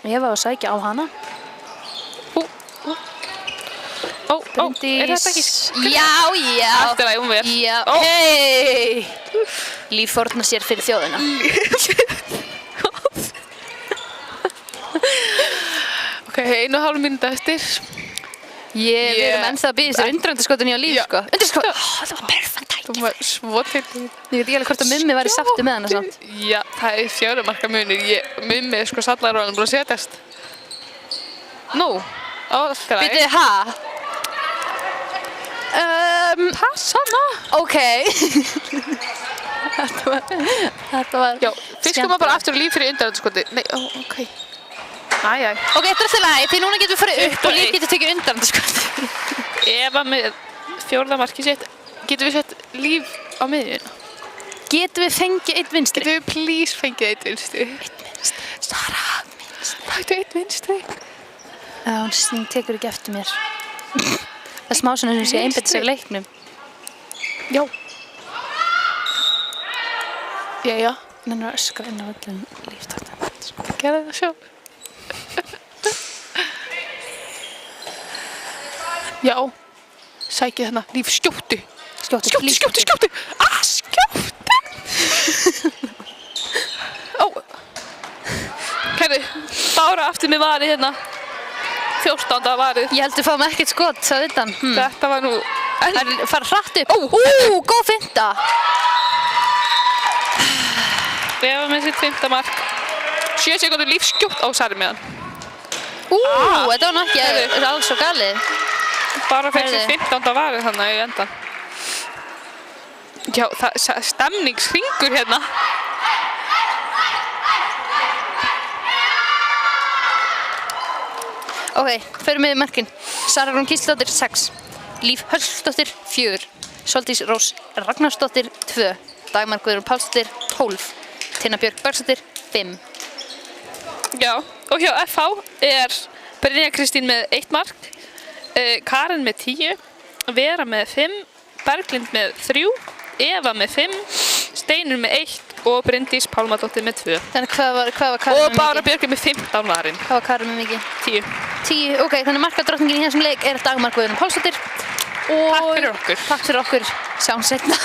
Ég var að sækja á hana. Er þetta ekki skref? Já. Allt er hún vel. Já, hei! Líf fórna sér fyrir þjóðina. Ok, 1,5 mínúta eftir. Við erum ennþá að býða sér undiröndaskotin í á Líf, Já. sko. Undirskot! Það var perfekt Þú tækifæri. var svo til. Ég veit ekki alveg hvort að Mummi væri sáttu með hana samt. Já, það er 4 marka munir. Mummi er sko sallaróðan búin að setjast. Nú, allt er Býtu, ha? Passana. Ok. Þetta var Já, fyrst koma bara aftur Líf fyrir undiröndaskoti. Nei, ok. Æjæ. Ok, þetta er alltaf lagi, því núna getum við farið upp og Líf 21. getur tekið undiröndaskoti. Eva með 4. marki sitt. Getum við sett Líf á miðjuna? Getum við fengið 1 vinstri? Getum við please fengið 1 vinstri? Sara. Taktu 1 vinstri. Já, hún tekur ekki eftir mér. Það er smá svona sem sé einbetta sér leiknum. Já. Jæja. Nennar að öskra inn á öllum Líftaktum. Gerði það sjálf. Já. Sækið hérna. Líf, skjóttu. Skjóttu. Skjóttu. Skjóttu. Kæru, Bára aftur með varið hérna. 14. varið. Ég held við fáum ekkert skot, það utan. Þetta var nú... Það er fara hratt upp. Góð finta. Eva með sitt 5. mark. 7 sekundur Líf skjótt. Sari með hann. Þetta var nú ekki alls svo galið. Bara fyrir Heyrðu. sitt 15. varið þannig í endan. Já, það er stemningshringur hérna. Ok, förum við mörkin. Sara Rún Gísladóttir 6. Líf Hölsdóttir 4. Sóldís Rós Ragnarsdóttir 2. Dagmar Guðrún Pálsdóttir 12. Tinna Björk Bergsdóttir 5. Já, og hjá FH er Brynja Kristín með 1 mark, Karen með 10, Vera með 5, Berglind með 3, Eva með 5, Steinur með 1 og Bryndís Pálmadóttir með 2. Þannig hvað var Karen Og með Bára mikið? Björk er með 15 varinn. Hvað var Karen með mikið? 10. 10, ok, þannig markadrottningin í þessum leik er Dagmar Guðrún Pálsdóttir. Takk fyrir okkur. Takk fyrir okkur. Sjáum seinna.